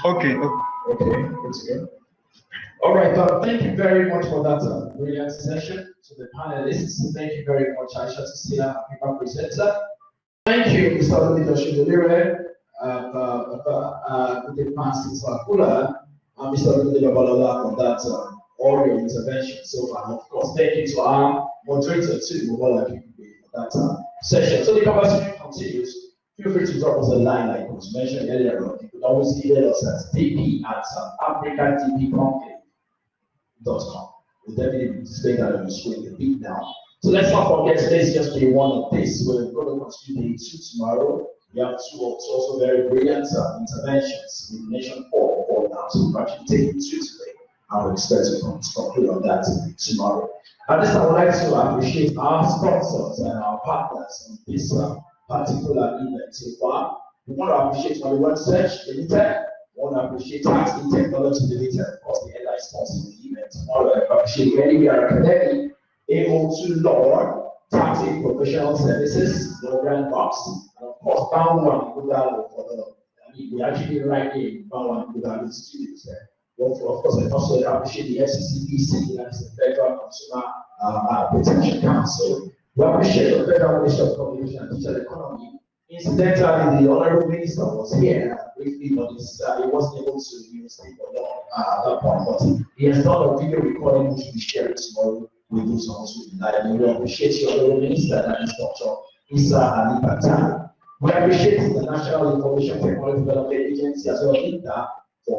Okay. That's good. All right, thank you very much for that brilliant session. To the panelists, thank you very much, Aissatou, Sylla, paper presenter. Thank you, Mr. Olumide Osundilore, Pansy Tlakula, and Mr. Olumide Babalola for that all your intervention so far. And of course, thank you to our moderator too, for that session. So the conversation continues. Feel free to drop us a line like was mentioned earlier on. You could always email us at tp@africantv.com. We'll definitely display that on the screen a bit now. So let's not forget, today's just day one of this. We're going to continue day 2 tomorrow. We have two also very brilliant interventions in Nation 4 now. So we're actually taking 2 today. I will expect to conclude on that tomorrow. At this time, I would like to appreciate our sponsors and our partners in this particular event so far. We want to appreciate Hollywood Search Limited. We want to appreciate Tax in Technology Limited, of course, the headline sponsor of the event. I want to appreciate Anywhere Academy, AO2 Law, Tax in Professional Services, the Grand Box, and of course, Bamboo and Budalo for the. We actually right here in Bamboo and Budalo studios there. Well, of course, I also appreciate the FCCPC, that is the Federal Consumer Protection Council. We appreciate the Federal Ministry of Communication and Digital Economy. Incidentally, the Honorable Minister was here briefly, but he wasn't able to speak for long at that point. But he has done a video recording which will be shared tomorrow with those also live. We appreciate your Honorable Minister, that is Dr. Habte. We appreciate the National Information Technology Development Agency as well as for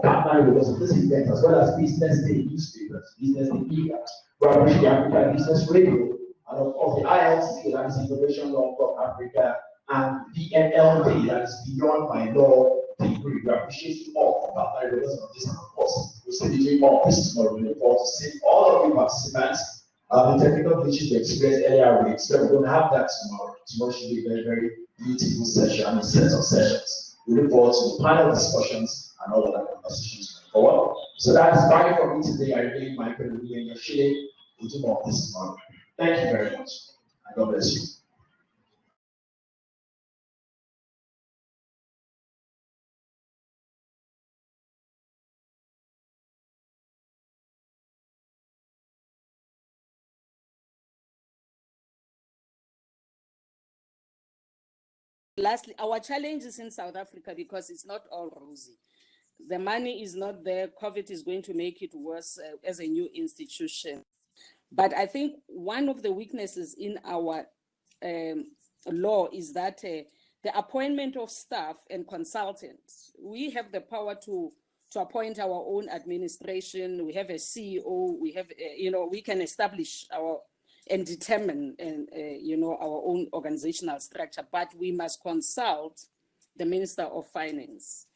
partnering with us in this event, as well as Business Day newspapers, Business Day media. We appreciate the African Business Radio, and of course the ILC, that is Innovation Law for Africa, and the NLD, that is Beyond My Law degree. We appreciate you all for partnering with us on this, and of course, we'll still be doing more of this tomorrow. We look forward to seeing all of you participants. The technical glitches we experienced earlier, we expect we're going to have that tomorrow. Tomorrow should be a very, very beautiful session, and a set of sessions. We look forward to the panel discussions and all of that conversations going forward. So that is bye for me today. I remain Michael and Yashile. We'll do more of this tomorrow. Thank you very much, and God bless you. Lastly, our challenge is in South Africa because it's not all rosy. The money is not there. COVID is going to make it worse as a new institution. But I think one of the weaknesses in our law is that the appointment of staff and consultants, we have the power to appoint our own administration. We have a CEO. We have, we can establish and determine our own organizational structure, but we must consult the Minister of Finance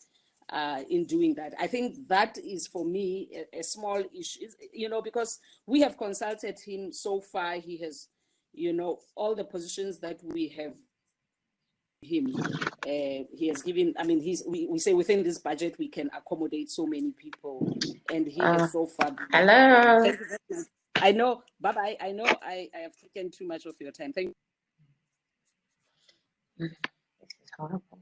in doing that. I think that is, for me, a small issue, because we have consulted him so far. He has, all the positions that we have him. He has given, we say within this budget, we can accommodate so many people, and he has so far. Hello. Thank you very much. I know, bye-bye. I know I have taken too much of your time. Thank you. This is horrible.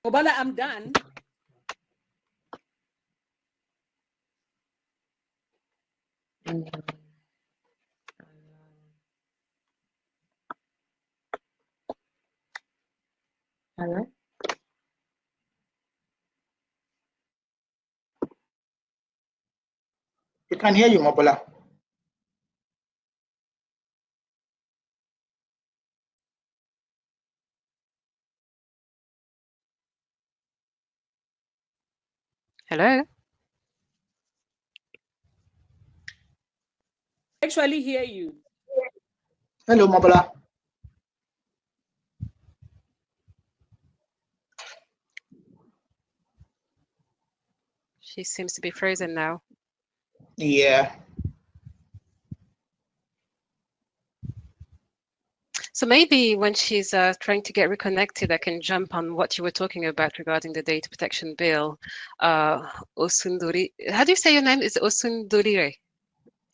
Obala, I'm done. Hello? We can hear you, Mobola. Hello? Actually hear you. Hello, Mobola. She seems to be frozen now. Yeah. So maybe when she's trying to get reconnected, I can jump on what you were talking about regarding the data protection bill. Osundilore. How do you say your name? Is it Osundilore?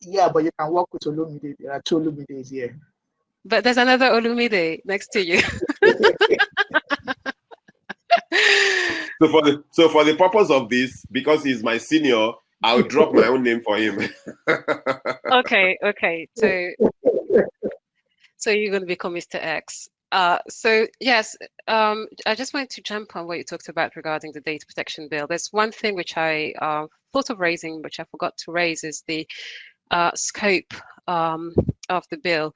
Yeah, but you can work with Olumide. There are two Olumides here. But there's another Olumide next to you. So for the purpose of this, because he's my senior, I'll drop my own name for him. Okay. So you're going to become Mr. X. So yes, I just wanted to jump on what you talked about regarding the data protection bill. There's one thing which I thought of raising, which I forgot to raise, is the scope of the bill.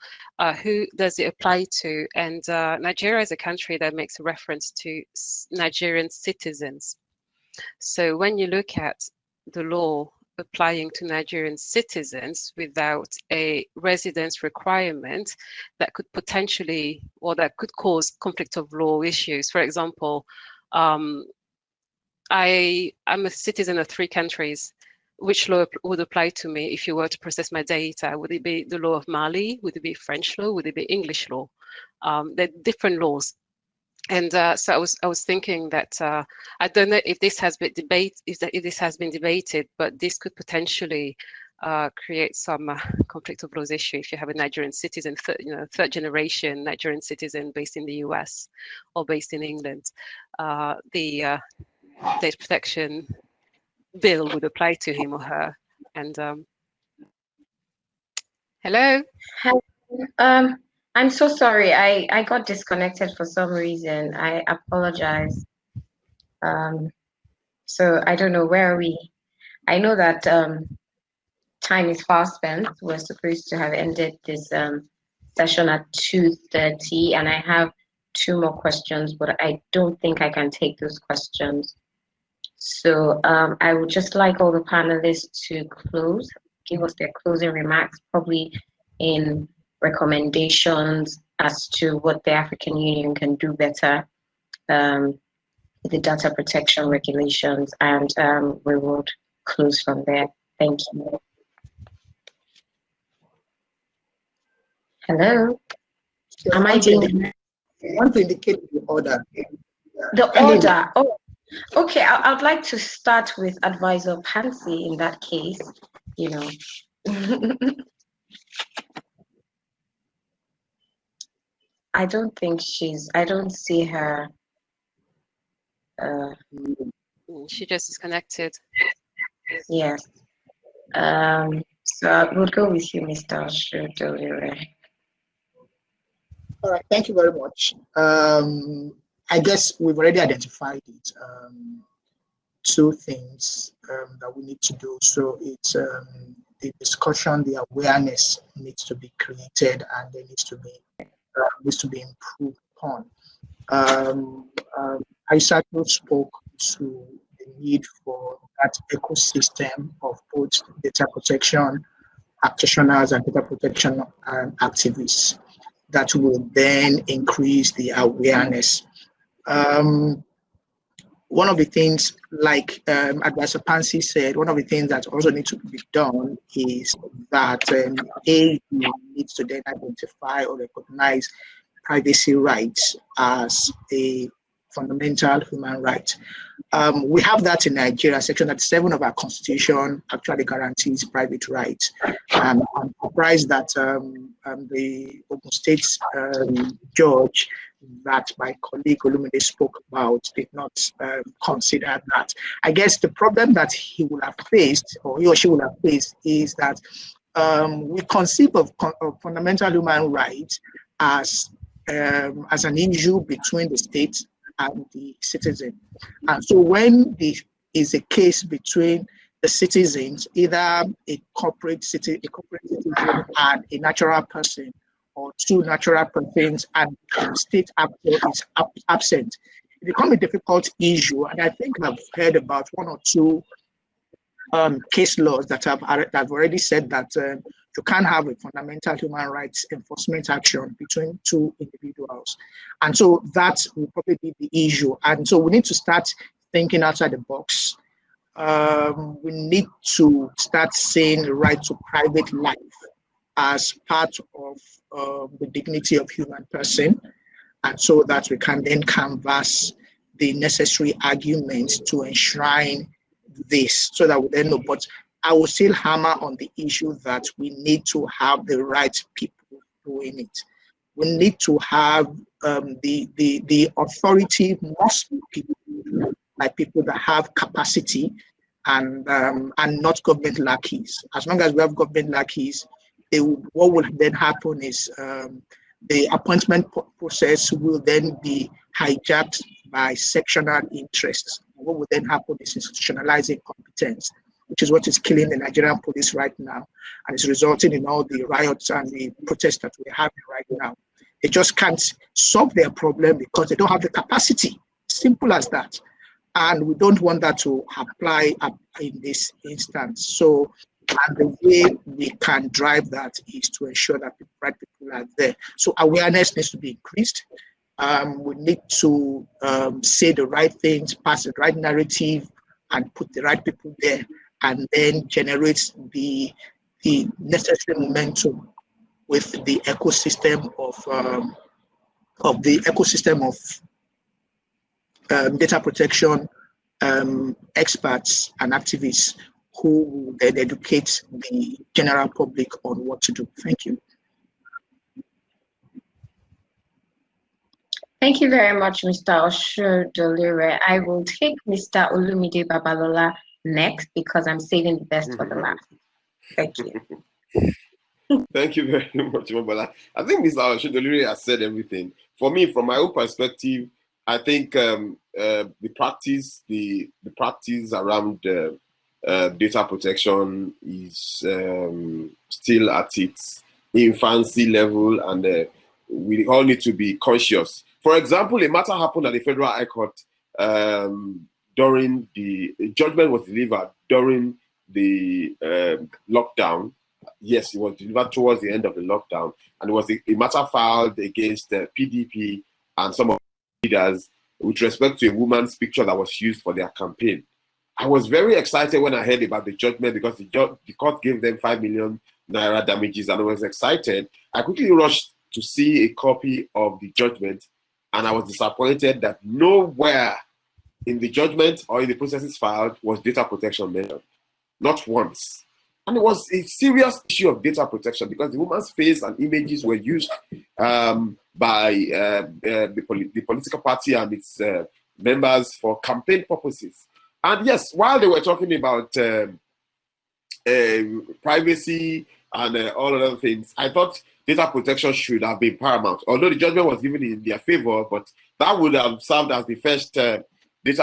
Who does it apply to? And Nigeria is a country that makes a reference to Nigerian citizens. So when you look at the law applying to Nigerian citizens without a residence requirement, that could potentially, or that could cause conflict of law issues. For example, I'm a citizen of 3 countries. Which law would apply to me if you were to process my data? Would it be the law of Mali? Would it be French law? Would it be English law? They're different laws. And so I was thinking that I don't know if this has been debated, but this could potentially create some conflict of laws issue if you have a Nigerian citizen, third generation Nigerian citizen based in the US or based in England. The data protection bill would apply to him or her. And hello. Hi. I'm so sorry. I got disconnected for some reason. I apologize. So I don't know, where are we? I know that time is fast spent. We're supposed to have ended this session at 2:30, and I have 2 more questions, but I don't think I can take those questions. So I would just like all the panelists to give us their closing remarks, probably in recommendations as to what the African Union can do better with the data protection regulations, and we would close from there. Thank you. Hello? Am I being... I want to indicate the order. The order? Oh, okay. I would like to start with Advisor Pansy in that case, you know. I don't see her. She just disconnected. Yes. So I would go with you, Mr. Osundilore. All right, thank you very much. I guess we've already identified it. 2 things that we need to do. So it's the discussion, the awareness needs to be created, and there needs to be improved upon. Aissatou spoke to the need for that ecosystem of both data protection practitioners and data protection activists that will then increase the awareness. One of the things, like Advisor Pansy said, one of the things that also needs to be done is that AU needs to then identify or recognize privacy rights as a fundamental human right. We have that in Nigeria. Section 37 of our constitution actually guarantees private rights. I'm surprised that the Ogun State judge that my colleague Olumide spoke about did not consider that. I guess the problem that he will have faced, or he or she will have faced, is that we conceive of fundamental human rights as an issue between the state and the citizen. And so when there is a case between the citizens, either a corporate citizen and a natural person, or 2 natural persons, and the state actor is absent, it becomes a difficult issue. And I think I've heard about 1 or 2 case laws that have already said that you can't have a fundamental human rights enforcement action between 2 individuals. And so that will probably be the issue. And so we need to start thinking outside the box. We need to start seeing the right to private life as part of the dignity of human person, and so that we can then canvass the necessary arguments to enshrine this, so that we then know. But I will still hammer on the issue that we need to have the right people doing it. We need to have the authority must be people, like people that have capacity and not government lackeys. As long as we have government lackeys, what will then happen is the appointment process will then be hijacked by sectional interests. What will then happen is institutionalizing competence, which is what is killing the Nigerian police right now, and is resulting in all the riots and the protests that we're having right now. They just can't solve their problem because they don't have the capacity. Simple as that. And we don't want that to apply in this instance. So, and the way we can drive that is to ensure that the right people are there. So awareness needs to be increased. We need to say the right things, pass the right narrative, and put the right people there, and then generate the necessary momentum with the ecosystem of data protection experts and activists who will then educate the general public on what to do. Thank you. Thank you very much, Mr. Osundilore. I will take Mr. Olumide Babalola next because I'm saving the best for the last. Thank you. Thank you very much, Mabala. I think Mr. Osundilore has said everything. For me, from my own perspective, I think the practice around data protection is still at its infancy level, and we all need to be conscious. For example, a matter happened at the Federal High Court during the judgment was delivered during the lockdown. Yes, it was delivered towards the end of the lockdown, and it was a matter filed against the PDP and some of the leaders with respect to a woman's picture that was used for their campaign. I was very excited when I heard about the judgment because the court gave them 5 million naira damages, and I was excited. I quickly rushed to see a copy of the judgment, and I was disappointed that nowhere in the judgment or in the processes filed was data protection mentioned. Not once. And it was a serious issue of data protection because the woman's face and images were used by the political party and its members for campaign purposes. And yes, while they were talking about privacy and all other things, I thought data protection should have been paramount. Although the judgment was given in their favor, but that would have served as the first data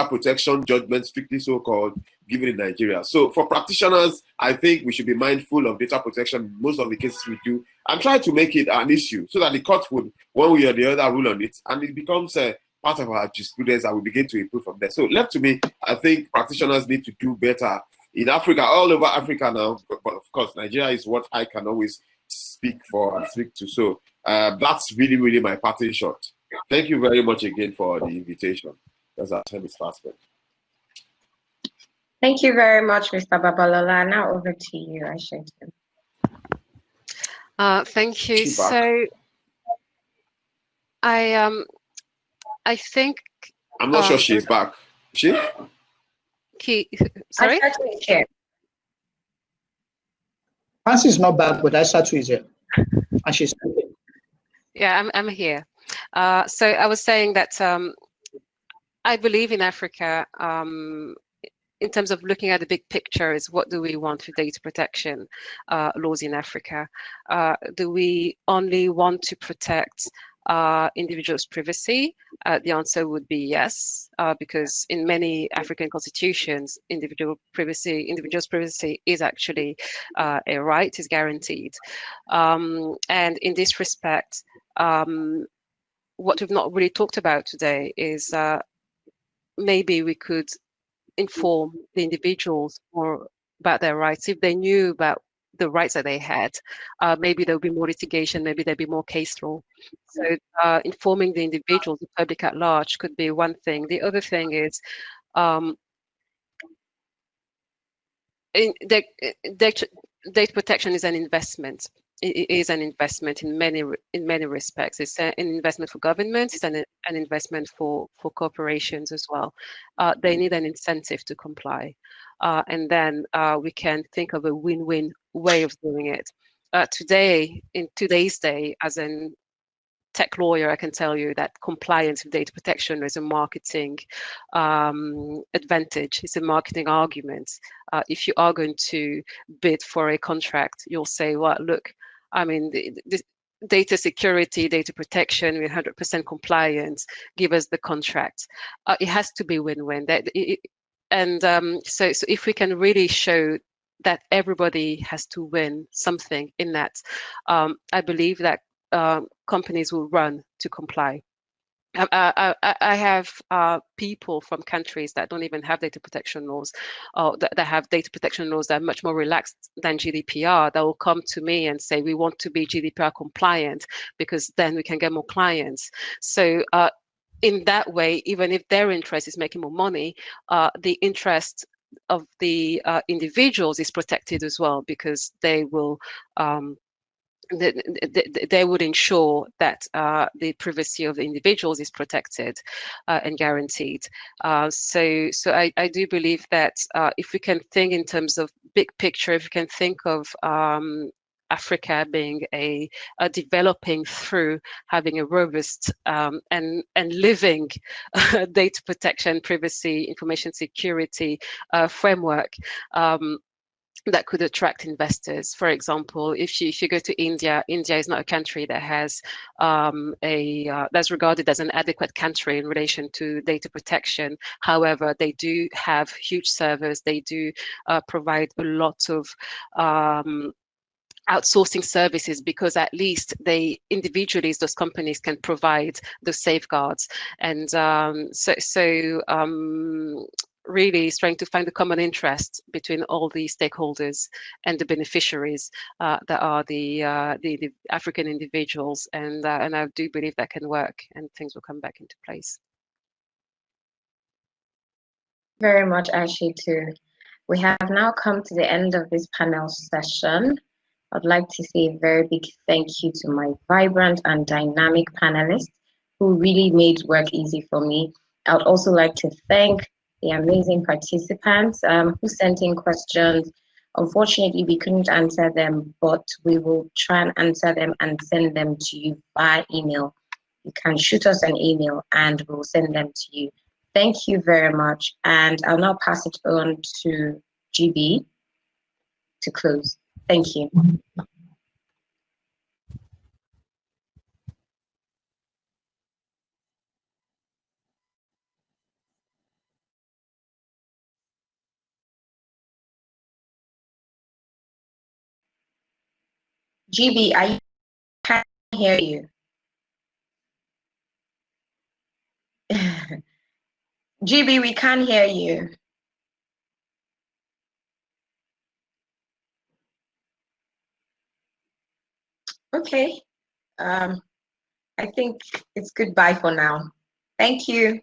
protection judgment, strictly so-called, given in Nigeria. So for practitioners, I think we should be mindful of data protection in most of the cases we do, and try to make it an issue so that the court would, one way or the other, rule on it, and it becomes part of our jurisprudence, and we begin to improve from there. So left to me, I think practitioners need to do better in Africa, all over Africa now, but of course, Nigeria is what I can always speak for and speak to. So that's really, really my parting shot. Thank you very much again for the invitation. Because our time is fast spent. Thank you very much, Mr. Babalola. Now over to you, Aissatou. Thank you. So I think I'm not sure she's back. She? Sorry? Aissatou is here. Pansy is not back, but Aissatou is here. And she's here. Yeah, I'm here. So I was saying that I believe in Africa, in terms of looking at the big picture, is what do we want for data protection laws in Africa? Do we only want to protect individuals' privacy? The answer would be yes, because in many African constitutions, individuals' privacy is actually a right, is guaranteed. And in this respect, what we've not really talked about today is maybe we could inform the individuals more about their rights. If they knew about the rights that they had, maybe there would be more litigation, maybe there'd be more case law. So informing the individuals, the public at large, could be one thing. The other thing is data protection is an investment. It is an investment in many respects. It's an investment for governments. It's an investment for corporations as well. They need an incentive to comply. and then we can think of a win-win way of doing it. Today, in today's day, as an tech lawyer, I can tell you that compliance with data protection is a marketing advantage. It's a marketing argument. If you are going to bid for a contract, you'll say, well, look, I mean, the data security, data protection, we're 100% compliant, give us the contract. It has to be win-win. So if we can really show that everybody has to win something in that, I believe that companies will run to comply. I have people from countries that don't even have data protection laws, or that have data protection laws that are much more relaxed than GDPR, that will come to me and say, we want to be GDPR compliant because then we can get more clients. So in that way, even if their interest is making more money, the interest of the individuals is protected as well, because they will they would ensure that the privacy of the individuals is protected and guaranteed. So I do believe that if we can think in terms of big picture, if we can think of Africa being a developing through having a robust and living data protection, privacy, information security framework, that could attract investors. For example, if you go to India, India is not a country that has that's regarded as an adequate country in relation to data protection. However, they do have huge servers. They do provide a lot of outsourcing services, because at least they individually, those companies can provide those safeguards. And really is trying to find a common interest between all the stakeholders and the beneficiaries that are the African individuals, and I do believe that can work and things will come back into place. Very much, Aissatou. We have now come to the end of this panel session. I'd like to say a very big thank you to my vibrant and dynamic panelists who really made work easy for me. I would also like to thank the amazing participants who sent in questions. Unfortunately, we couldn't answer them, but we will try and answer them and send them to you by email. You can shoot us an email and we'll send them to you. Thank you very much. And I'll now pass it on to GB to close. Thank you. GB, I can't hear you. GB, we can't hear you. Okay. I think it's goodbye for now. Thank you.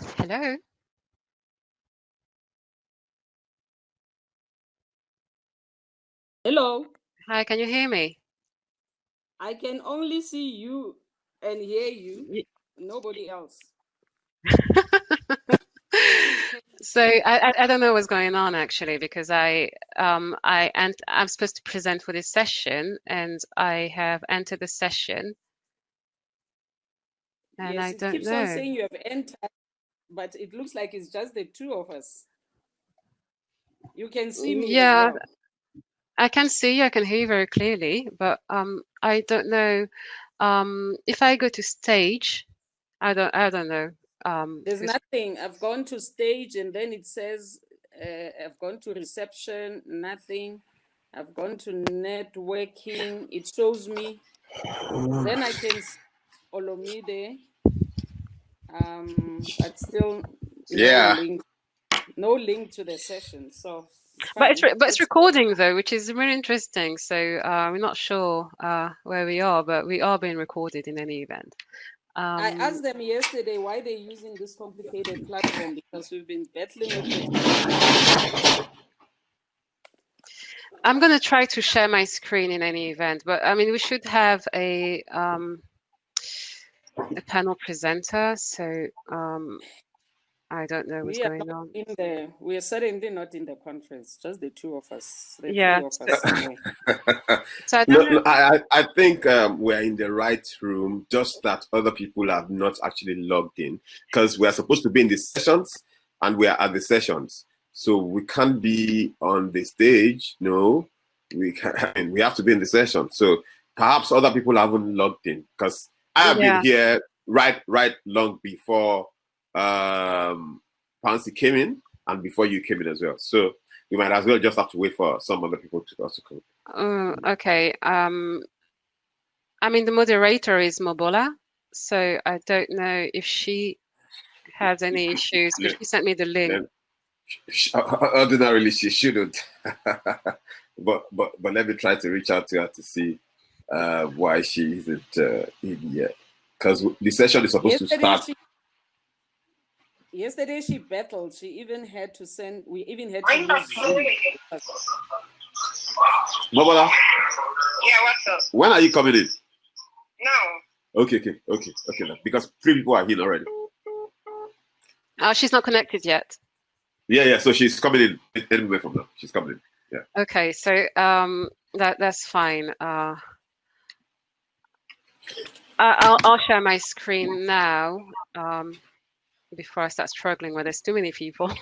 Hello. Hello. Hi, can you hear me? I can only see you and hear you. Nobody else. So I don't know what's going on actually, because I'm supposed to present for this session and I have entered the session and Yes, I it don't keeps on know. saying you have entered, but it looks like it's just the two of us. You can see me as Yeah, well. I can see you, I can hear you very clearly, but I don't know. If I go to stage, I don't know. There's nothing. I've gone to stage and then it says I've gone to reception, nothing. I've gone to networking, it shows me. Then I can see Olumide, but still Yeah. no link to the session. So it's But fine. it's recording though, which is really interesting. So we're not sure where we are, but we are being recorded in any event. I asked them yesterday why they're using this complicated platform because we've been battling with it. I'm going to try to share my screen in any event, but I mean, we should have a panel presenter. So I don't know what's going on. We are certainly not in the conference, just the two of us, the Yeah. three of us somewhere. So I don't know. I think we're in the right room, just that other people have not actually logged in because we're supposed to be in the sessions and we are at the sessions. So we can't be on the stage. No, we can, we have to be in the session. So perhaps other people haven't logged in because I have been here right long before Pansy came in and before you came in as well. So we might as well just have to wait for some other people to also come. Okay. I mean, the moderator is Mobola, so I don't know if she has any issues, but she sent me the link. Ordinarily, she shouldn't. but let me try to reach out to her to see why she isn't in yet. Because the session is supposed to start. Yesterday she battled. She even had to send. We even had to use Zoom. Mobola? Yeah, what's up? When are you coming in? No. Okay. Then. Because 3 people are in already. Oh, she's not connected yet. Yeah. So she's coming in anyway from now. She's coming in. Yeah. Okay, so that's fine. I'll share my screen now before I start struggling where there's too many people.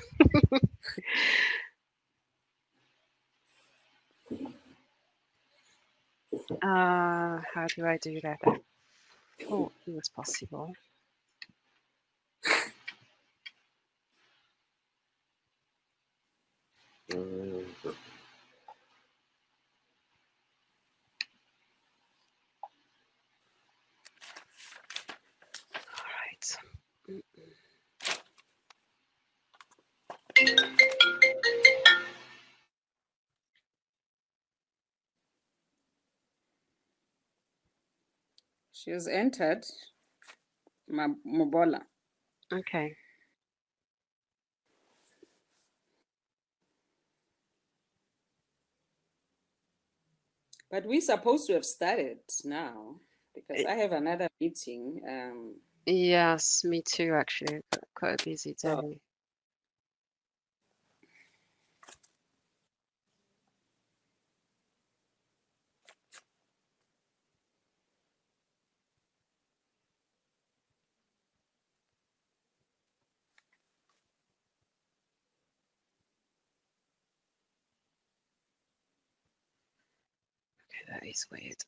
How do I do that? I thought it was possible. She has entered Mobola. Okay. But we're supposed to have started now because I have another meeting. Yes, me too, actually. Quite a busy day. So. Okay, that is weird.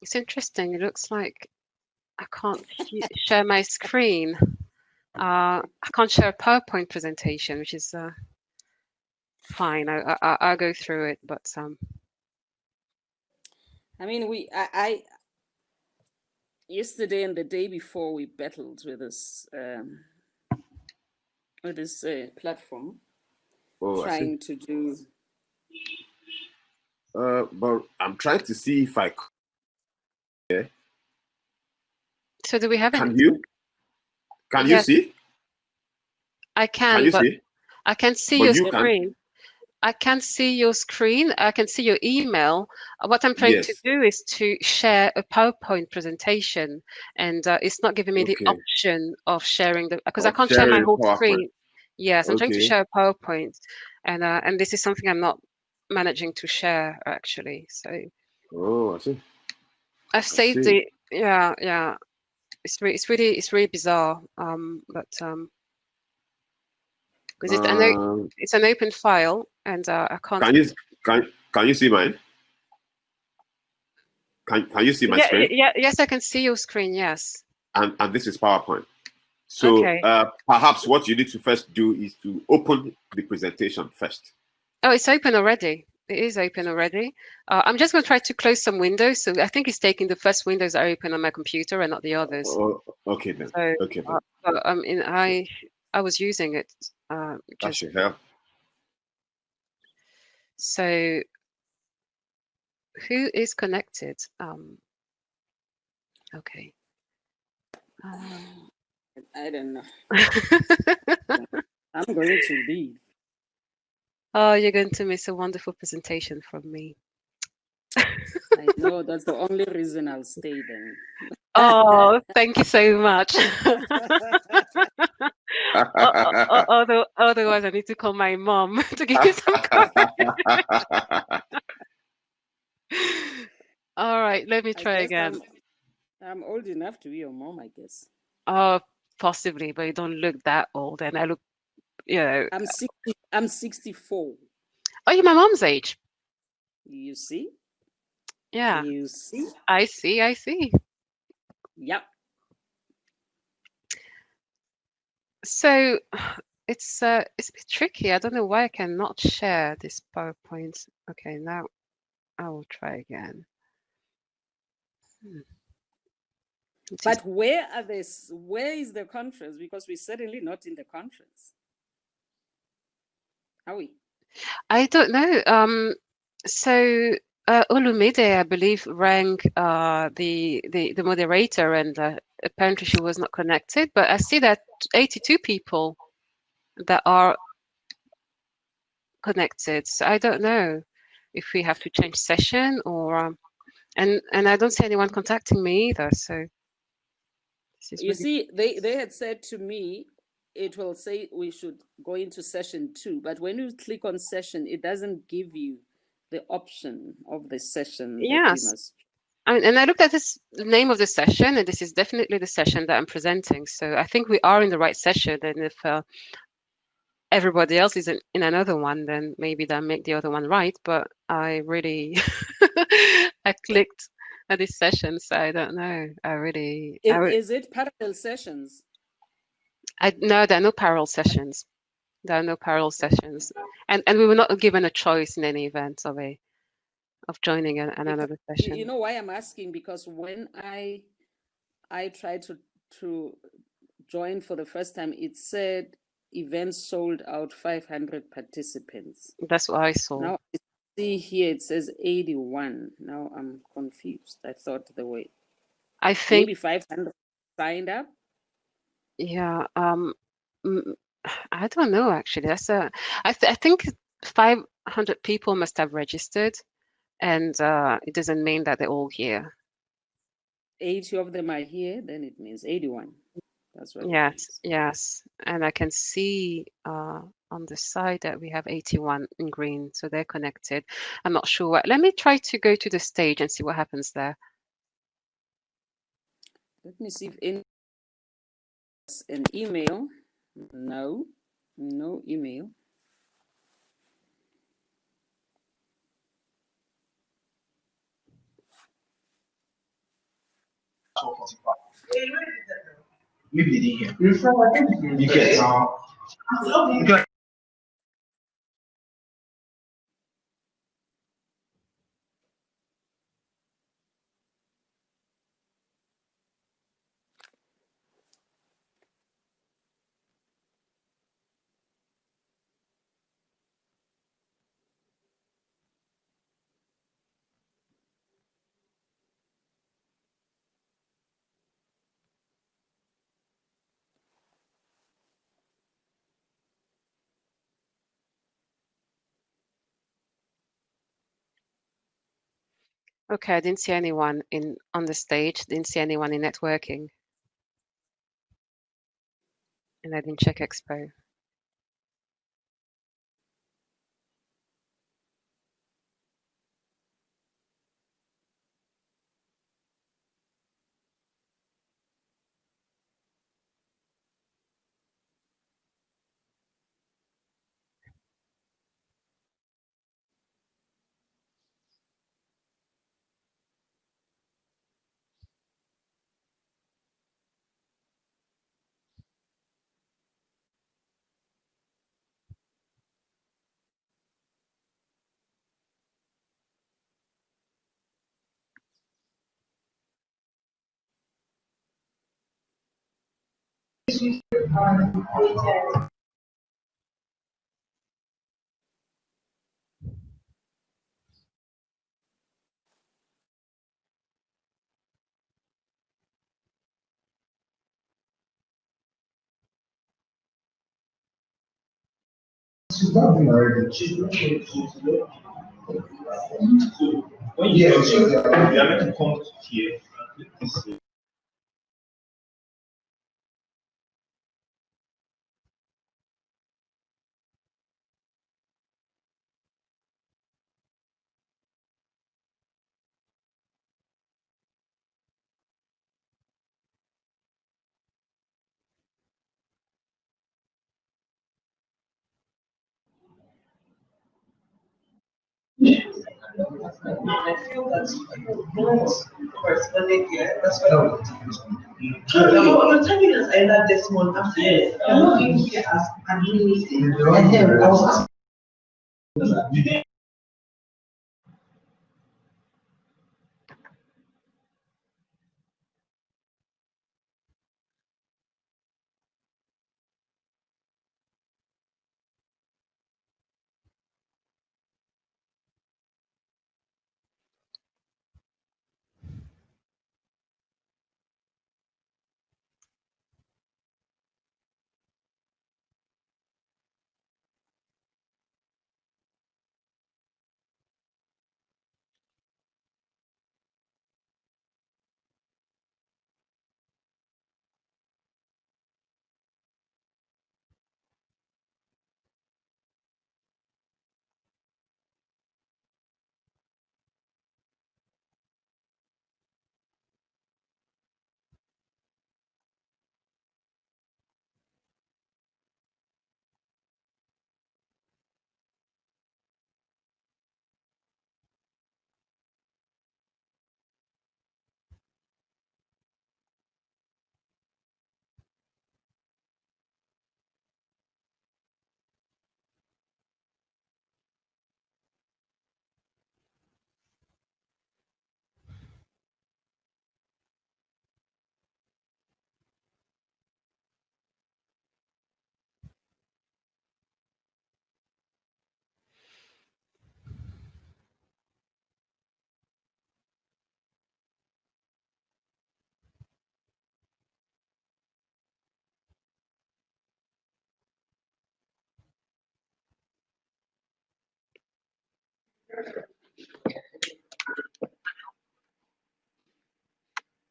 It's interesting. It looks like I can't share my screen. I can't share a PowerPoint presentation, which is fine. I'll go through it, but I mean, I yesterday and the day before we battled with this platform, trying to do. But I'm trying to see if I could. Yeah. So do we have Can anything? you? Can you see? I can you but see? I can see But your you screen. I can see your screen. I can see your email. What I'm trying to do is to share a PowerPoint presentation, and it's not giving me the option of sharing because I can't share my whole screen. Yes, I'm trying to share a PowerPoint, and this is something I'm not managing to share actually. So. Oh, I see. I've saved it. Yeah. It's really bizarre. Because it's an open file, and I can't. Can you see mine? Can you see my screen? Yes, I can see your screen. Yes. And this is PowerPoint. So perhaps what you need to first do is to open the presentation first. Oh, it's open already. It is open already. I'm just going to try to close some windows. So I think it's taking the first windows that are open on my computer and not the others. Oh, okay then. So, okay then. But I was using it. That should help. So who is connected? Okay. I don't know. I'm going to leave. Oh, you're going to miss a wonderful presentation from me. I know, that's the only reason I'll stay then. Oh, thank you so much. Otherwise, I need to call my mom to give you some coffee. All right, let me try again. I'm old enough to be your mom, I guess. Oh, possibly, but you don't look that old, and I look, I'm 64. Oh, you're my mom's age. You see? Yeah. You see? I see. Yep. So it's a bit tricky. I don't know why I cannot share this PowerPoint. Okay, now I will try again. But where is the conference? Because we're certainly not in the conference. Are we? I don't know. So Olumide, I believe, rang the moderator, and apparently she was not connected. But I see that 82 people that are connected. So I don't know if we have to change session or and I don't see anyone contacting me either. So you see, they had said to me, it will say we should go into session 2, but when you click on session, it doesn't give you the option of the session. Yes. And I looked at the name of the session, and this is definitely the session that I'm presenting. So I think we are in the right session. And if everybody else is in another one, then maybe they'll make the other one right. But I really, I clicked at this session, so I don't know. Is it parallel sessions? No, there are no parallel sessions. There are no parallel sessions, and we were not given a choice in any event of joining another session. You know why I'm asking? Because when I tried to join for the first time, it said event sold out 500 participants. That's what I saw. Now I see here it says 81. Now I'm confused. I thought I think maybe 500 signed up. Yeah, I don't know actually. I think 500 people must have registered, and it doesn't mean that they're all here. 80 of them are here, then it means 81. That's what. Yes, and I can see on the side that we have 81 in green, so they're connected. I'm not sure what. Let me try to go to the stage and see what happens there. Let me see if any an email. No email. 12:45. Maybe they didn't hear. You get now. Okay, I didn't see anyone on the stage. Didn't see anyone in networking, and I didn't check Expo. She's not been already. She's not here. When you are meant to come here. I feel that's corresponding here. That's why you're telling us either this month after. Yes. I'm not going to get as administrative. And then I was asking.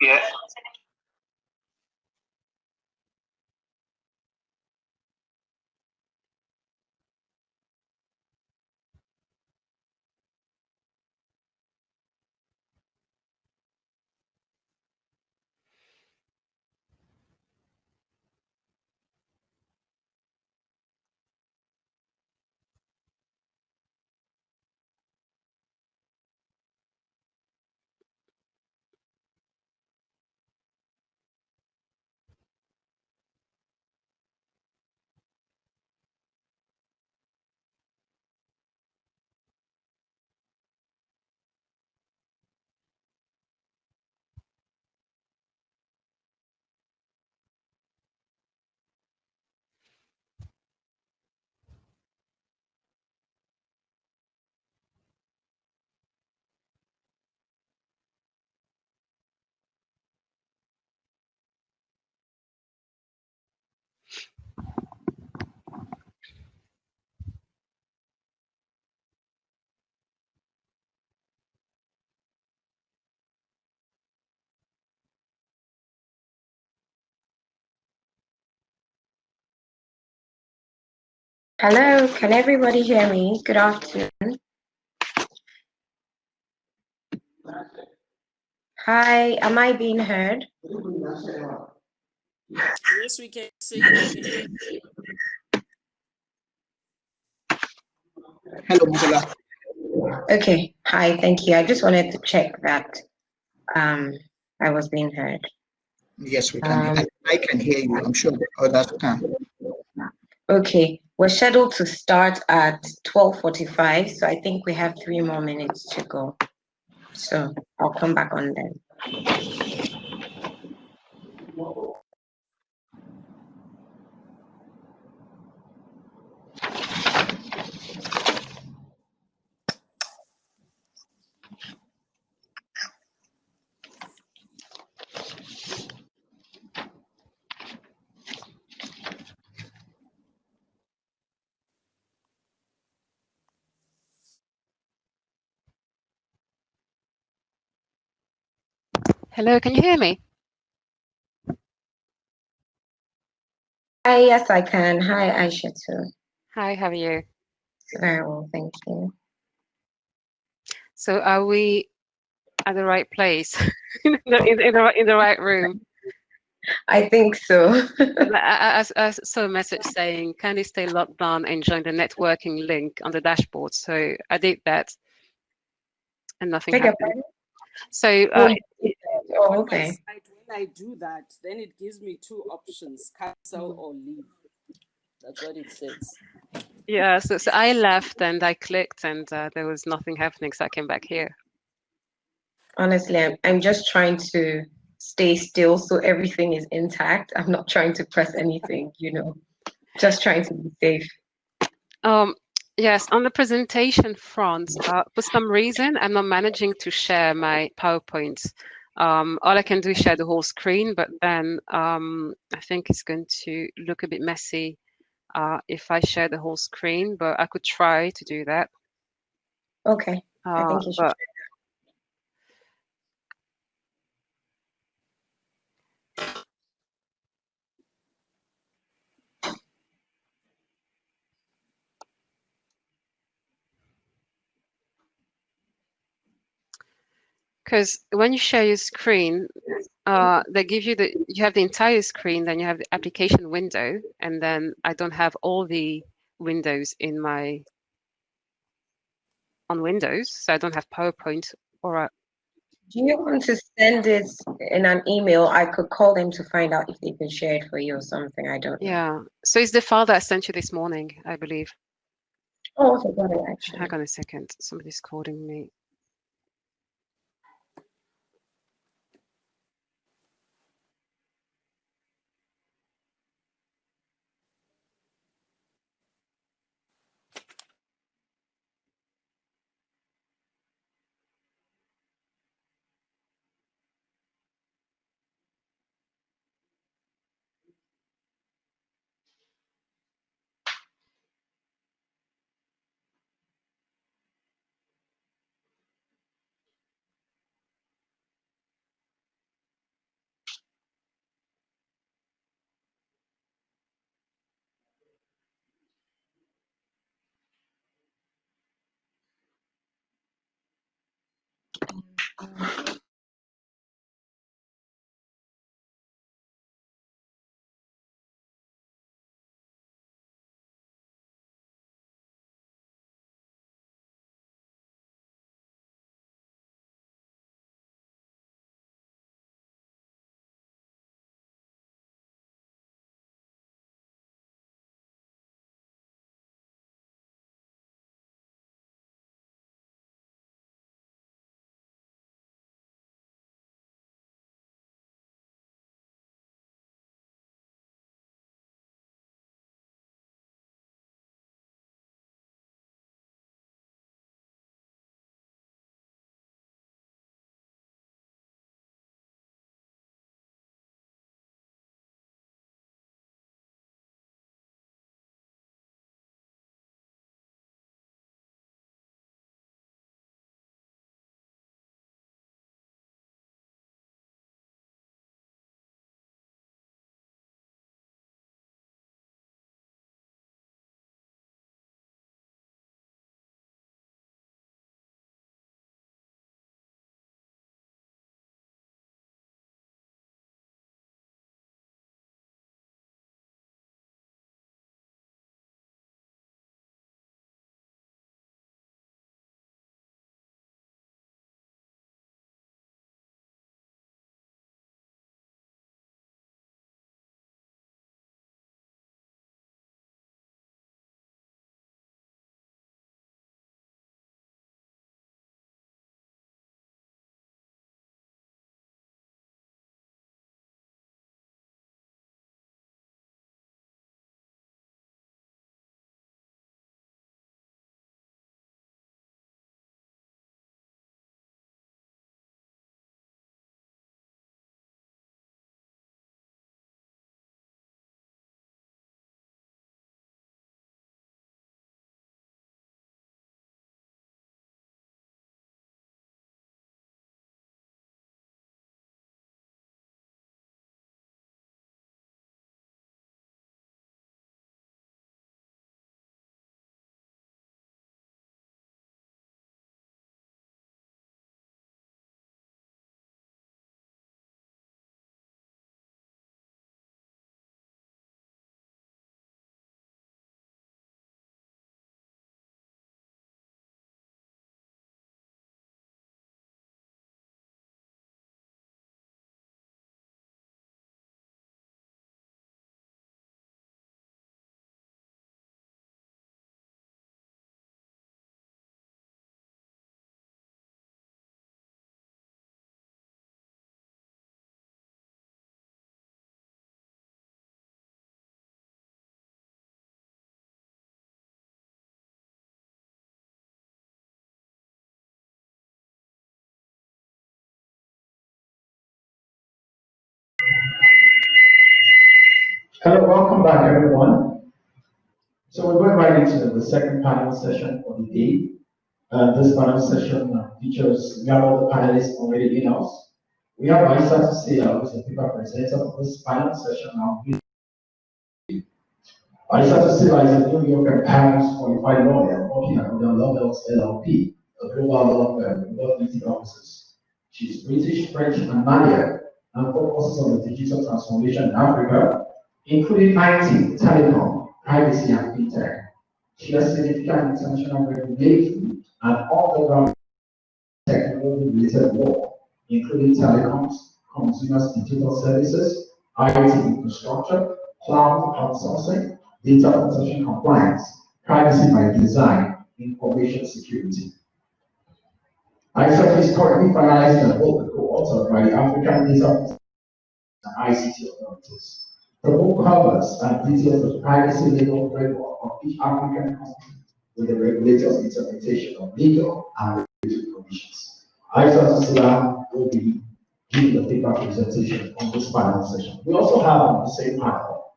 Yeah. Hello, can everybody hear me? Good afternoon. Hi, am I being heard? Yes, we can see. We can. Hello, Mosola. Okay, hi, thank you. I just wanted to check that I was being heard. Yes, we can. I can hear you. I'm sure others can. Okay, we're scheduled to start at 12:45, so I think we have 3 more minutes to go. So I'll come back on then. Hello, can you hear me? Hi, yes, I can. Hi, Aissatou. Hi, how are you? Very well, thank you. So are we at the right place? in the right room? I think so. I saw a message saying, kindly stay logged on and join the networking link on the dashboard. So I did that and nothing Take a happened. So okay. When I do that, then it gives me 2 options: cancel or leave. That's what it says. yeah, so I left and I clicked and there was nothing happening. So I came back here. Honestly, I'm just trying to stay still so everything is intact. I'm not trying to press anything, just trying to be safe. Yes, on the presentation front, for some reason, I'm not managing to share my PowerPoint. All I can do is share the whole screen, but then I think it's going to look a bit messy if I share the whole screen, but I could try to do that. Okay, I think you should. But because when you share your screen, they give you you have the entire screen, then you have the application window, and then I don't have all the windows on Windows, so I don't have PowerPoint or Do you want to send it in an email? I could call them to find out if they can share it for you or something. I don't know. yeah. So it's the file that I sent you this morning, I believe. Oh, okay, got it actually. Hang on a second. Somebody's calling me. Hello, welcome back, everyone. So we're going right into the second panel session for the day. This panel session features, we have all the panelists already in-house. We have Aissatou, who is the paper presenter for this panel session now. Aissatou is a New York and Paris qualified lawyer working at Lovell's LLP, a global law firm with about 50 offices. She is British, French, and Malian, and focuses on the digital transformation in Africa, including IT, telecom, privacy, and fintech. She has significant international regulatory and on-the-ground technology-related law, including telecoms, consumers digital services, IT infrastructure, cloud outsourcing, data protection compliance, privacy by design, information security. Aissatou is currently finalizing a book co-authored by the African Data and ICT authorities. The book covers and details the privacy legal framework of each African country with the regulator's interpretation of legal and regulatory provisions. Aissatou Sylla will be giving the paper presentation on this panel session. We also have on the same panel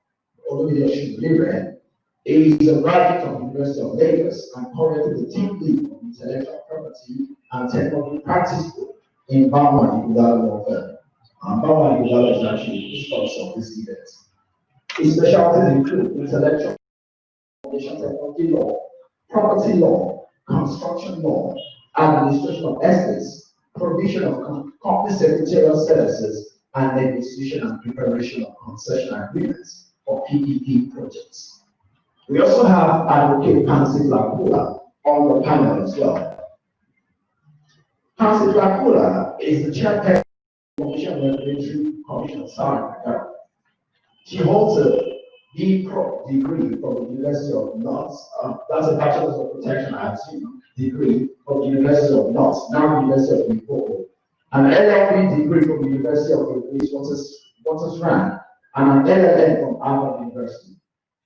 Olumide Osundilore. He is a graduate of the University of Lagos and currently the team lead of intellectual property and technology practice group in Babalola law firm. Babalola is actually the sponsor of this event. His specialties include intellectual technology law, property law, construction law, administration of estates, provision of company secretarial services, and negotiation and preparation of concession agreements for PPP projects. We also have Advocate Pansy Tlakula on the panel as well. Pansy Tlakula is the chairperson of the Commission Regulatory Commission of South Africa. She holds a B.Proc degree from the University of North. That's a Bachelor's of Protection, I assume, degree from the University of North, now University of Limpopo. An LLB degree from the University of Witwatersrand, and an LLM from Harvard University.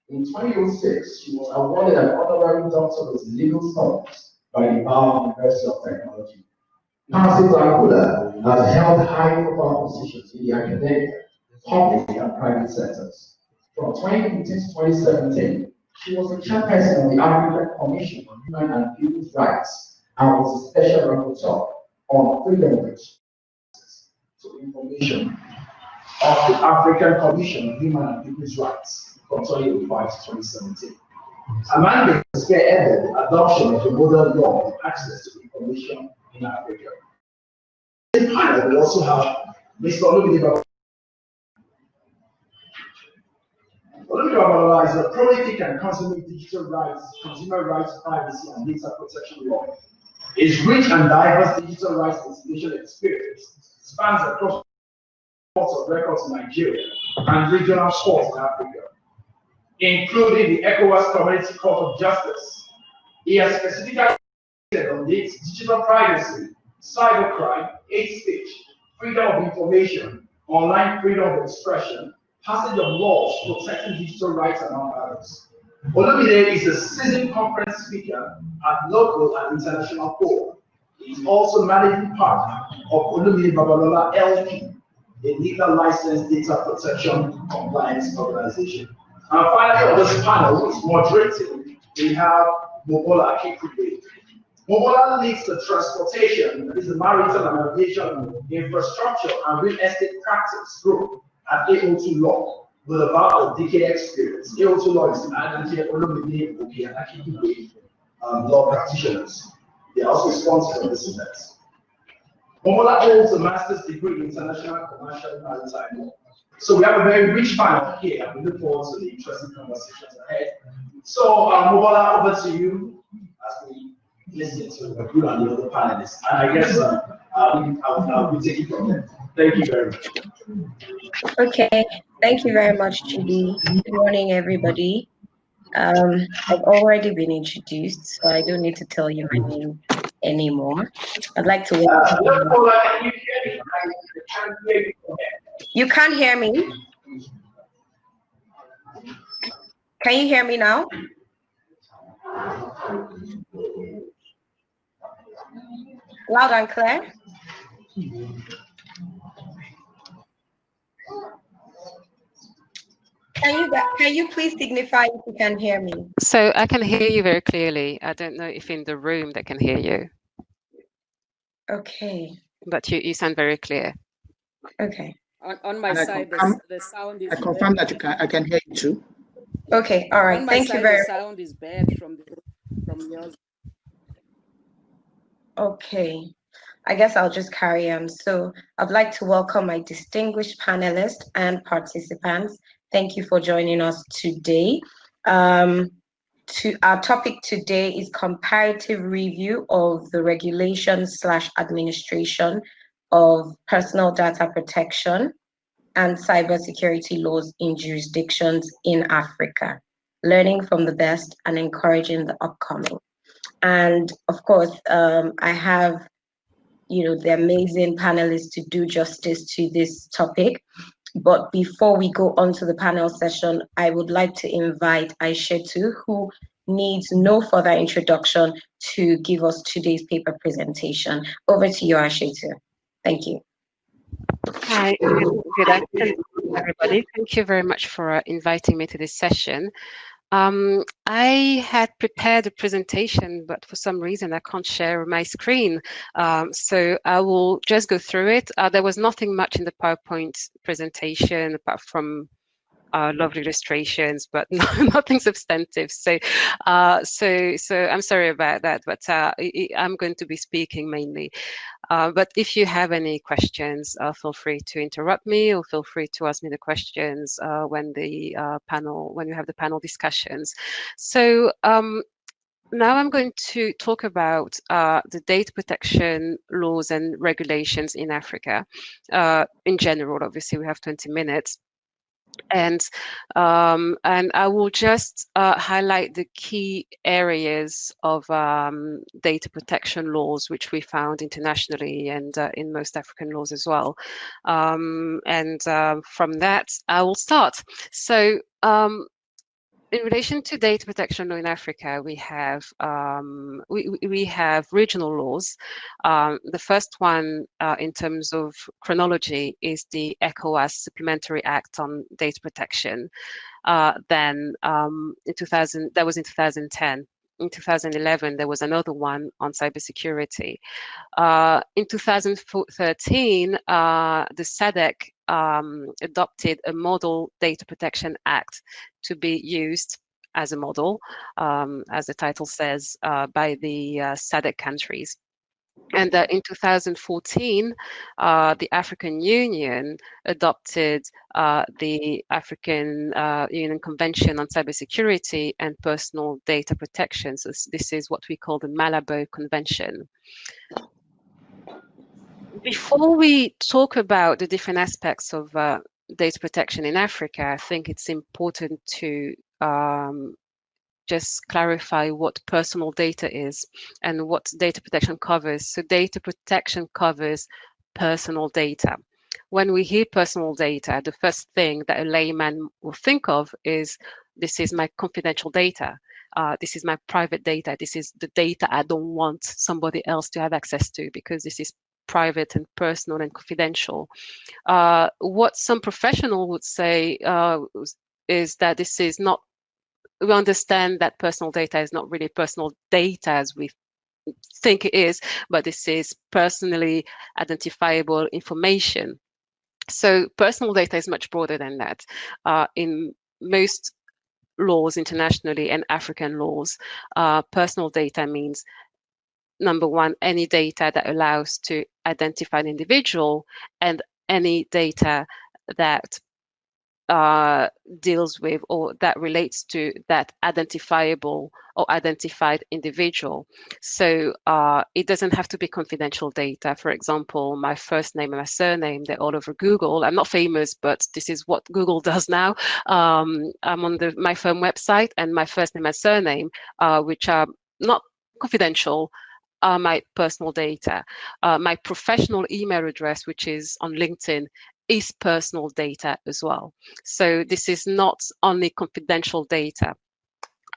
In 2006, she was awarded an honorary doctorate in legal studies by the University of Technology. Pansy Tlakula has held high-profile positions in the academic, public, and private sectors. From 2015 to 2017, she was the chairperson of the African Commission on Human and People's Rights and was a special rapporteur on freedom of access to information of the African Commission on Human and People's Rights from 2005 to 2017. Her mandate spearheaded the adoption of the modern law of access to information in Africa. In this panel, we also have Mr. Olumide Babalola. Olumide Babalola is a prolific and consummate digital rights, consumer rights, privacy, and data protection lawyer. His rich and diverse digital rights litigation experience spans across courts of records in Nigeria and regional courts in Africa, including the ECOWAS Community Court of Justice. He has specifically on digital privacy, cybercrime, hate speech, freedom of information, online freedom of expression, passage of laws protecting digital rights, among others. Olumide is a seasoned conference speaker at local and international forums. He is also managing partner of Olumide Babalola LP, a legal licensed data protection compliance organization. And finally, on this panel, who is moderating, we have Mobola Akikude. Mobola leads the transportation, that is the maritime and aviation infrastructure and real estate practice group at A02 Law with about a decade experience. A02 Law is Advocate Olumide and Akikude law practitioners. They are also sponsors of this event. Mobola holds a master's degree in international commercial maritime law. So we have a very rich panel here, and we look forward to the interesting conversations ahead. So Mobola, over to you as we listen to you and the other panelists. And I guess I'll be taking from them. Thank you very much. Okay, thank you very much, Chidi. Good morning, everybody. I've already been introduced, so I don't need to tell you my name anymore. I'd like to welcome You can't hear me? Can you hear me now? Loud and clear? Can you please signify if you can hear me? So I can hear you very clearly. I don't know if in the room they can hear you. Okay. But you sound very clear. Okay. On my And side, the sound is I confirm bad. that I can hear you too. Okay. All right. On my Thank side, you very the sound is bad from yours. Okay. I guess I'll just carry on. So I'd like to welcome my distinguished panelists and participants. Thank you for joining us today. Our topic today is comparative review of the regulation/administration of personal data protection and cybersecurity laws in jurisdictions in Africa, learning from the best and encouraging the upcoming. And of course, I have the amazing panelists to do justice to this topic. But before we go on to the panel session, I would like to invite Aissatou, who needs no further introduction, to give us today's paper presentation. Over to you, Aissatou. Thank you. Hi, good afternoon, everybody. Thank you very much for inviting me to this session. I had prepared a presentation, but for some reason I can't share my screen. So I will just go through it. There was nothing much in the PowerPoint presentation apart from lovely illustrations, but nothing substantive. So I'm sorry about that, but I'm going to be speaking mainly. But if you have any questions, feel free to interrupt me or feel free to ask me the questions when you have the panel discussions. So now I'm going to talk about the data protection laws and regulations in Africa. In general, obviously, we have 20 minutes. And I will just highlight the key areas of data protection laws which we found internationally and in most African laws as well. From that, I will start. So in relation to data protection law in Africa, we have regional laws. The first one, in terms of chronology, is the ECOWAS Supplementary Act on Data Protection. Then in 2010. In 2011, there was another one on cybersecurity. In 2013, the SADC adopted a Model Data Protection Act to be used as a model, as the title says, by the SADC countries. And in 2014, the African Union adopted the African Union Convention on Cybersecurity and Personal Data Protection. So this is what we call the Malabo Convention. Before we talk about the different aspects of data protection in Africa, I think it's important to just clarify what personal data is and what data protection covers. So data protection covers personal data. When we hear personal data, the first thing that a layman will think of is, this is my confidential data. This is my private data. This is the data I don't want somebody else to have access to because this is private and personal and confidential. What some professional would say is that this is not, we understand that personal data is not really personal data as we think it is, but this is personally identifiable information. So personal data is much broader than that. In most laws internationally and African laws, personal data means, number one, any data that allows to identify an individual, and any data that deals with or that relates to that identifiable or identified individual. So it doesn't have to be confidential data. For example, my first name and my surname, they're all over Google. I'm not famous, but this is what Google does now. I'm on my firm website, and my first name and surname, which are not confidential, are my personal data. My professional email address, which is on LinkedIn, is personal data as well. So this is not only confidential data.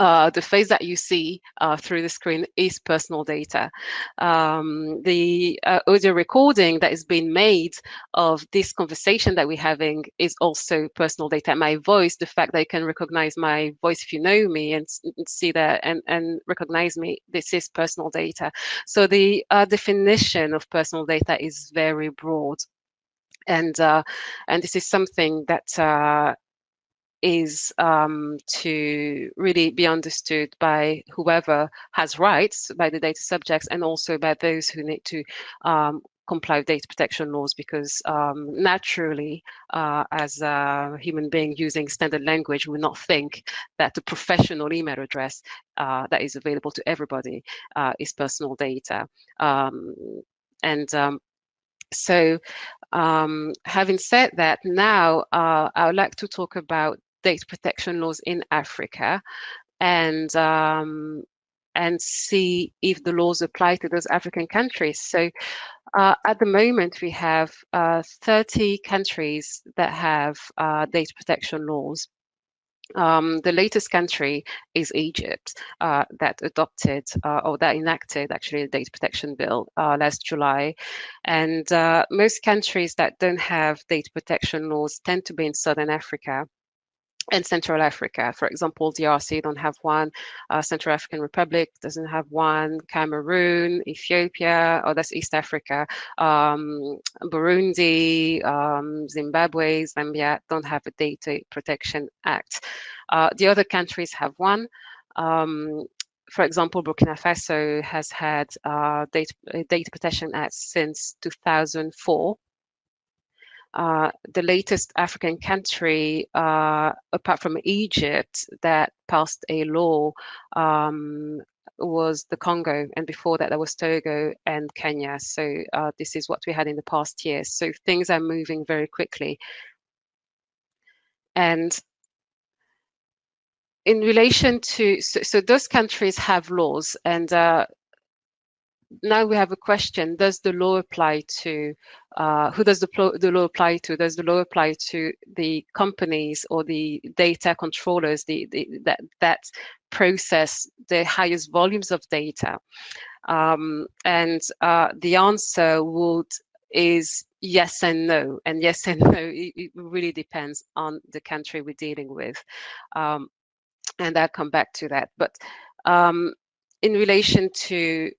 the face that you see through the screen is personal data. The audio recording that is being made of this conversation that we're having is also personal data. My voice, the fact that you can recognize my voice if you know me and see that and recognize me, this is personal data. So the definition of personal data is very broad. And this is something that is to really be understood by whoever has rights, by the data subjects, and also by those who need to comply with data protection laws, because naturally, as a human being using standard language, we will not think that the professional email address that is available to everybody is personal data. So having said that, now I would like to talk about data protection laws in Africa and see if the laws apply to those African countries. So at the moment, we have 30 countries that have data protection laws. The latest country is Egypt, that adopted or that enacted actually a data protection bill last July. And most countries that don't have data protection laws tend to be in Southern Africa and Central Africa. For example, DRC don't have one, Central African Republic doesn't have one, Cameroon, Ethiopia, oh, that's East Africa, Burundi, Zimbabwe, Zambia don't have a Data Protection Act. The other countries have one. For example, Burkina Faso has had Data Protection Act since 2004. The latest African country, apart from Egypt, that passed a law was the Congo, and before that there was Togo and Kenya. So this is what we had in the past years. So things are moving very quickly. And in relation to, so those countries have laws, and now we have a question: does the law apply to who does the law apply to? Does the law apply to the companies or the data controllers that process the highest volumes of data? And the answer is yes and no. And yes and no, it really depends on the country we're dealing with. And I'll come back to that. But in relation to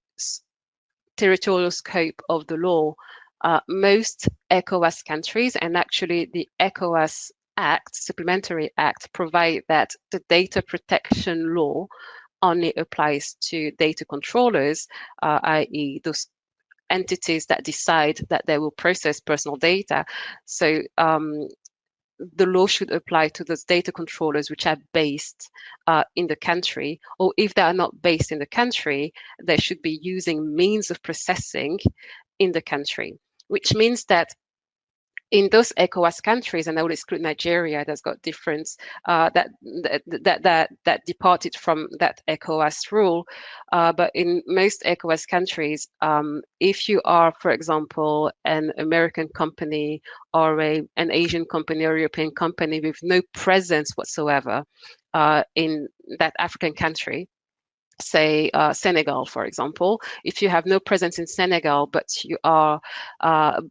territorial scope of the law, most ECOWAS countries, and actually the ECOWAS Act, Supplementary Act, provide that the data protection law only applies to data controllers, i.e. those entities that decide that they will process personal data. So the law should apply to those data controllers which are based in the country, or if they are not based in the country, they should be using means of processing in the country, which means that in those ECOWAS countries, and I will exclude Nigeria, that's got different that departed from that ECOWAS rule. But in most ECOWAS countries, if you are, for example, an American company or an Asian company or European company with no presence whatsoever in that African country, say Senegal, for example, if you have no presence in Senegal, but you are a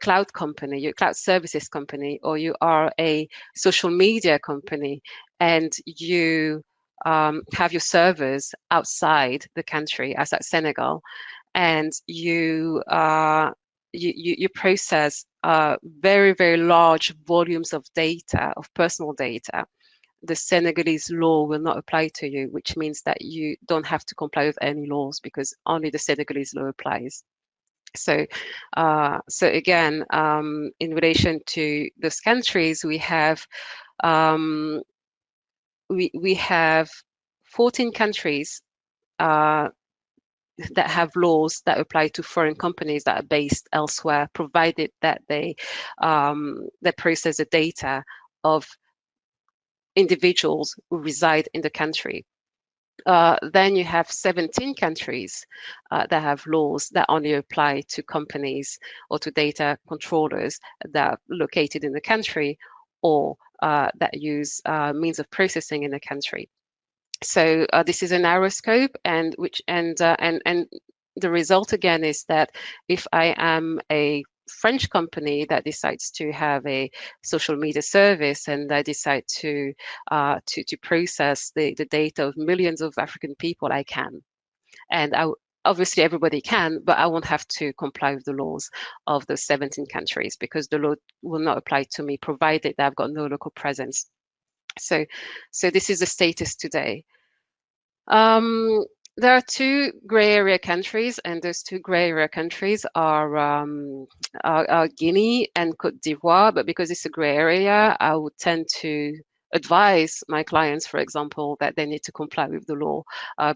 cloud company, you're a cloud services company, or you are a social media company, and you have your servers outside the country, outside Senegal, and you process very, very large volumes of data, of personal data, the Senegalese law will not apply to you, which means that you don't have to comply with any laws because only the Senegalese law applies. So, again, in relation to those countries, we have 14 countries that have laws that apply to foreign companies that are based elsewhere, provided that they process the data of individuals who reside in the country. Then you have 17 countries that have laws that only apply to companies or to data controllers that are located in the country or that use means of processing in the country. So this is a narrow scope, and the result again is that if I am a French company that decides to have a social media service and I decide to process the data of millions of African people, I can, and obviously everybody can, but I won't have to comply with the laws of the 17 countries because the law will not apply to me, provided that I've got no local presence. So this is the status today. There are two grey area countries, and those two grey area countries are Guinea and Côte d'Ivoire. But because it's a grey area, I would tend to advise my clients, for example, that they need to comply with the law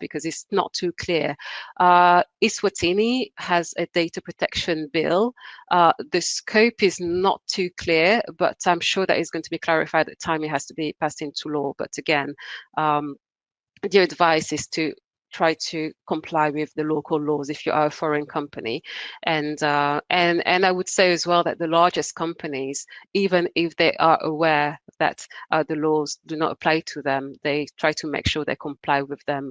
because it's not too clear. Eswatini has a data protection bill. The scope is not too clear, but I'm sure that is going to be clarified at the time it has to be passed into law. But again, the advice is to try to comply with the local laws if you are a foreign company, and I would say as well that the largest companies, even if they are aware that the laws do not apply to them, they try to make sure they comply with them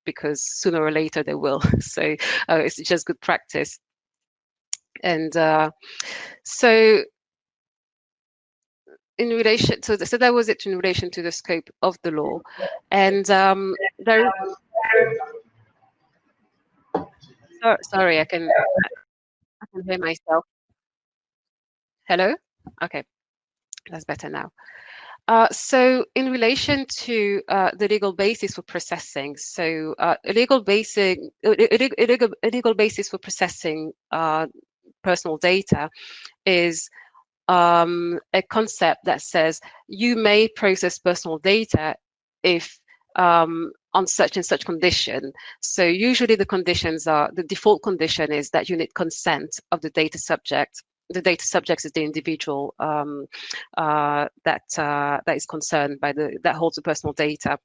because sooner or later they will. So it's just good practice. And so in relation to so that was it in relation to the scope of the law, and there. Sorry, I can hear myself. Hello? Okay, that's better now. So in relation to the legal basis for processing, so a legal basis for processing personal data is a concept that says you may process personal data if on such and such condition. So usually the conditions are, the default condition is that you need consent of the data subject. The data subject is the individual that is concerned by that holds the personal data.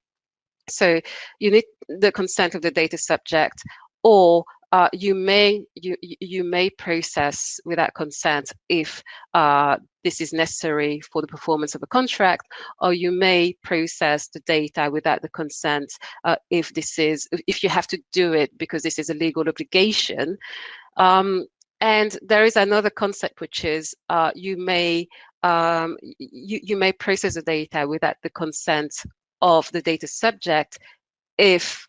So you need the consent of the data subject, or you may process without consent if this is necessary for the performance of a contract, or you may process the data without the consent if you have to do it because this is a legal obligation. And there is another concept which is you may process the data without the consent of the data subject if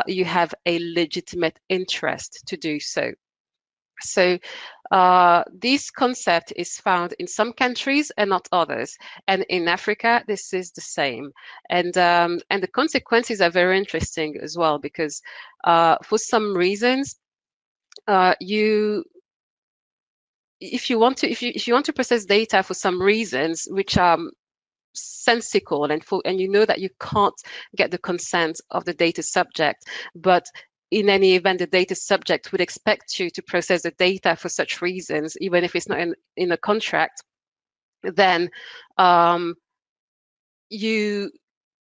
you have a legitimate interest to do so. So this concept is found in some countries and not others. And in Africa, this is the same. And the consequences are very interesting as well, because for some reasons, if you want to process data for some reasons which are sensical and you know that you can't get the consent of the data subject, but in any event the data subject would expect you to process the data for such reasons, even if it's not in a contract, then you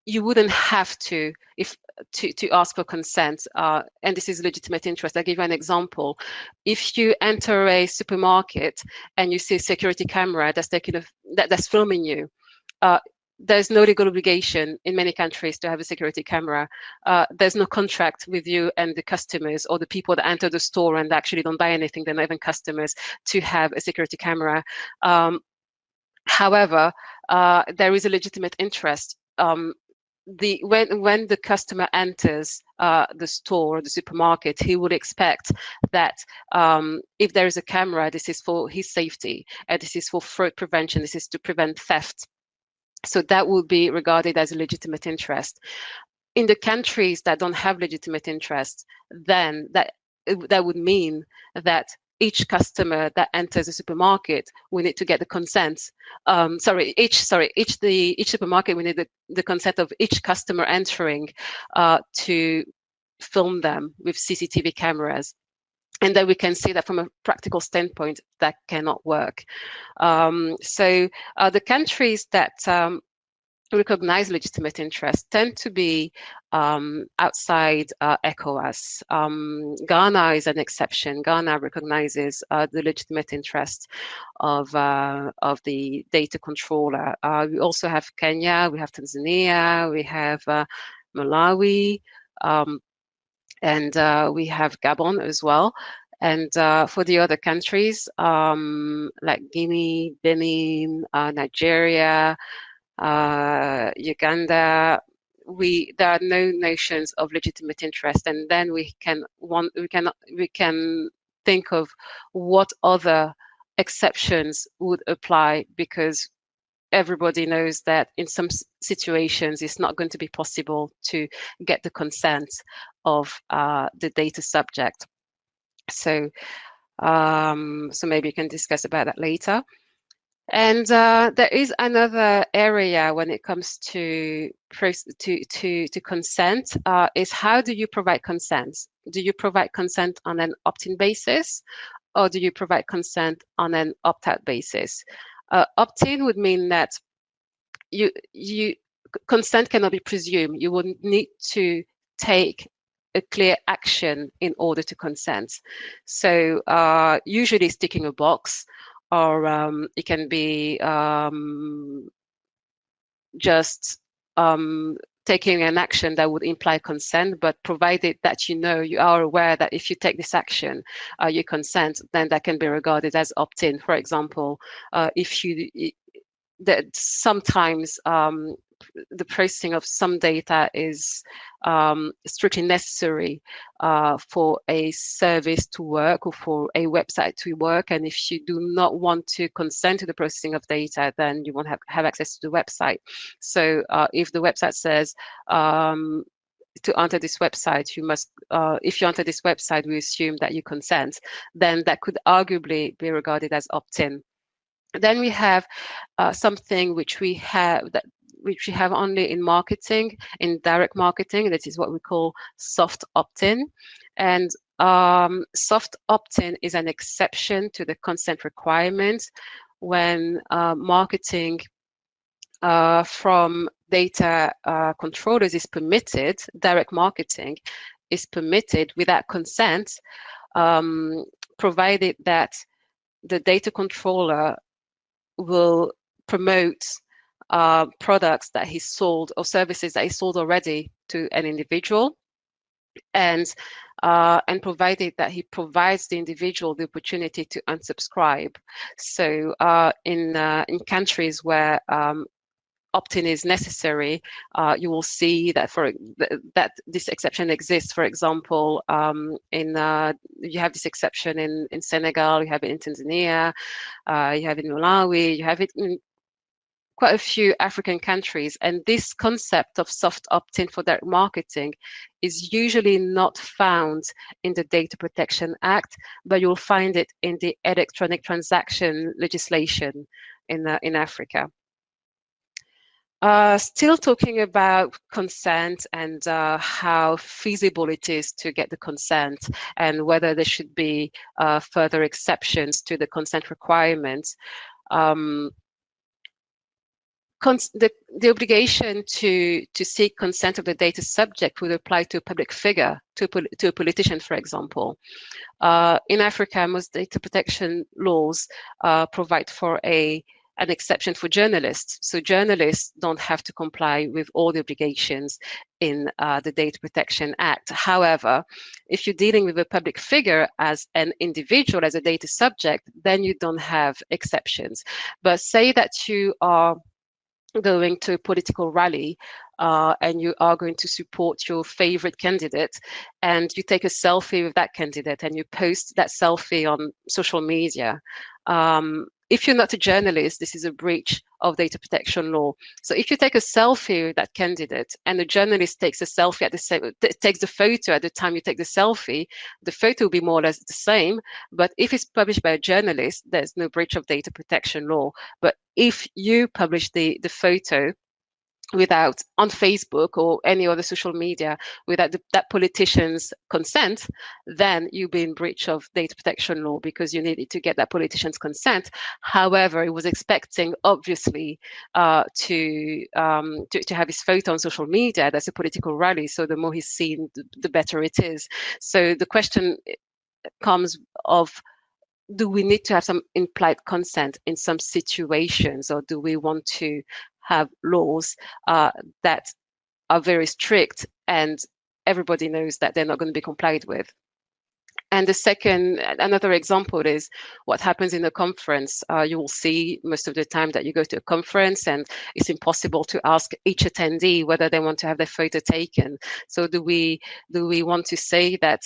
wouldn't have to ask for consent, and this is legitimate interest. I'll give you an example. If you enter a supermarket and you see a security camera that's filming you, there's no legal obligation in many countries to have a security camera. There's no contract with you and the customers or the people that enter the store and actually don't buy anything, they're not even customers, to have a security camera. However, there is a legitimate interest. When the customer enters the store or the supermarket, he would expect that if there is a camera, this is for his safety, and this is for fraud prevention, this is to prevent theft. So that would be regarded as a legitimate interest. In the countries that don't have legitimate interest, then that would mean that each customer that enters a supermarket, we need to get the consent. Each supermarket, we need the consent of each customer entering to film them with CCTV cameras. And then we can see that from a practical standpoint, that cannot work. So the countries that recognize legitimate interest tend to be outside ECOWAS. Ghana is an exception. Ghana recognizes the legitimate interest of the data controller. We also have Kenya, we have Tanzania, we have Malawi, and we have Gabon as well. And for the other countries, like Guinea, Benin, Nigeria, Uganda, there are no notions of legitimate interest, and then we can think of what other exceptions would apply, because everybody knows that in some situations it's not going to be possible to get the consent of the data subject. So so maybe you can discuss about that later. And there is another area when it comes to consent, is how do you provide consent? Do you provide consent on an opt-in basis, or do you provide consent on an opt-out basis? Opt-in would mean that consent cannot be presumed. You would need to take a clear action in order to consent. So usually it's ticking a box, or it can be just taking an action that would imply consent, but provided that you are aware that if you take this action, you consent, then that can be regarded as opt-in. For example, that sometimes the processing of some data is strictly necessary for a service to work or for a website to work, and if you do not want to consent to the processing of data, then you won't have access to the website. So if the website says to enter this website, you must, if you enter this website, we assume that you consent, then that could arguably be regarded as opt-in. Then we have something which we have only in marketing, in direct marketing. That is what we call soft opt-in. And soft opt-in is an exception to the consent requirement when marketing from data controllers is permitted. Direct marketing is permitted without consent, provided that the data controller will promote products that he sold or services that he sold already to an individual, and provided that he provides the individual the opportunity to unsubscribe. So in countries where opt-in is necessary, you will see that that this exception exists. For example, you have this exception in Senegal, you have it in Tanzania, you have it in Malawi, you have it in quite a few African countries. And this concept of soft opt-in for direct marketing is usually not found in the Data Protection Act, but you'll find it in the electronic transaction legislation in Africa. Still talking about consent and how feasible it is to get the consent, and whether there should be further exceptions to the consent requirements. The obligation to seek consent of the data subject would apply to a public figure, to a politician, for example. In Africa, most data protection laws provide for an exception for journalists. So journalists don't have to comply with all the obligations in the Data Protection Act. However, if you're dealing with a public figure as an individual, as a data subject, then you don't have exceptions. But say that you are going to a political rally and you are going to support your favorite candidate, and you take a selfie with that candidate and you post that selfie on social media. If you're not a journalist, this is a breach of data protection law. So if you take a selfie with that candidate and the journalist takes a selfie at the same, takes the photo at the time you take the selfie, the photo will be more or less the same. But if it's published by a journalist, there's no breach of data protection law. But if you publish the photo without, on Facebook or any other social media, without that politician's consent, then you'll be in breach of data protection law, because you needed to get that politician's consent. However, he was expecting, obviously, to have his photo on social media. That's a political rally, so the more he's seen, the better it is. So the question comes of, do we need to have some implied consent in some situations, or do we want to have laws that are very strict, and everybody knows that they're not going to be complied with. And another example is what happens in a conference. You will see most of the time that you go to a conference and it's impossible to ask each attendee whether they want to have their photo taken. So do we want to say that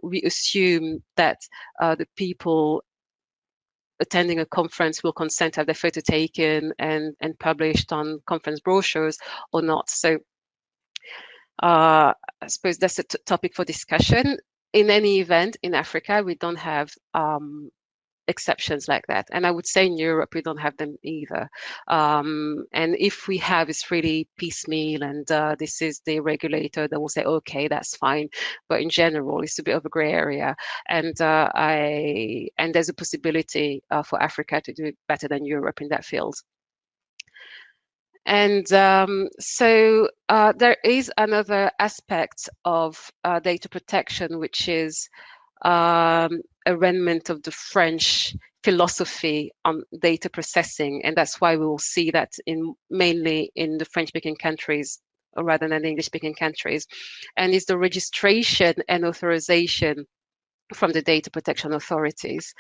we assume that the people attending a conference will consent to have their photo taken and published on conference brochures or not? So I suppose that's a topic for discussion. In any event, in Africa, we don't have exceptions like that. And I would say in Europe, we don't have them either. And if we have, it's really piecemeal, and this is the regulator that will say, okay, that's fine. But in general, it's a bit of a gray area. And there's a possibility for Africa to do it better than Europe in that field. And so there is another aspect of data protection, which is a remnant of the French philosophy on data processing. And that's why we will see that mainly in the French-speaking countries rather than English-speaking countries. And it's the registration and authorization from the data protection authorities.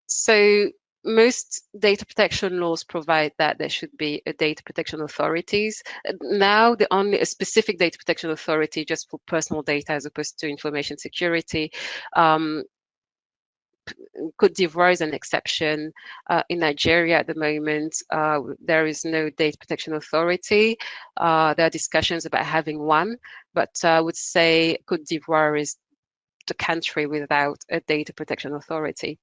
So most data protection laws provide that there should be a data protection authorities. Now, a specific data protection authority just for personal data as opposed to information security. Cote d'Ivoire is an exception. In Nigeria at the moment, there is no data protection authority. There are discussions about having one, but I would say Cote d'Ivoire is the country without a data protection authority.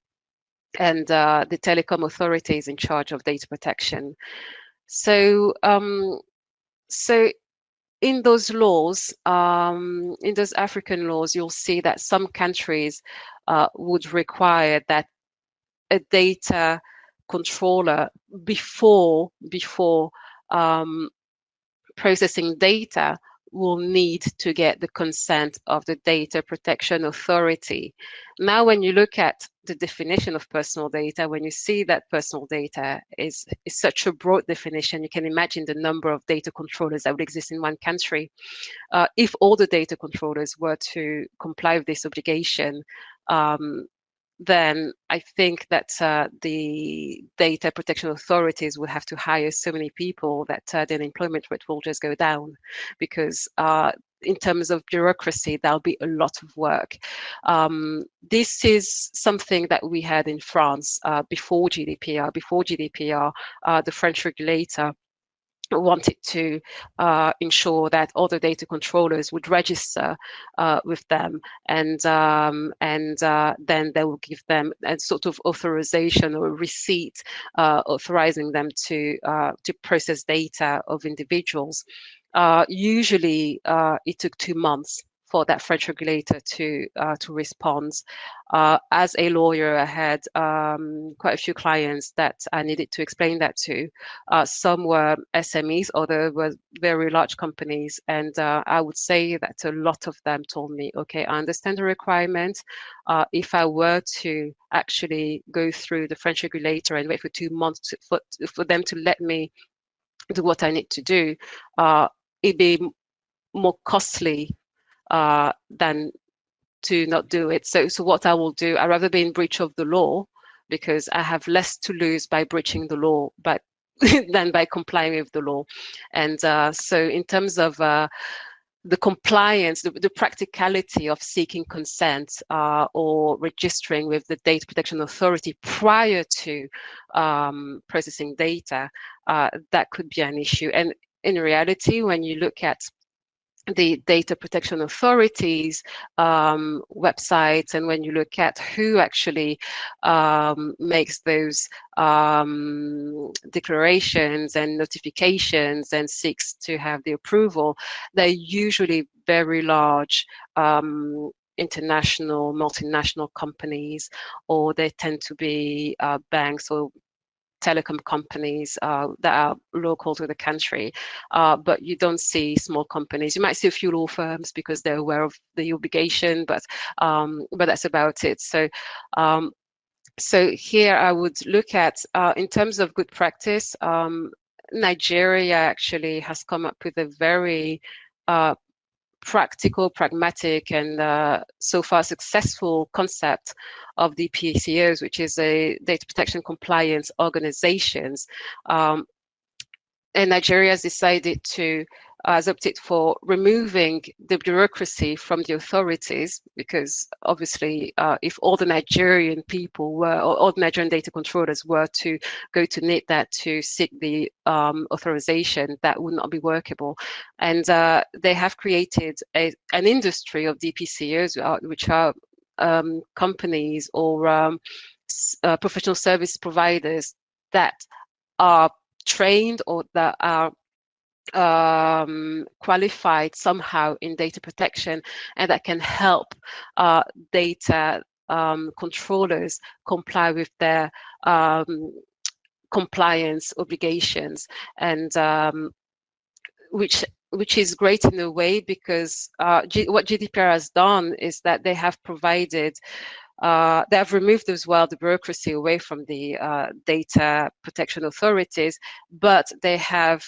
And the telecom authority is in charge of data protection. So, so in those laws, in those African laws, you'll see that some countries would require that a data controller before processing data will need to get the consent of the data protection authority. Now, when you look at the definition of personal data, when you see that personal data is such a broad definition, you can imagine the number of data controllers that would exist in one country. If all the data controllers were to comply with this obligation, then I think that the data protection authorities would have to hire so many people that the unemployment rate will just go down, because in terms of bureaucracy, there'll be a lot of work. This is something that we had in France before GDPR. Before GDPR, the French regulator wanted to ensure that all the data controllers would register with them, and then they will give them a sort of authorization or a receipt authorizing them to process data of individuals. Usually, it took 2 months for that French regulator to respond. As a lawyer, I had quite a few clients that I needed to explain that to. Some were SMEs, others were very large companies, and I would say that a lot of them told me, okay, I understand the requirement. If I were to actually go through the French regulator and wait for 2 months for them to let me do what I need to do, it'd be more costly than to not do it. So what I will do, I'd rather be in breach of the law, because I have less to lose by breaching the law than by complying with the law. And so in terms of the compliance, the practicality of seeking consent or registering with the data protection authority prior to processing data, that could be an issue. And in reality, when you look at the data protection authorities websites, and when you look at who actually makes those declarations and notifications and seeks to have the approval, they're usually very large international, multinational companies, or they tend to be banks or telecom companies that are local to the country, but you don't see small companies. You might see a few law firms because they're aware of the obligation, but that's about it. So so here I would look at, in terms of good practice, Nigeria actually has come up with a very practical, pragmatic, and so far successful concept of DPCOs, which is a data protection compliance organizations. And Nigeria has decided to has opted for removing the bureaucracy from the authorities, because obviously if all the Nigerian people were, or all the Nigerian data controllers were to go to NITDAT to seek the authorization, that would not be workable. And they have created an industry of DPCOs, which are companies or professional service providers that are trained or that are qualified somehow in data protection, and that can help data controllers comply with their compliance obligations, and which is great in a way, because what GDPR has done is that they have provided they have removed as well the bureaucracy away from the data protection authorities, but they have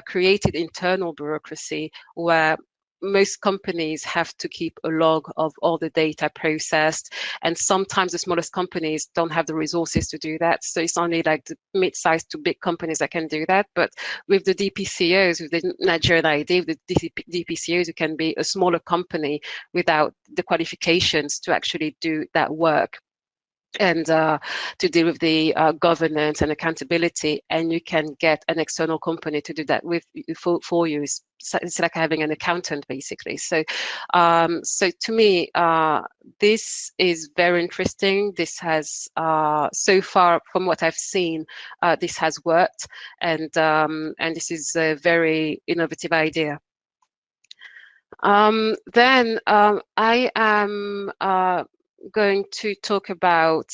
created internal bureaucracy where most companies have to keep a log of all the data processed, and sometimes the smallest companies don't have the resources to do that. So it's only like the mid-sized to big companies that can do that. But with the DPCOs, with the Nigerian ID, with the DPCOs, you can be a smaller company without the qualifications to actually do that work, and to deal with the governance and accountability, and you can get an external company to do that for you. It's like having an accountant, basically. So so to me, this is very interesting. This has so far, from what I've seen, this has worked, and this is a very innovative idea. Then I am going to talk about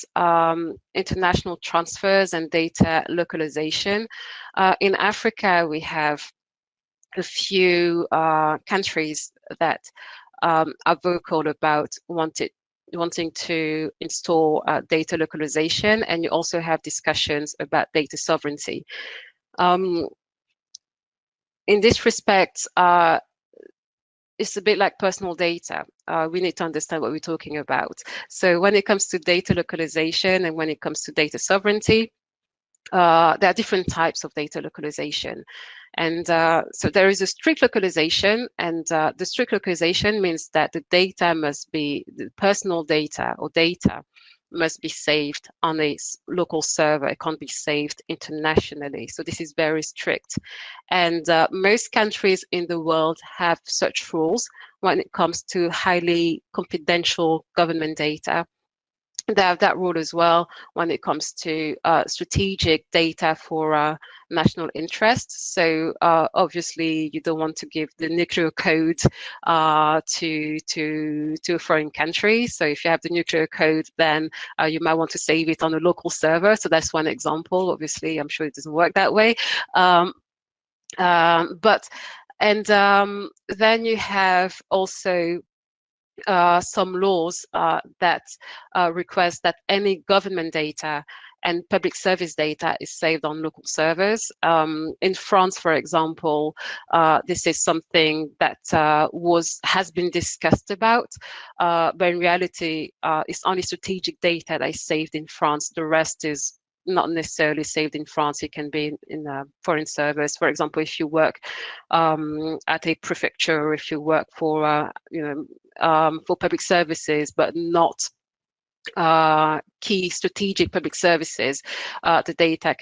international transfers and data localization. In Africa, we have a few countries that are vocal about wanting to install data localization, and you also have discussions about data sovereignty. In this respect, it's a bit like personal data. We need to understand what we're talking about. So when it comes to data localization and when it comes to data sovereignty, there are different types of data localization. And so there is a strict localization, and the strict localization means that the data must be, the personal data or data must be saved on a local server. It can't be saved internationally. So this is very strict. And most countries in the world have such rules when it comes to highly confidential government data. They have that rule as well when it comes to strategic data for national interest. So obviously you don't want to give the nuclear code to a foreign country. So if you have the nuclear code, then you might want to save it on a local server. So that's one example. Obviously, I'm sure it doesn't work that way. Then you have also some laws that request that any government data and public service data is saved on local servers. In France, for example, this is something that has been discussed about, but in reality, it's only strategic data that is saved in France. The rest is not necessarily saved in France. It can be in foreign servers. For example, if you work at a prefecture, or if you work for for public services, but not key strategic public services, the data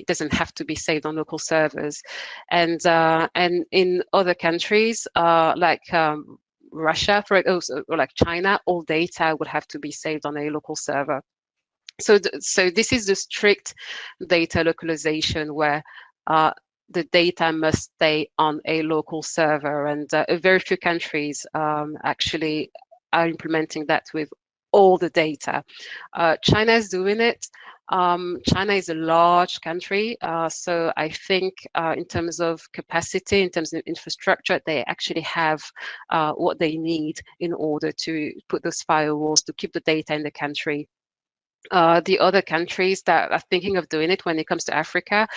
doesn't have to be saved on local servers. And in other countries like Russia, or like China, all data would have to be saved on a local server. So this is the strict data localization, where the data must stay on a local server, and very few countries actually are implementing that with all the data. China is doing it. China is a large country, so I think in terms of capacity, in terms of infrastructure, they actually have what they need in order to put those firewalls to keep the data in the country. The other countries that are thinking of doing it when it comes to Africa,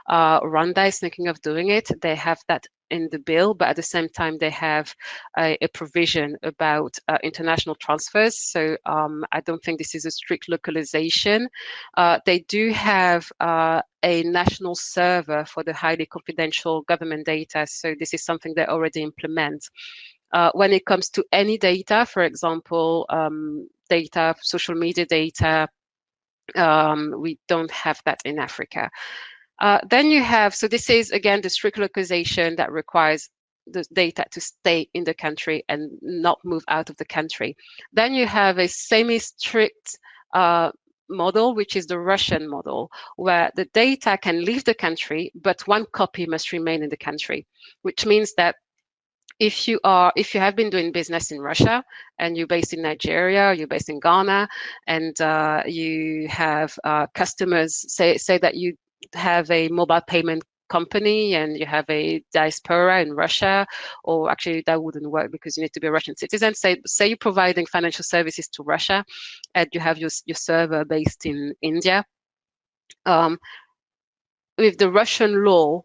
Rwanda is thinking of doing it. They have that in the bill, but at the same time, they have a provision about international transfers. So I don't think this is a strict localization. They do have a national server for the highly confidential government data. So this is something they already implement. When it comes to any data, for example, data, social media data, we don't have that in Africa. Then you have, so this is again the strict localization that requires the data to stay in the country and not move out of the country. Then you have a semi-strict model, which is the Russian model, where the data can leave the country, but one copy must remain in the country, which means that if you have been doing business in Russia and you're based in Nigeria, you're based in Ghana, and you have customers, say that you have a mobile payment company and you have a diaspora in Russia, or actually that wouldn't work because you need to be a Russian citizen. Say you're providing financial services to Russia and you have your server based in India. With the Russian law,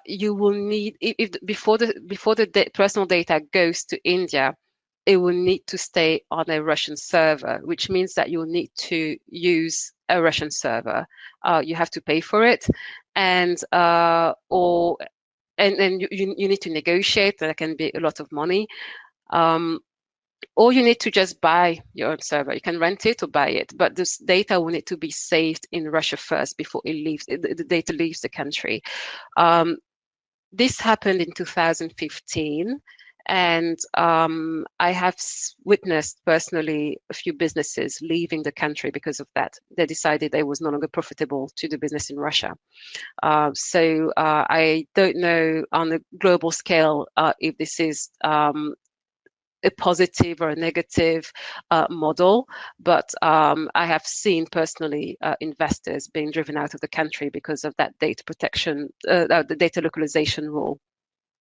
you will need, before the personal data goes to India, it will need to stay on a Russian server, which means that you'll need to use a Russian server. You have to pay for it, and you need to negotiate. That can be a lot of money. Or you need to just buy your own server. You can rent it or buy it, but this data will need to be saved in Russia first before it leaves. The data leaves the country. This happened in 2015, and I have witnessed personally a few businesses leaving the country because of that. They decided it was no longer profitable to do business in Russia. So I don't know on a global scale if this is a positive or a negative model, but I have seen personally investors being driven out of the country because of that data protection, the data localization rule.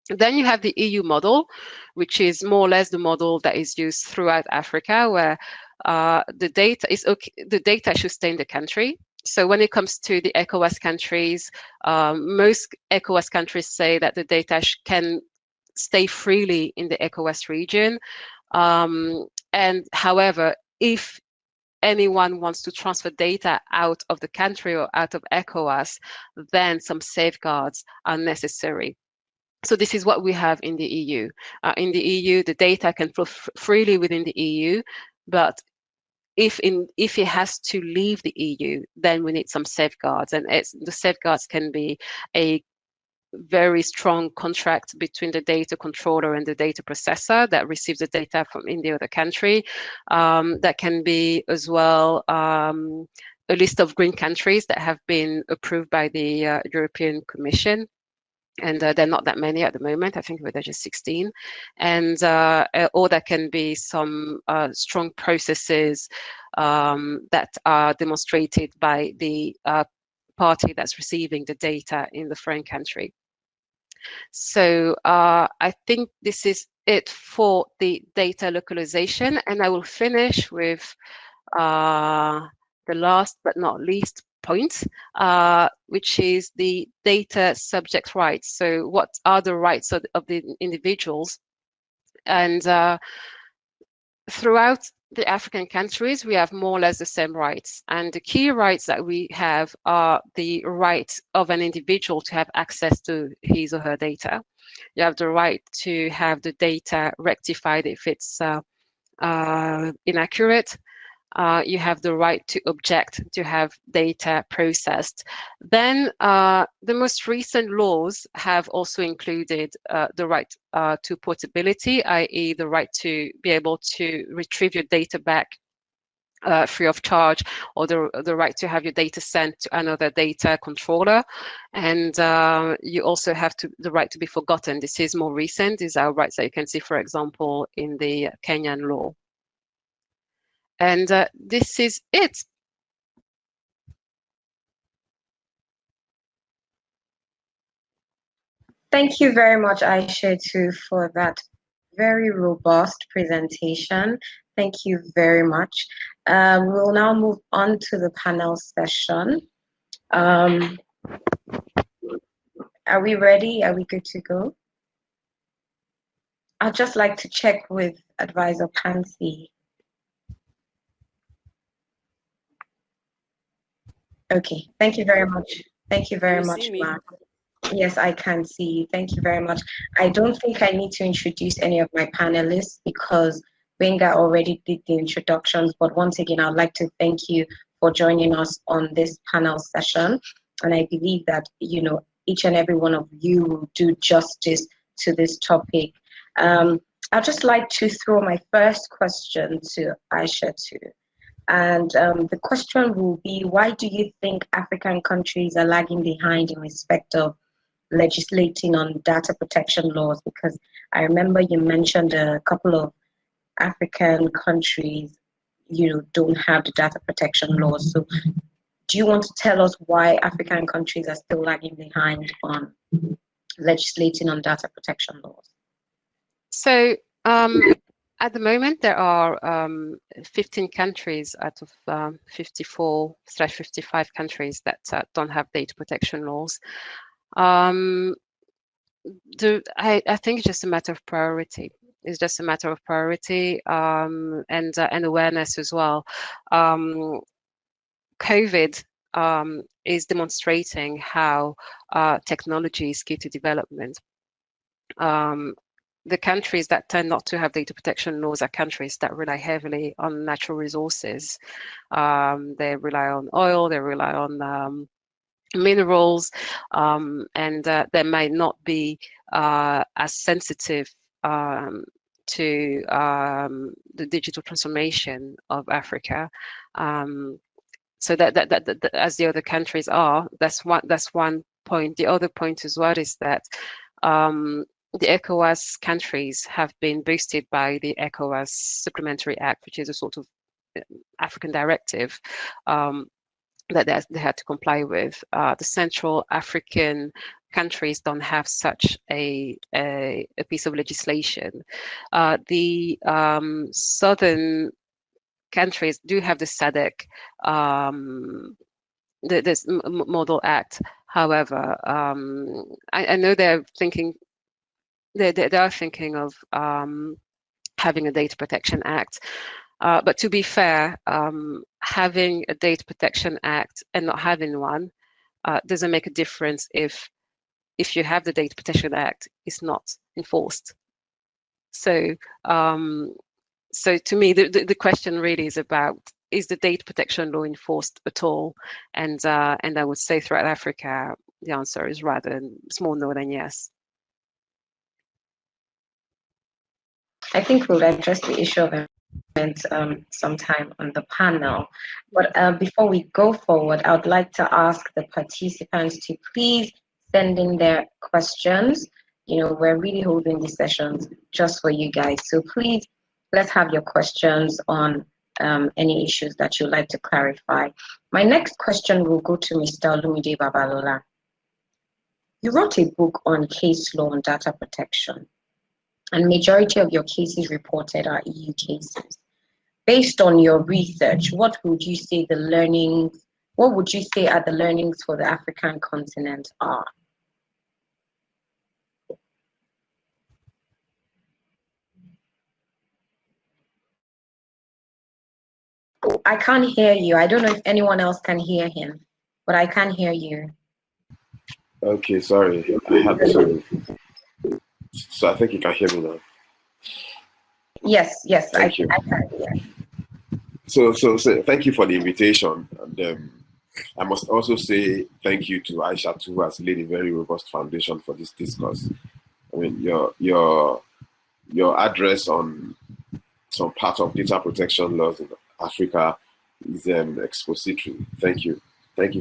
Then you have the EU model, which is more or less the model that is used throughout Africa, where the data should stay in the country. So when it comes to the ECOWAS countries, most ECOWAS countries say that the data can stay freely in the ECOWAS region. And however, if anyone wants to transfer data out of the country or out of ECOWAS, then some safeguards are necessary. So this is what we have in the EU. In the EU, the data can flow freely within the EU, but if it has to leave the EU, then we need some safeguards, and the safeguards can be a very strong contract between the data controller and the data processor that receives the data from in the other country. That can be as well a list of green countries that have been approved by the European Commission. And they're not that many at the moment. I think they're just 16. And or there can be some strong processes that are demonstrated by the party that's receiving the data in the foreign country. So I think this is it for the data localization, and I will finish with the last but not least point, which is the data subject rights. So what are the rights of the individuals? And throughout the African countries, we have more or less the same rights. And the key rights that we have are the right of an individual to have access to his or her data. You have the right to have the data rectified if it's inaccurate. You have the right to object to have data processed. Then the most recent laws have also included the right to portability, i.e. the right to be able to retrieve your data back free of charge, or the right to have your data sent to another data controller. And you also have the right to be forgotten. This is more recent. These are rights that you can see, for example, in the Kenyan law. And this is it. Thank you very much, Aissatou, for that very robust presentation. Thank you very much. We'll now move on to the panel session. Are we ready? Are we good to go? I'd just like to check with Advisor Pansy. Okay, thank you very much. Thank you very much, Mark. Yes, I can see you. Thank you very much. I don't think I need to introduce any of my panelists because Benga already did the introductions, but once again, I'd like to thank you for joining us on this panel session. And I believe that, you know, each and every one of you will do justice to this topic. I'd just like to throw my first question to Aissatou. And the question will be, why do you think African countries are lagging behind in respect of legislating on data protection laws? Because I remember you mentioned a couple of African countries, you know, don't have the data protection laws. So do you want to tell us why African countries are still lagging behind on legislating on data protection laws? So at the moment, there are 15 countries out of 54/55 countries that don't have data protection laws. I think it's just a matter of priority. It's just a matter of priority and awareness as well. COVID is demonstrating how technology is key to development. The countries that tend not to have data protection laws are countries that rely heavily on natural resources. They rely on oil, they rely on minerals, and they might not be as sensitive to the digital transformation of Africa. So that as the other countries are, that's one point. The other point as well is that the ECOWAS countries have been boosted by the ECOWAS Supplementary Act, which is a sort of African directive that they had to comply with. The Central African countries don't have such a piece of legislation. The southern countries do have the SADC, this Model Act. However, I know they're thinking. They are thinking of having a Data Protection Act, but to be fair, having a Data Protection Act and not having one doesn't make a difference if you have the Data Protection Act, it's not enforced. So, so to me, the question really is about, is the data protection law enforced at all? And I would say throughout Africa, the answer is rather small no than yes. I think we'll address the issue of sometime on the panel. But before we go forward, I would like to ask the participants to please send in their questions. You know, we're really holding these sessions just for you guys. So please, let's have your questions on any issues that you'd like to clarify. My next question will go to Mr. Olumide Babalola. You wrote a book on case law and data protection, and majority of your cases reported are EU cases. Based on your research, what would you say are the learnings for the African continent are? Oh, I can't hear you. I don't know if anyone else can hear him, but I can hear you. Okay, sorry. I had to. So I think you can hear me now. Yes, Thank you. I can hear. So thank you for the invitation. And I must also say thank you to Aissatou, who has laid a very robust foundation for this discourse. I mean, your address on some part of data protection laws in Africa is expository. Thank you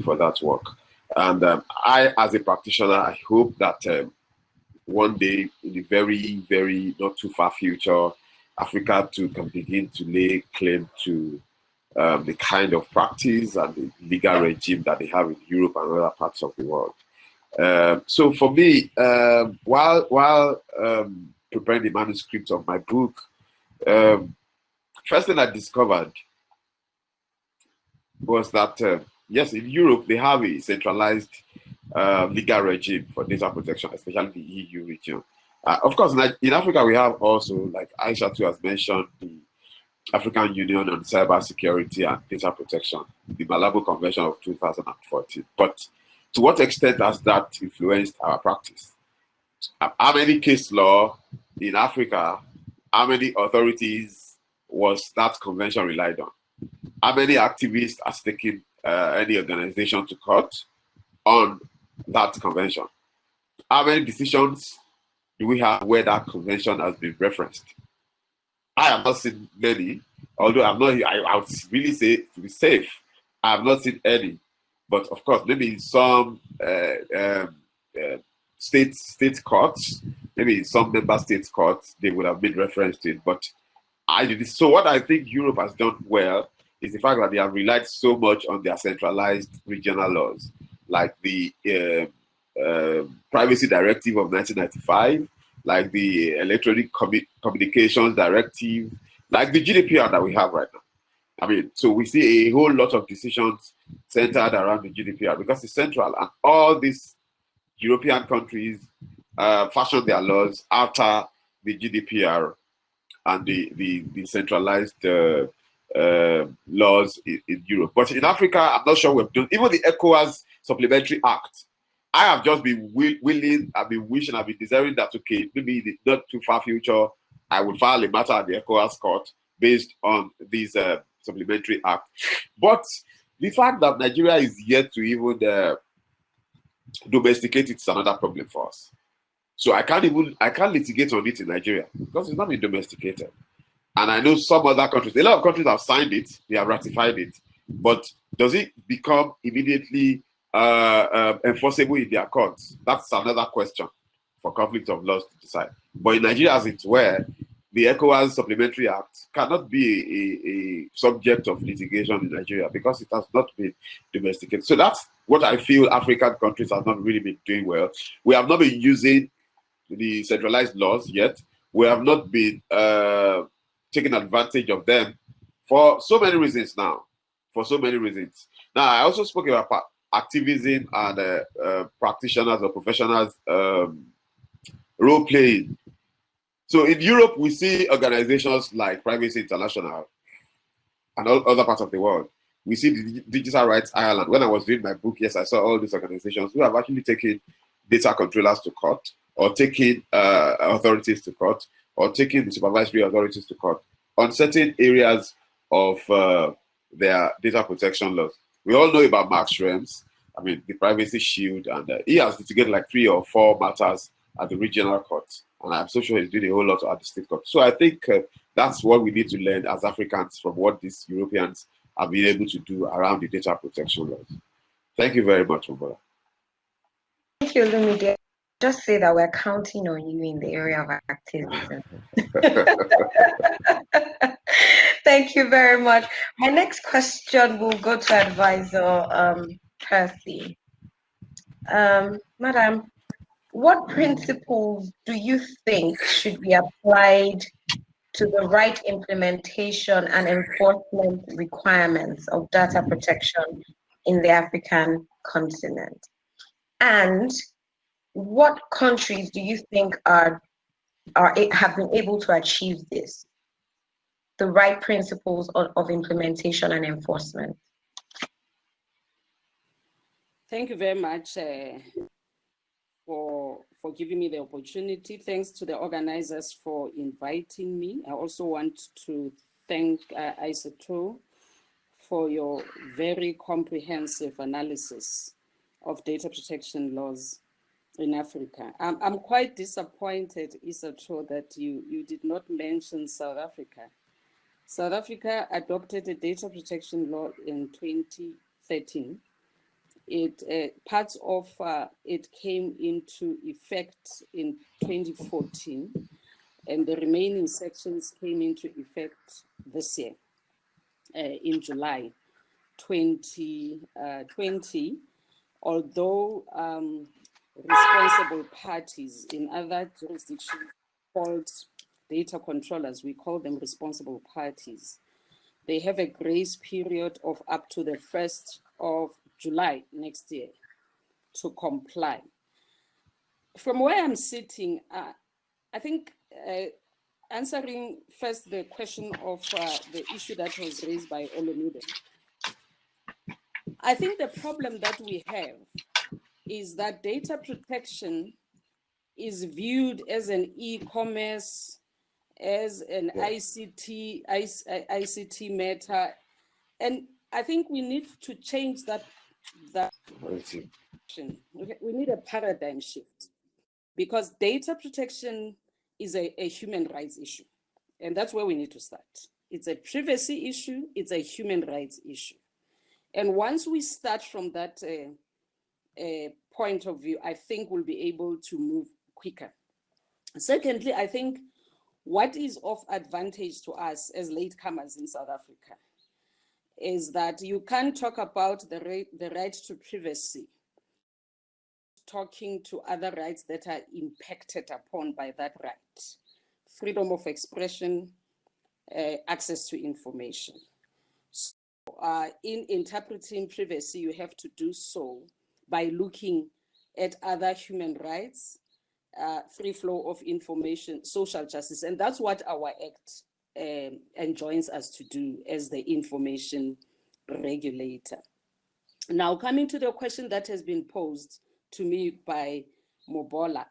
for that work. And I, as a practitioner, I hope that one day, in the very, very not too far future, Africa too can begin to lay claim to the kind of practice and the legal regime that they have in Europe and other parts of the world. So for me, while preparing the manuscript of my book, first thing I discovered was that, yes, in Europe, they have a centralized legal regime for data protection, especially the EU region. Of course, in Africa, we have also, like Aissatou has mentioned, the African Union on Cybersecurity and Data Protection, the Malabo Convention of 2014. But to what extent has that influenced our practice? How many case law in Africa, how many authorities was that convention relied on? How many activists has taken any organization to court on that convention? How many decisions do we have where that convention has been referenced? I have not seen many, although I'm not. I would really say, to be safe, I have not seen any. But of course, maybe in some state courts, maybe in some member state courts, they would have made reference to it. But I did this. So what I think Europe has done well is the fact that they have relied so much on their centralized regional laws, like the Privacy Directive of 1995, like the Electronic Communications Directive, like the GDPR that we have right now. I mean, so we see a whole lot of decisions centered around the GDPR because it's central, and all these European countries fashioned their laws after the GDPR and the centralized laws in Europe. But in Africa, I'm not sure we've done, even the ECOWAS Supplementary Act. I have just been willing, I've been wishing, I've been desiring that, okay, maybe in the not too far future, I will file a matter at the ECOWAS court based on this supplementary act. But the fact that Nigeria is yet to even domesticate it is another problem for us. So I can't litigate on it in Nigeria because it's not been domesticated. And I know some other countries, a lot of countries have signed it, they have ratified it, but does it become immediately enforceable in their courts? That's another question for conflict of laws to decide. But in Nigeria, as it's where the ECOWAS Supplementary Act cannot be a subject of litigation in Nigeria because it has not been domesticated. So that's what I feel African countries have not really been doing well. We have not been using the centralized laws yet. We have not been taking advantage of them for so many reasons now. For so many reasons. Now, I also spoke about activism and practitioners or professionals role playing. So in Europe, we see organizations like Privacy International and all other parts of the world. We see the Digital Rights Ireland. When I was reading my book, yes, I saw all these organizations who have actually taken data controllers to court, or taking authorities to court, or taking the supervisory authorities to court on certain areas of their data protection laws. We all know about Max Schrems, I mean, the Privacy Shield, and he has litigated like 3 or 4 matters at the regional courts. And I'm so sure he's doing a whole lot at the state court. So I think that's what we need to learn as Africans from what these Europeans have been able to do around the data protection laws. Thank you very much, Obola. Thank you, Olumide. Just say that we're counting on you in the area of activism. Thank you very much. My next question will go to Advisor Percy. Madam, what principles do you think should be applied to the right implementation and enforcement requirements of data protection in the African continent? And what countries do you think have been able to achieve this? The right principles of implementation and enforcement. Thank you very much for giving me the opportunity. Thanks to the organizers for inviting me. I also want to thank Aissatou for your very comprehensive analysis of data protection laws in Africa. I'm quite disappointed, Aissatou, that you did not mention South Africa. South Africa adopted a data protection law in 2013. Parts of it came into effect in 2014, and the remaining sections came into effect this year, in July 2020, although responsible parties in other jurisdictions called data controllers, we call them responsible parties, they have a grace period of up to the 1st of July next year to comply. From where I'm sitting, I think answering first the question of the issue that was raised by Olumide, I think the problem that we have is that data protection is viewed as an e-commerce, as an ICT matter, and I think we need to change that. We need a paradigm shift, because data protection is a human rights issue, and that's where we need to start. It's a privacy issue, it's a human rights issue. And once we start from that point of view, I think we'll be able to move quicker. Secondly, I think what is of advantage to us as latecomers in South Africa is that you can't talk about the right to privacy talking to other rights that are impacted upon by that right. Freedom of expression, access to information. So, in interpreting privacy, you have to do so by looking at other human rights, free flow of information, social justice, and that's what our Act enjoins us to do as the information regulator. Now, coming to the question that has been posed to me by Mobola,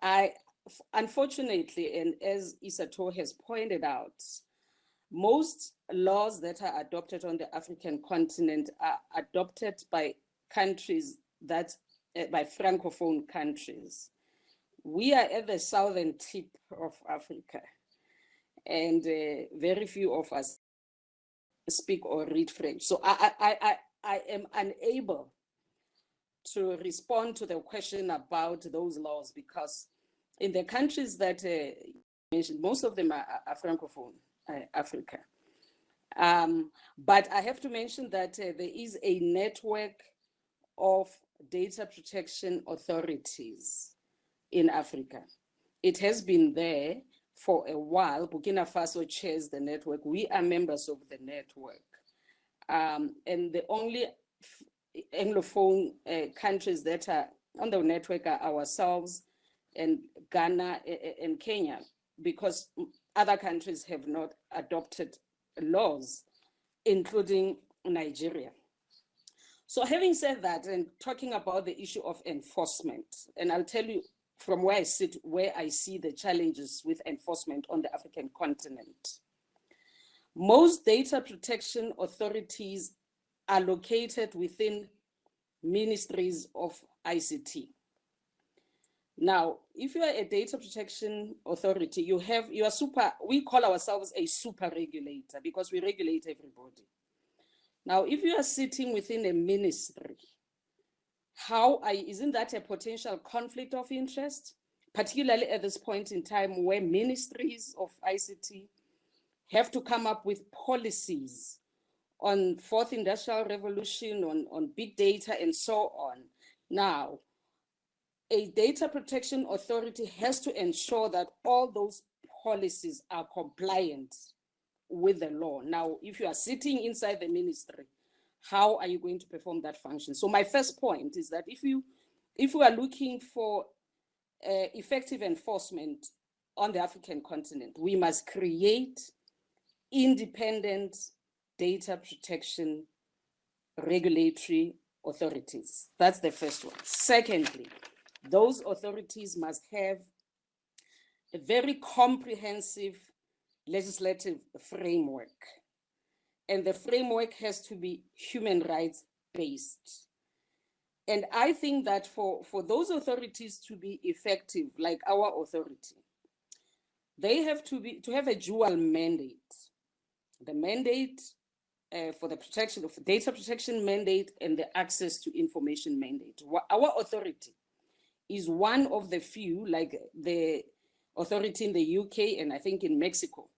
unfortunately, and as Aissatou has pointed out, most laws that are adopted on the African continent are adopted by countries that, by Francophone countries. We are at the southern tip of Africa, and very few of us speak or read French. So I am unable to respond to the question about those laws, because in the countries that you mentioned, most of them are Francophone Africa. But I have to mention that there is a network of data protection authorities in Africa. It has been there for a while. Burkina Faso chairs the network. We are members of the network. And the only Anglophone countries that are on the network are ourselves and Ghana and Kenya, because other countries have not adopted laws, including Nigeria. So having said that, and talking about the issue of enforcement, and I'll tell you from where I sit, where I see the challenges with enforcement on the African continent. Most data protection authorities are located within ministries of ICT. Now, if you are a data protection authority, we call ourselves a super regulator because we regulate everybody. Now, if you are sitting within a ministry, isn't that a potential conflict of interest, particularly at this point in time where ministries of ICT have to come up with policies on fourth industrial revolution, on big data and so on. Now, a data protection authority has to ensure that all those policies are compliant with the law. Now, if you are sitting inside the ministry, how are you going to perform that function? So my first point is that if we are looking for effective enforcement on the African continent, we must create independent data protection regulatory authorities. That's the first one. Secondly, those authorities must have a very comprehensive legislative framework. And the framework has to be human rights based. And I think that for those authorities to be effective, like our authority, they have to have a dual mandate. The mandate for the protection of data protection mandate and the access to information mandate. Our authority is one of the few, like the authority in the UK and I think in Mexico,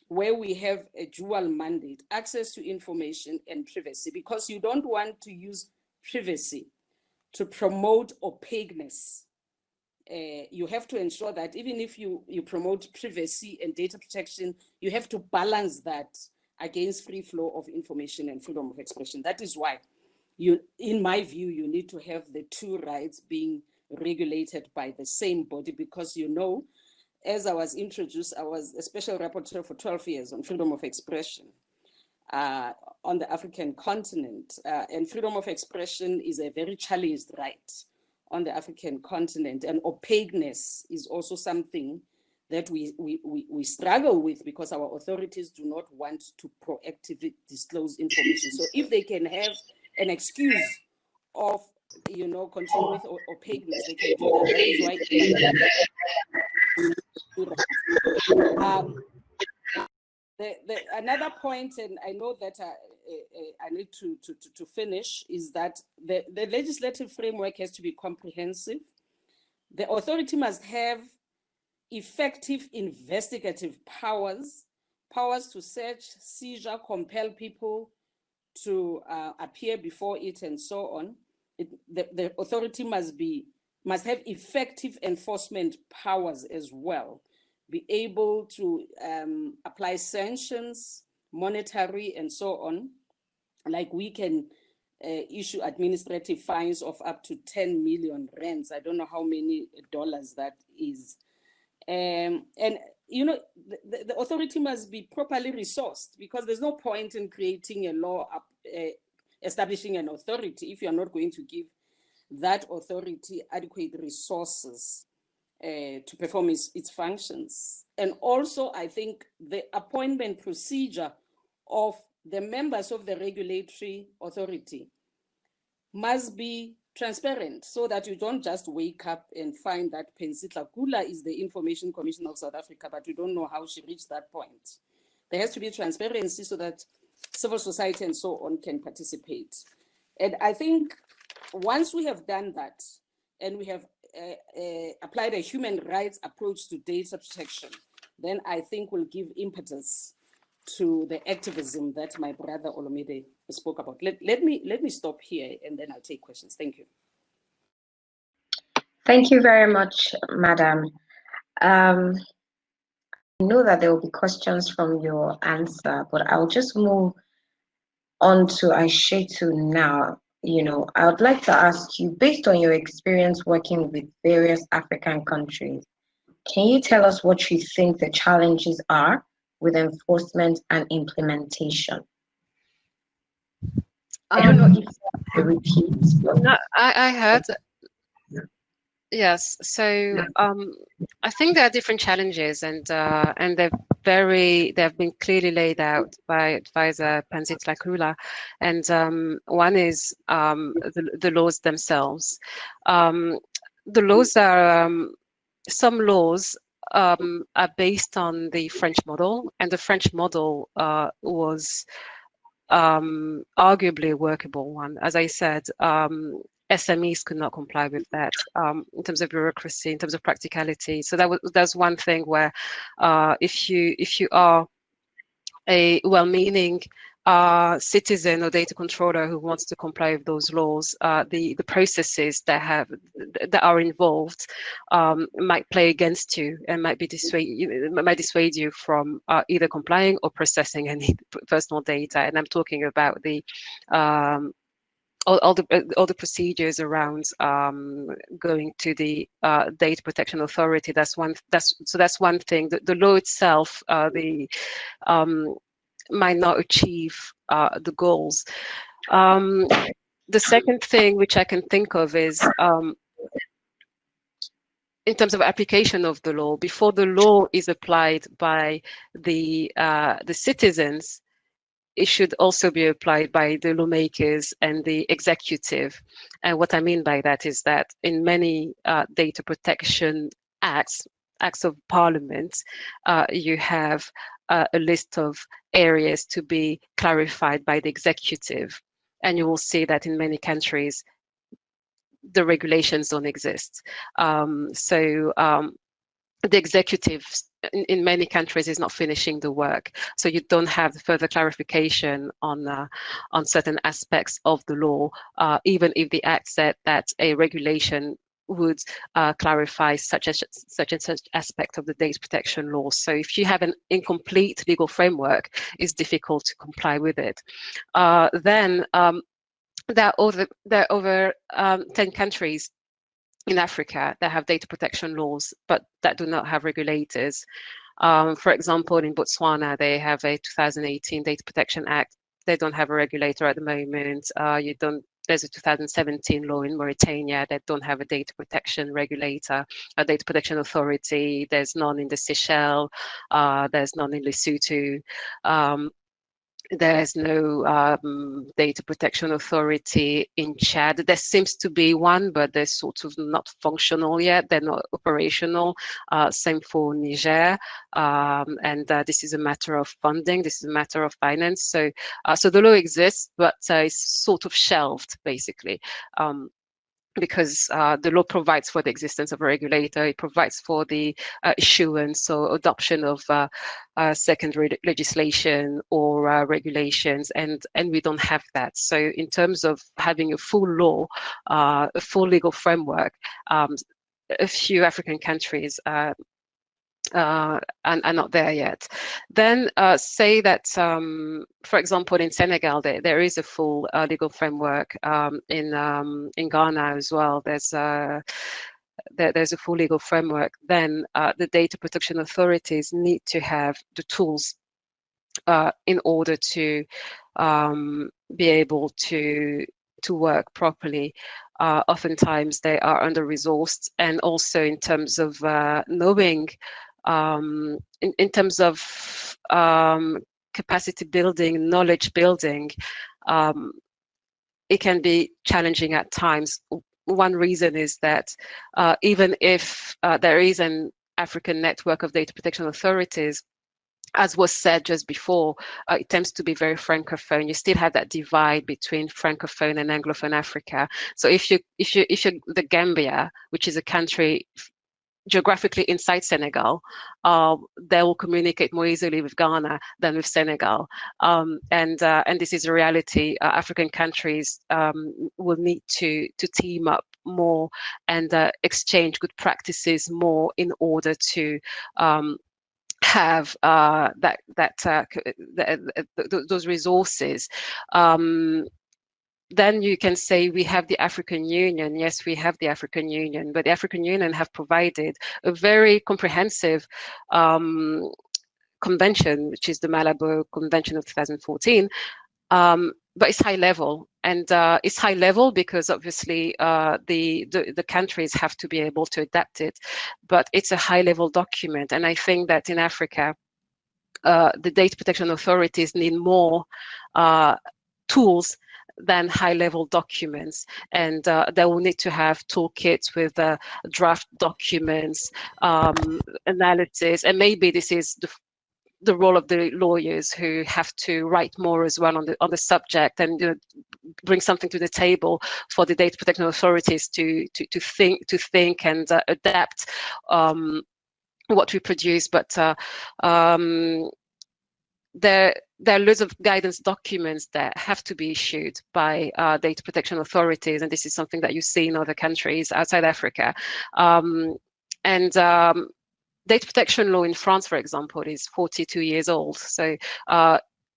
where we have a dual mandate, access to information and privacy, because you don't want to use privacy to promote opaqueness you have to ensure that even if you promote privacy and data protection, you have to balance that against free flow of information and freedom of expression. That is why in my view, you need to have the two rights being regulated by the same body, because as I was introduced, I was a special rapporteur for 12 years on freedom of expression on the African continent. And freedom of expression is a very challenged right on the African continent. And opaqueness is also something that we struggle with, because our authorities do not want to proactively disclose information. So if they can have an excuse of, continue with opaqueness, they can do that. That is why another point, and I know that I need to finish, is that the legislative framework has to be comprehensive. The authority must have effective investigative powers to search, seizure, compel people to appear before it, and so on. The authority must have effective enforcement powers as well, be able to apply sanctions, monetary, and so on. Like we can issue administrative fines of up to 10 million rands. I don't know how many dollars that is. And the authority must be properly resourced, because there's no point in creating a law, establishing an authority, if you're not going to give that authority adequate resources to perform its functions. And also, I think the appointment procedure of the members of the regulatory authority must be transparent, so that you don't just wake up and find that Pansy Tlakula is the Information Commissioner of South Africa, but you don't know how she reached that point. There has to be transparency so that civil society and so on can participate. And I think once we have done that, and we have applied a human rights approach to data protection, then I think we'll give impetus to the activism that my brother Olumide spoke about. Let me stop here, and then I'll take questions. Thank you. Thank you very much, Madam. I know that there will be questions from your answer, but I'll just move on to Aissatou now. I would like to ask you, based on your experience working with various African countries, can you tell us what you think the challenges are with enforcement and implementation? I don't know if I repeat. No, I heard. Yes, so I think there are different challenges, and they've been clearly laid out by advisor Pansy Tlakula, and one is the laws themselves. The laws are some laws are based on the French model, and the French model was arguably a workable one. As I said, SMEs could not comply with that in terms of bureaucracy, in terms of practicality. So that's one thing where if you are a well-meaning citizen or data controller who wants to comply with those laws, the processes that are involved might play against you and might dissuade you from either complying or processing any personal data. And I'm talking about the all the procedures around going to the Data Protection Authority. That's one thing. The law itself, might not achieve the goals. The second thing which I can think of is in terms of application of the law. Before the law is applied by the citizens, it should also be applied by the lawmakers and the executive. And what I mean by that is that in many data protection acts of parliament, you have a list of areas to be clarified by the executive. And you will see that in many countries, the regulations don't exist. The executive in many countries is not finishing the work, so you don't have further clarification on certain aspects of the law, even if the act said that a regulation would clarify such and such aspect of the data protection law. So if you have an incomplete legal framework, it's difficult to comply with it. Then there are over 10 countries in Africa that have data protection laws, but that do not have regulators. For example, in Botswana, they have a 2018 Data Protection Act. They don't have a regulator at the moment. There's a 2017 law in Mauritania that don't have a data protection regulator, a data protection authority. There's none in the Seychelles. There's none in Lesotho. There's no data protection authority in Chad. There seems to be one, but they're sort of not functional yet. They're not operational. Same for Niger. And this is a matter of funding. This is a matter of finance. So the law exists, but it's sort of shelved, basically. Because the law provides for the existence of a regulator, it provides for the issuance or adoption of secondary legislation or regulations, and we don't have that. So in terms of having a full law, a full legal framework, a few African countries are not there yet. Then say that, for example, in Senegal, there is a full legal framework. In Ghana as well, there's a full legal framework. Then the data protection authorities need to have the tools in order to be able to work properly. Oftentimes they are under-resourced, and also in terms of knowing, in terms of capacity building, knowledge building, it can be challenging at times. One reason is that even if there is an African network of data protection authorities, as was said just before, it tends to be very francophone. You still have that divide between francophone and anglophone Africa. So if you're the Gambia, which is a country geographically inside Senegal, they will communicate more easily with Ghana than with Senegal, and this is a reality. African countries will need to team up more and exchange good practices more in order to have those resources. Then you can say we have the African Union. Yes, we have the African Union, but the African Union have provided a very comprehensive convention, which is the Malabo Convention of 2014. But it's high level, and it's high level because obviously the countries have to be able to adapt it. But it's a high level document, and I think that in Africa, the data protection authorities need more tools than high-level documents, and they will need to have toolkits with draft documents, analysis, and maybe this is the role of the lawyers who have to write more as well on the subject, and bring something to the table for the data protection authorities to think and adapt what we produce. But there are loads of guidance documents that have to be issued by data protection authorities, and this is something that you see in other countries outside Africa. Data protection law in France, for example, is 42 years old. So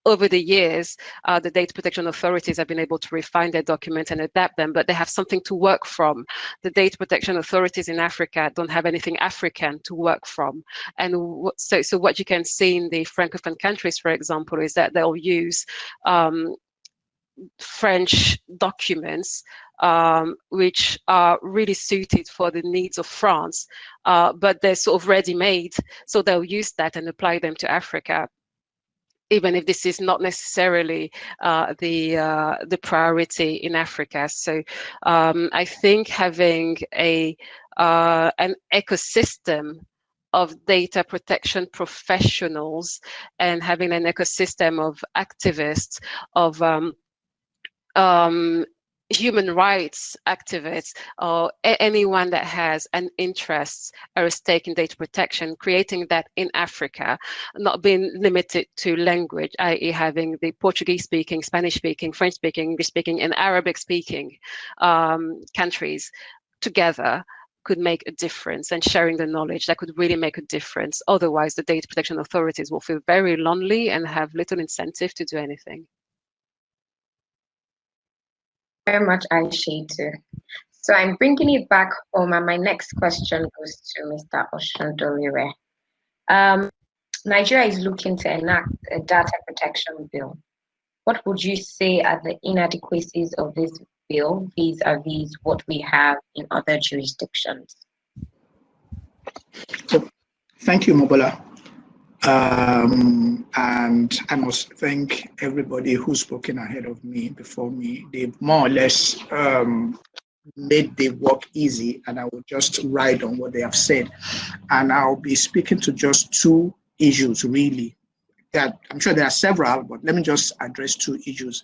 over the years, the data protection authorities have been able to refine their documents and adapt them, but they have something to work from. The data protection authorities in Africa don't have anything African to work from. And so what you can see in the Francophone countries, for example, is that they'll use French documents, which are really suited for the needs of France, but they're sort of ready-made, so they'll use that and apply them to Africa, even if this is not necessarily the priority in Africa. So I think having an ecosystem of data protection professionals and having an ecosystem of activists, of human rights activists, or anyone that has an interest or a stake in data protection, creating that in Africa, not being limited to language, i.e. having the Portuguese speaking, Spanish speaking, French speaking, English speaking, and Arabic speaking countries together could make a difference, and sharing the knowledge that could really make a difference. Otherwise, the data protection authorities will feel very lonely and have little incentive to do anything. Very much, Aissatou. So I'm bringing it back home, and my next question goes to Mr. Osundilore. Nigeria is looking to enact a data protection bill. What would you say are the inadequacies of this bill vis-a-vis what we have in other jurisdictions? So, thank you, Mobola. And I must thank everybody who's spoken ahead of me, before me. They've more or less made the work easy, and I will just ride on what they have said. And I'll be speaking to just two issues, really. I'm sure there are several, but let me just address two issues.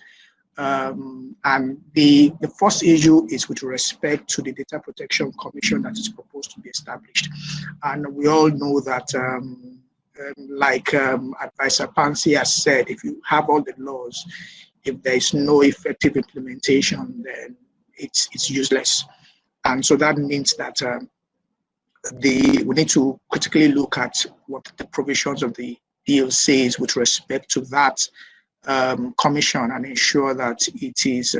And the first issue is with respect to the Data Protection Commission that is proposed to be established. And we all know that, like Advisor Pansy has said, if you have all the laws, if there is no effective implementation, then it's useless. And so that means that we need to critically look at what the provisions of the bill says with respect to that commission, and ensure that it is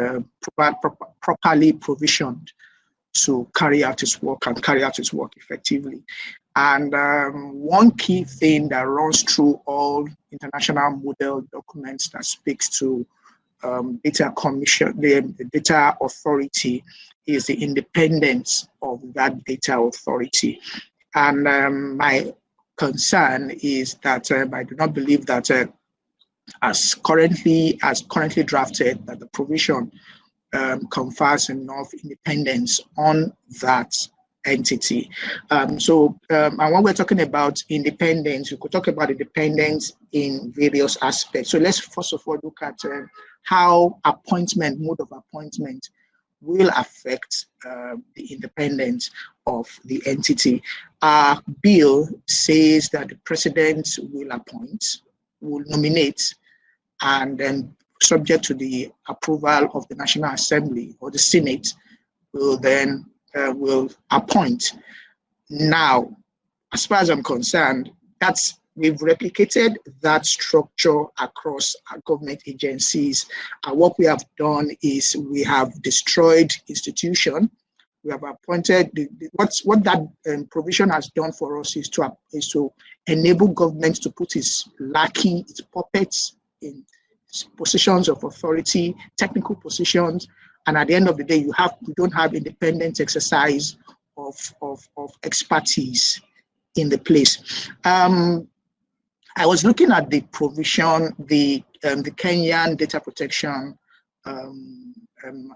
properly provisioned to carry out its work and carry out its work effectively. And one key thing that runs through all international model documents that speaks to data commission, the data authority, is the independence of that data authority. And my concern is that I do not believe that as currently drafted, that the provision confers enough independence on that entity. And when we're talking about independence, we could talk about independence in various aspects. So let's first of all look at how mode of appointment will affect the independence of the entity. Our bill says that the president will nominate, and then subject to the approval of the National Assembly or the Senate, will then will appoint. Now, as far as I'm concerned, we've replicated that structure across our government agencies. And what we have done is we have destroyed institution. We have appointed what that provision has done for us is to enable government to put its puppets in positions of authority, technical positions, and at the end of the day, you don't have independent exercise of expertise in the place. I was looking at the provision, the Kenyan Data Protection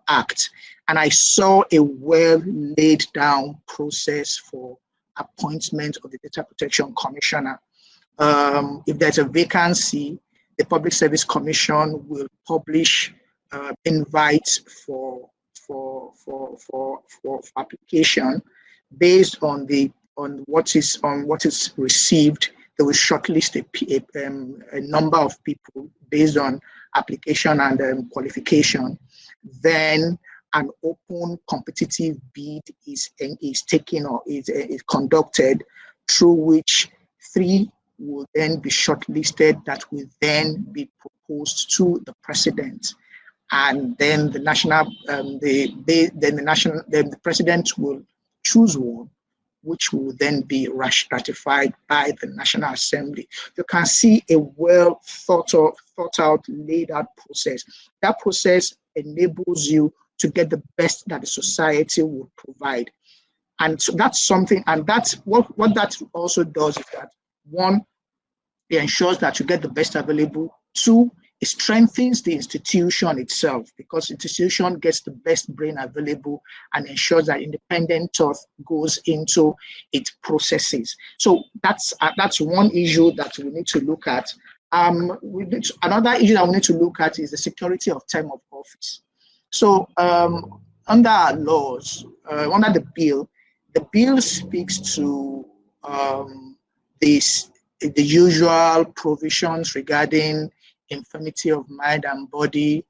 Act, and I saw a well laid down process for appointment of the Data Protection Commissioner. If there's a vacancy, the Public Service Commission will publish invites for application based on what is received. They will shortlist a number of people based on application and qualification. Then an open competitive bid is taken or is conducted, through which 3 will then be shortlisted that will then be proposed to the president, and then the president will choose one, which will then be ratified by the National Assembly. You can see a well thought out, laid out process. That process enables you to get the best that the society will provide. And so that's something, and that's what that also does is that, 1, it ensures that you get the best available. 2, it strengthens the institution itself, because the institution gets the best brain available and ensures that independent thought goes into its processes. So that's one issue that we need to look at. Another issue that we need to look at is the security of term of office. So under our laws, under the bill speaks to the usual provisions regarding infirmity of mind and body,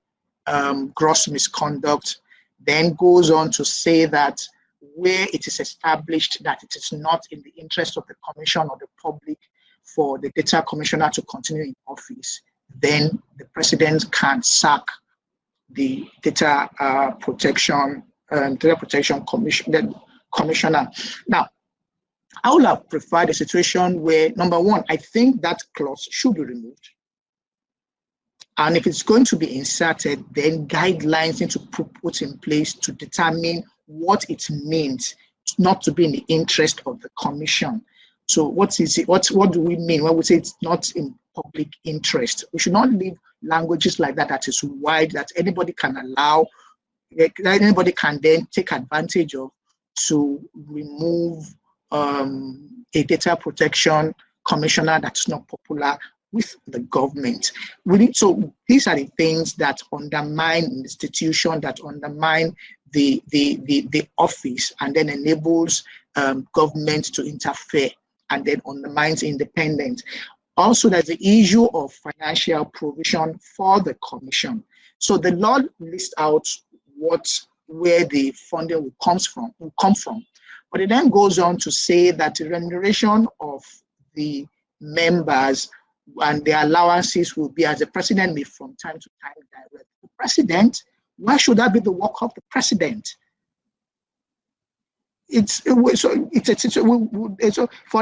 gross misconduct, then goes on to say that where it is established that it is not in the interest of the commission or the public for the data commissioner to continue in office, then the president can sack the data protection commissioner. Now, I would have preferred a situation where, number one, I think that clause should be removed. And if it's going to be inserted, then guidelines need to be put in place to determine what it means not to be in the interest of the commission. So what is it? What do we mean when we say it's not in public interest? We should not leave languages like that is wide, that anybody can allow, that anybody can then take advantage of to remove a data protection commissioner that's not popular with the government. So these are the things that undermine the institution, that undermine the office, and then enables government to interfere, and then undermines independence. Also, there's the issue of financial provision for the commission. So the law lists out where the funding will come from, but it then goes on to say that the remuneration of the members and the allowances will be, as the president may from time to time direct. The president, why should that be the work of the president? For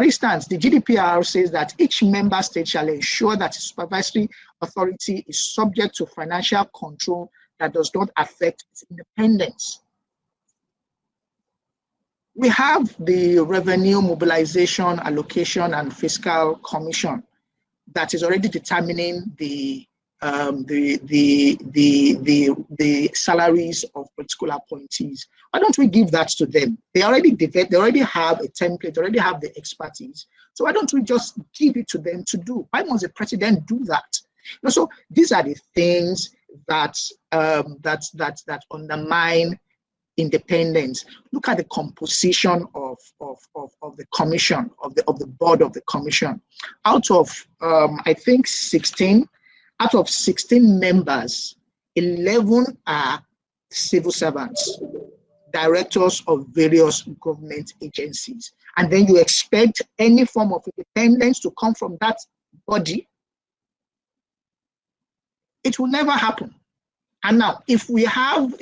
instance, the GDPR says that each member state shall ensure that its supervisory authority is subject to financial control that does not affect its independence. We have the Revenue Mobilization, Allocation, and Fiscal Commission that is already determining the salaries of political appointees. Why don't we give that to them? They already have a template, they already have the expertise. So why don't we just give it to them to do? Why must the president do that? So these are the things that undermine independence. Look at the composition of the commission, of the board of the commission. Out of I think 16 members, 11 are civil servants, directors of various government agencies. And then you expect any form of independence to come from that body? It will never happen. And now, if we have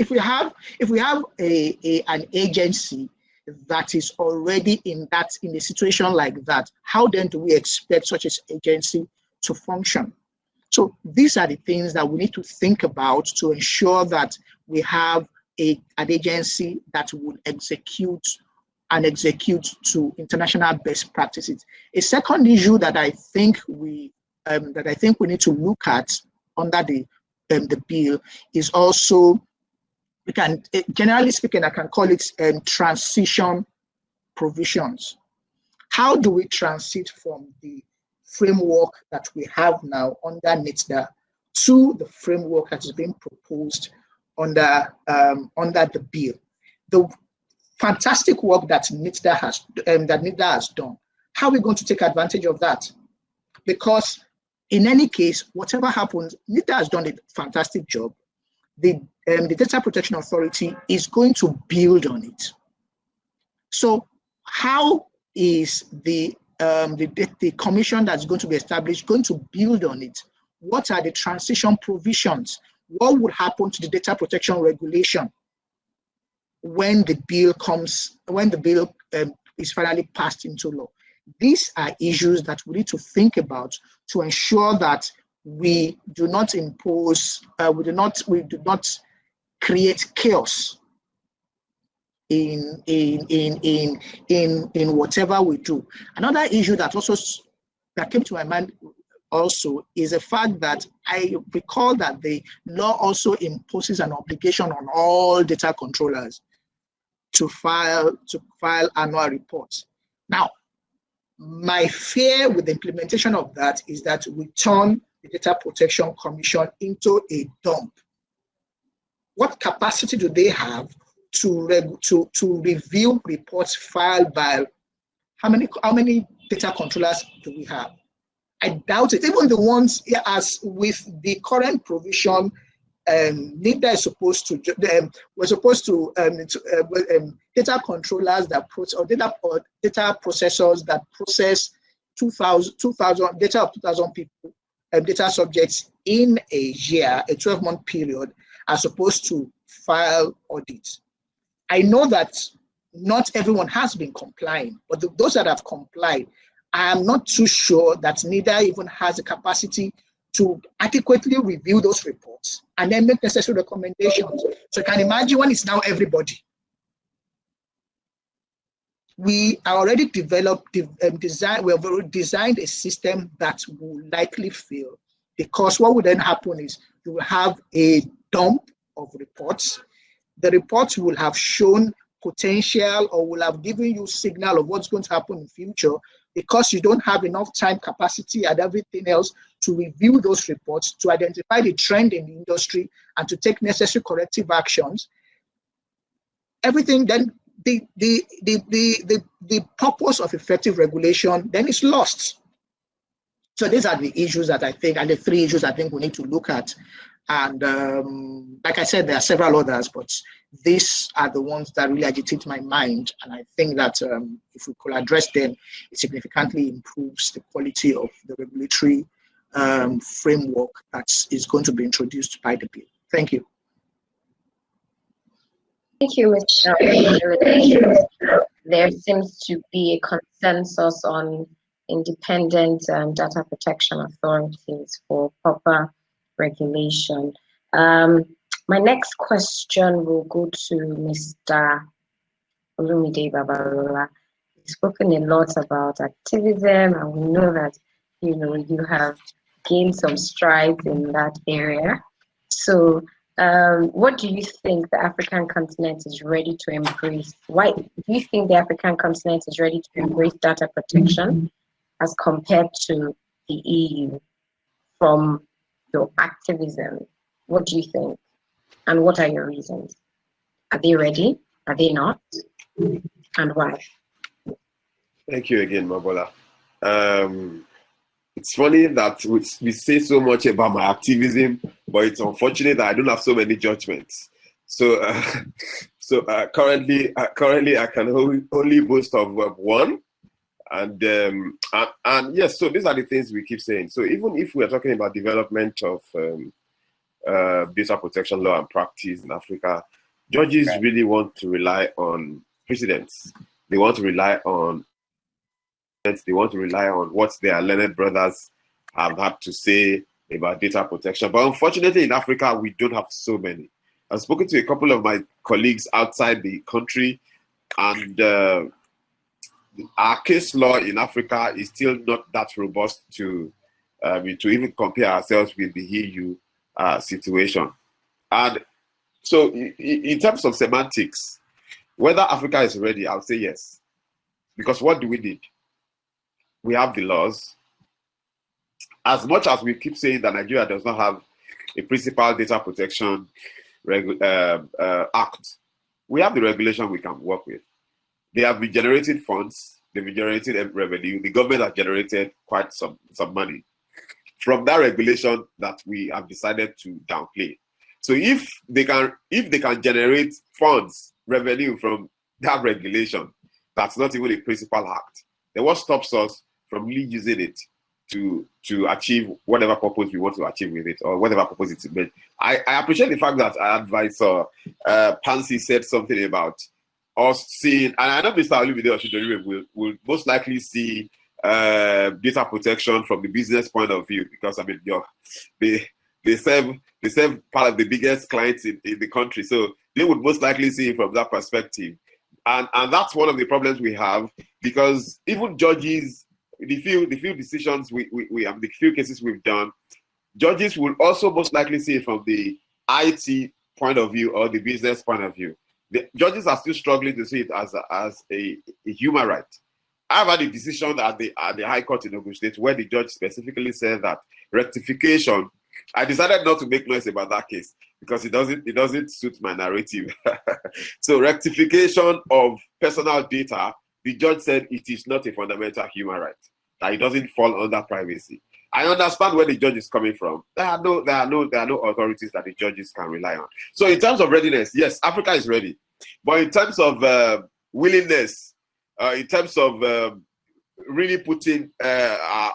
an agency that is already in a situation like that, how then do we expect such an agency to function? So these are the things that we need to think about to ensure that we have an agency that will execute to international best practices. A second issue that I think we need to look at under the bill is also, we can, generally speaking, I can call it transition provisions. How do we transit from the framework that we have now under NITDA to the framework that is being proposed under the bill? The fantastic work that NITDA has done, how are we going to take advantage of that? Because in any case, whatever happens, NITDA has done a fantastic job. The Data Protection Authority is going to build on it. So how is the commission that's going to be established going to build on it? What are the transition provisions? What would happen to the data protection regulation when the bill is finally passed into law? These are issues that we need to think about to ensure that we do not impose, we do not create chaos in whatever we do. Another issue that came to my mind also is the fact that I recall that the law also imposes an obligation on all data controllers to file annual reports. Now, my fear with the implementation of that is that we turn the Data Protection Commission into a dump. What capacity do they have to review reports filed by how many data controllers do we have? I doubt it. Even the ones, as with the current provision, NIDA is supposed to, we're supposed to, data controllers that or data processors that process 2,000 data of 2,000 people, data subjects in a year, a 12-month period, are supposed to file audits. I know that not everyone has been complying, but those that have complied, I am not too sure that NIDA even has the capacity to adequately review those reports and then make necessary recommendations. So you can imagine when it's now everybody. We are already developed, we have already designed a system that will likely fail, because what would then happen is you will have a dump of reports. The reports will have shown potential or will have given you signal of what's going to happen in future, because you don't have enough time, capacity, and everything else to review those reports, to identify the trend in the industry, and to take necessary corrective actions. Everything then, the purpose of effective regulation then is lost. So these are the issues that I think, and the three issues I think we need to look at. And like I said, there are several others, but these are the ones that really agitate my mind. And I think that if we could address them, it significantly improves the quality of the regulatory framework that is going to be introduced by the bill. Thank you. Thank you, Mr. There seems to be a consensus on independent data protection authorities for proper regulation. My next question will go to Mr. Olumide Babalola. He's spoken a lot about activism, and we know that you have gained some strides in that area. So what do you think the African continent is ready to embrace? Why do you think the African continent is ready to embrace data protection as compared to the EU from your activism? What do you think? And what are your reasons? Are they ready? Are they not? And why? Thank you again, Mabola. It's funny that we say so much about my activism, but it's unfortunate that I don't have so many judgments. So, currently I can only boast of one, and yes. So these are the things we keep saying. So even if we are talking about development of data protection law and practice in Africa, judges really want to rely on precedents. They want to rely on what their learned brothers have had to say about data protection. But unfortunately, in Africa, we don't have so many. I've spoken to a couple of my colleagues outside the country, and our case law in Africa is still not that robust to even compare ourselves with the EU situation. And so in terms of semantics, whether Africa is ready, I'll say yes. Because what do we need? We have the laws. As much as we keep saying that Nigeria does not have a principal data protection act, we have the regulation we can work with. They have been generated funds, they've been generated revenue. The government has generated quite some money from that regulation that we have decided to downplay. So if they can generate funds, revenue from that regulation, that's not even a principal act, then what stops us from really using it to achieve whatever purpose we want to achieve with it, or whatever purpose it's made? I appreciate the fact that our advisor Pansy said something about us seeing, and I know Mr. Olumide Osundilore will most likely see data protection from the business point of view, because I mean they serve part of the biggest clients in the country, so they would most likely see it from that perspective. And that's one of the problems we have, because even judges, the few decisions we have, the few cases we've done, judges will also most likely see it from the IT point of view or the business point of view. The judges are still struggling to see it as a human right. I've had a decision at the High Court in Ogun State where the judge specifically said that rectification. I decided not to make noise about that case because it doesn't suit my narrative. So rectification of personal data, the judge said it is not a fundamental human right, that it doesn't fall under privacy. I understand where the judge is coming from. There are no authorities that the judges can rely on. So in terms of readiness, yes, Africa is ready. But in terms of willingness, in terms of really putting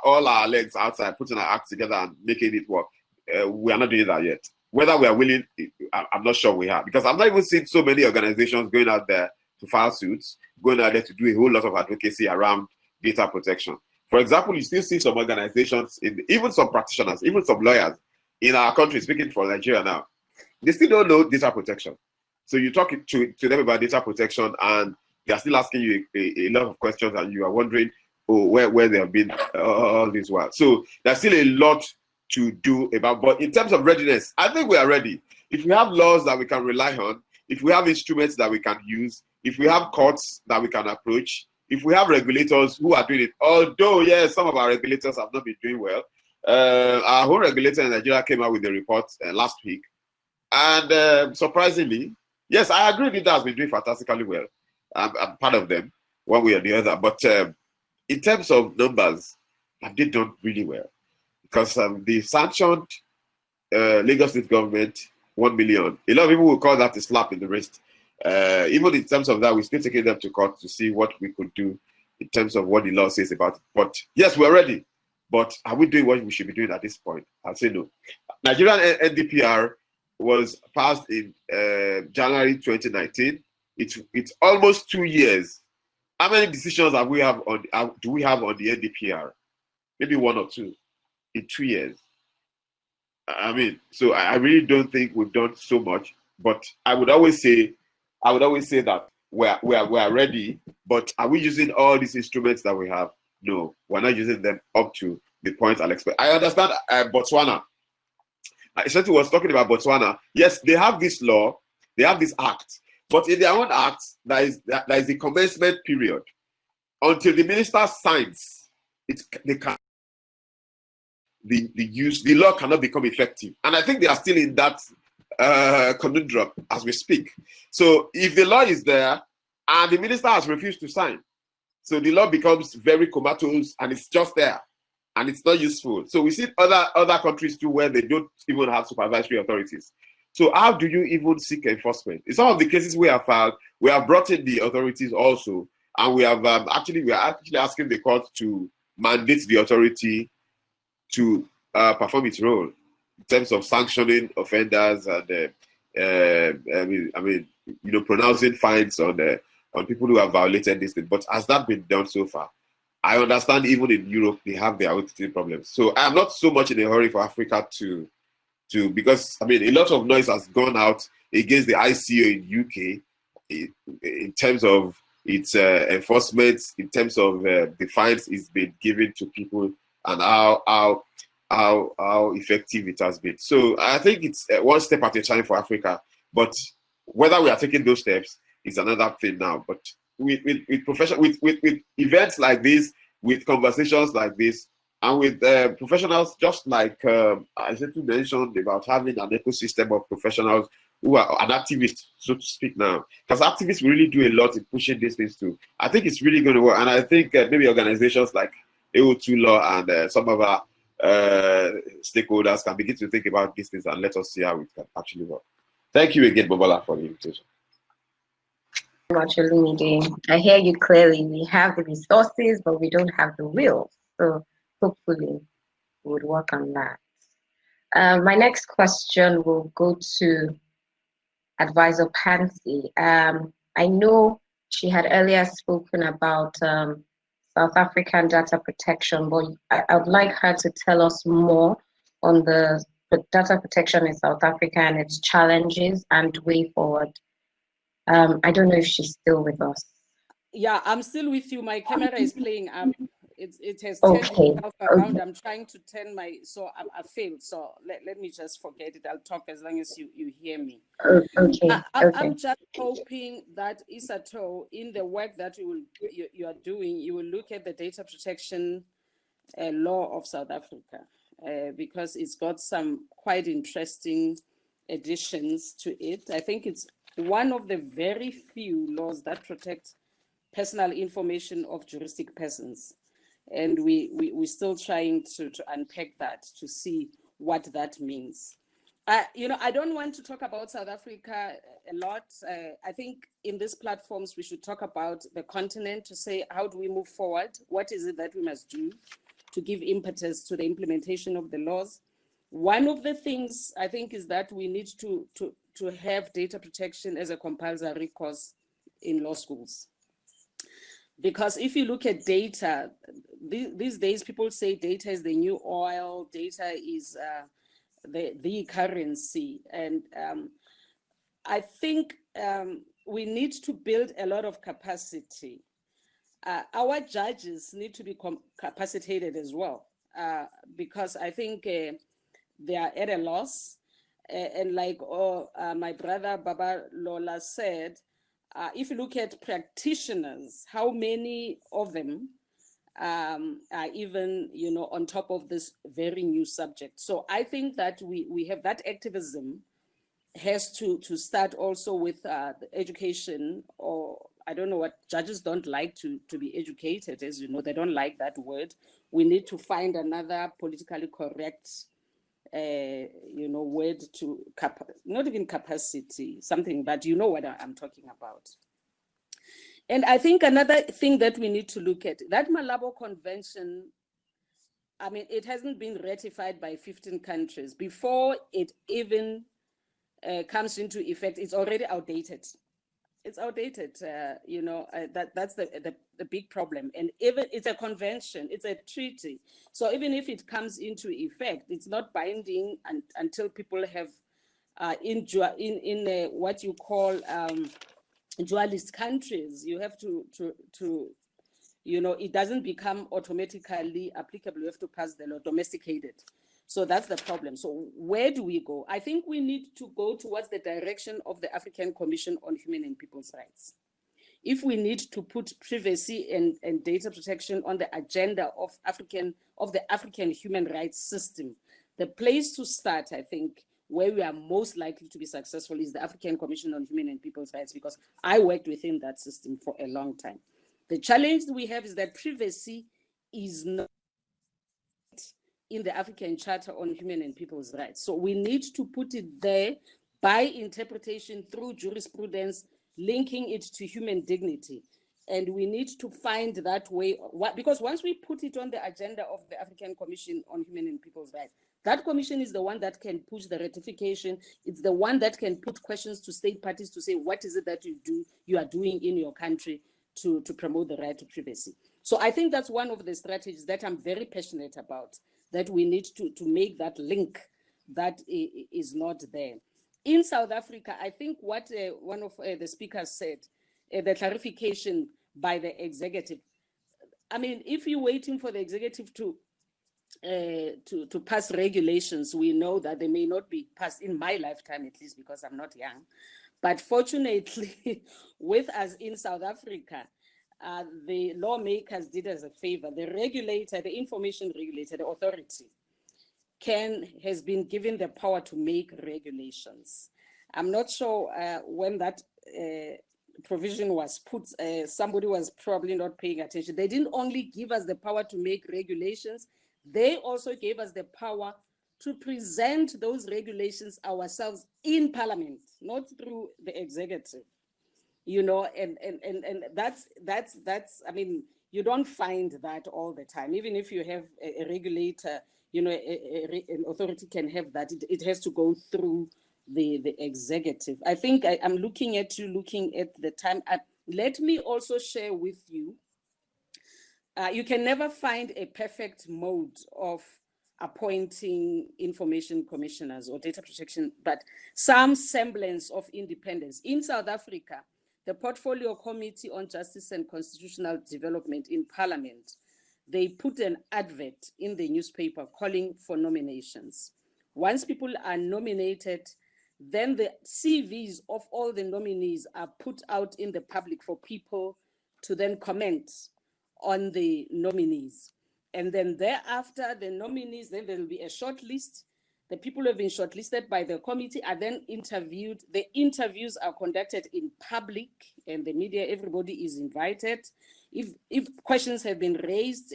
all our legs outside, putting our act together and making it work, we are not doing that yet. Whether we are willing, I'm not sure we have, because I've not even seen so many organizations going out there to file suits, going out there to do a whole lot of advocacy around data protection. For example, you still see some organizations, even some practitioners, even some lawyers in our country, speaking for Nigeria now, they still don't know data protection. So you talk to them about data protection and they are still asking you a lot of questions and you are wondering, oh, where they have been all this while. So there's still a lot to do about, but in terms of readiness, I think we are ready. If we have laws that we can rely on, if we have instruments that we can use, if we have courts that we can approach, if we have regulators who are doing it, although, yes, some of our regulators have not been doing well. Our whole regulator in Nigeria came out with a report last week. And surprisingly, yes, I agree with that has been doing fantastically well. I'm part of them, one way or the other. But in terms of numbers, have they done really well? Because the sanctioned Lagos State government, 1 million. A lot of people will call that a slap in the wrist. Even in terms of that, we're still taking them to court to see what we could do in terms of what the law says about it. But yes, we're ready. But are we doing what we should be doing at this point? I'll say no. Nigerian NDPR was passed in January 2019. It's almost 2 years. How many decisions do we have on the NDPR? Maybe one or two in 2 years. I mean, so I really don't think we've done so much. But I would always say that we are ready. But are we using all these instruments that we have? No, we're not using them up to the point I'll expect. I understand Botswana. Aissatou was talking about Botswana. Yes, they have this law, they have this act, but in their own act, there is the commencement period. Until the minister signs, the law cannot become effective. And I think they are still in that conundrum as we speak. So if the law is there and the minister has refused to sign, so the law becomes very comatose and it's just there and it's not useful. So we see other countries too where they don't even have supervisory authorities. So how do you even seek enforcement? In some of the cases we have filed, we have brought in the authorities also, and we have we are actually asking the court to mandate the authority to perform its role in terms of sanctioning offenders and pronouncing fines on people who have violated this thing. But has that been done so far? I understand even in Europe they have their own problems. So I'm not so much in a hurry for Africa to because I mean a lot of noise has gone out against the ICO in UK in terms of its enforcement, in terms of the fines it's been given to people and how effective it has been. So I think it's one step at a time for Africa. But whether we are taking those steps is another thing now. But with events like this, with conversations like this, and with professionals, just like Aissatou mentioned about having an ecosystem of professionals who are an activist, so to speak now, because activists really do a lot in pushing these things too. I think it's really going to work, and I think maybe organizations like AO2 and some of our stakeholders can begin to think about these things and let us see how it can actually work. Thank you again, Babalola, for the invitation. Much, Olumide. I hear you clearly. We have the resources, but we don't have the will. So hopefully we would work on that. My next question will go to Advisor Pansy. I know she had earlier spoken about South African data protection, but I would like her to tell us more on the data protection in South Africa and its challenges and way forward. I don't know if she's still with us. Yeah, I'm still with you. My camera is playing up. It has turned itself around. I'm trying to turn so I failed. So let me just forget it. I'll talk as long as you hear me. I'm just hoping that Aissatou, in the work that you are doing, you will look at the data protection law of South Africa because it's got some quite interesting additions to it. I think it's one of the very few laws that protect personal information of juristic persons. And we're still trying to unpack that, to see what that means. You know, I don't want to talk about South Africa a lot. I think in these platforms, we should talk about the continent, to say, how do we move forward? What is it that we must do to give impetus to the implementation of the laws? One of the things I think is that we need to have data protection as a compulsory course in law schools. Because if you look at data, these days people say data is the new oil, data is the currency. And I think we need to build a lot of capacity. Our judges need to be capacitated as well, because I think they are at a loss. And like my brother Babalola said, if you look at practitioners, how many of them are even, you know, on top of this very new subject? So I think that we have that activism has to start also with the education, or I don't know what, judges don't like to be educated, as you know, they don't like that word. We need to find another politically correct you know, word to not even capacity, something, but you know what I'm talking about. And I think another thing that we need to look at, that Malabo Convention, I mean, it hasn't been ratified by 15 countries. Before it even comes into effect, it's already outdated. It's outdated, you know, that's the big problem. And even it's a convention, it's a treaty. So even if it comes into effect, it's not binding until people have in what you call dualist countries. You have to, you know, it doesn't become automatically applicable. You have to pass the law, domesticated. So that's the problem. So where do we go? I think we need to go towards the direction of the African Commission on Human and People's Rights. If we need to put privacy and data protection on the agenda of the African human rights system, the place to start, I think, where we are most likely to be successful is the African Commission on Human and People's Rights, because I worked within that system for a long time. The challenge we have is that privacy is not in the African Charter on Human and People's Rights. So we need to put it there by interpretation through jurisprudence, linking it to human dignity. And we need to find that way, because once we put it on the agenda of the African Commission on Human and People's Rights, that commission is the one that can push the ratification. It's the one that can put questions to state parties to say, what is it that you are doing in your country to promote the right to privacy? So I think that's one of the strategies that I'm very passionate about, that we need to make that link that is not there. In South Africa, I think what one of the speakers said, the clarification by the executive. I mean, if you're waiting for the executive to pass regulations, we know that they may not be passed in my lifetime, at least because I'm not young. But fortunately, with us in South Africa, the lawmakers did us a favor. The regulator, the information regulator, the authority, has been given the power to make regulations. I'm not sure when that provision was put, somebody was probably not paying attention. They didn't only give us the power to make regulations, they also gave us the power to present those regulations ourselves in Parliament, not through the executive. You know, and that's I mean, you don't find that all the time. Even if you have a regulator, you know, an authority can have that. It has to go through the executive. I think I'm looking at the time. Let me also share with you, you can never find a perfect mode of appointing information commissioners or data protection, but some semblance of independence. In South Africa, the Portfolio Committee on Justice and Constitutional Development in Parliament, they put an advert in the newspaper calling for nominations. Once people are nominated, then the CVs of all the nominees are put out in the public for people to then comment on the nominees. And then thereafter, the nominees, then there will be a short list. The people who have been shortlisted by the committee are then interviewed. The interviews are conducted in public, and the media, everybody is invited. If questions have been raised,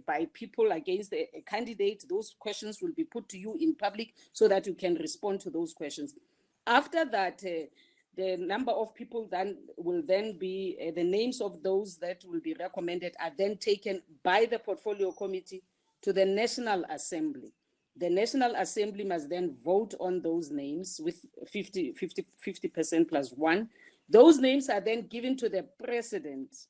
by people against a candidate. Those questions will be put to you in public so that you can respond to those questions. After that, the number of people then will then be, the names of those that will be recommended are then taken by the portfolio committee to the National Assembly. The National Assembly must then vote on those names with 50% plus one. Those names are then given to the president,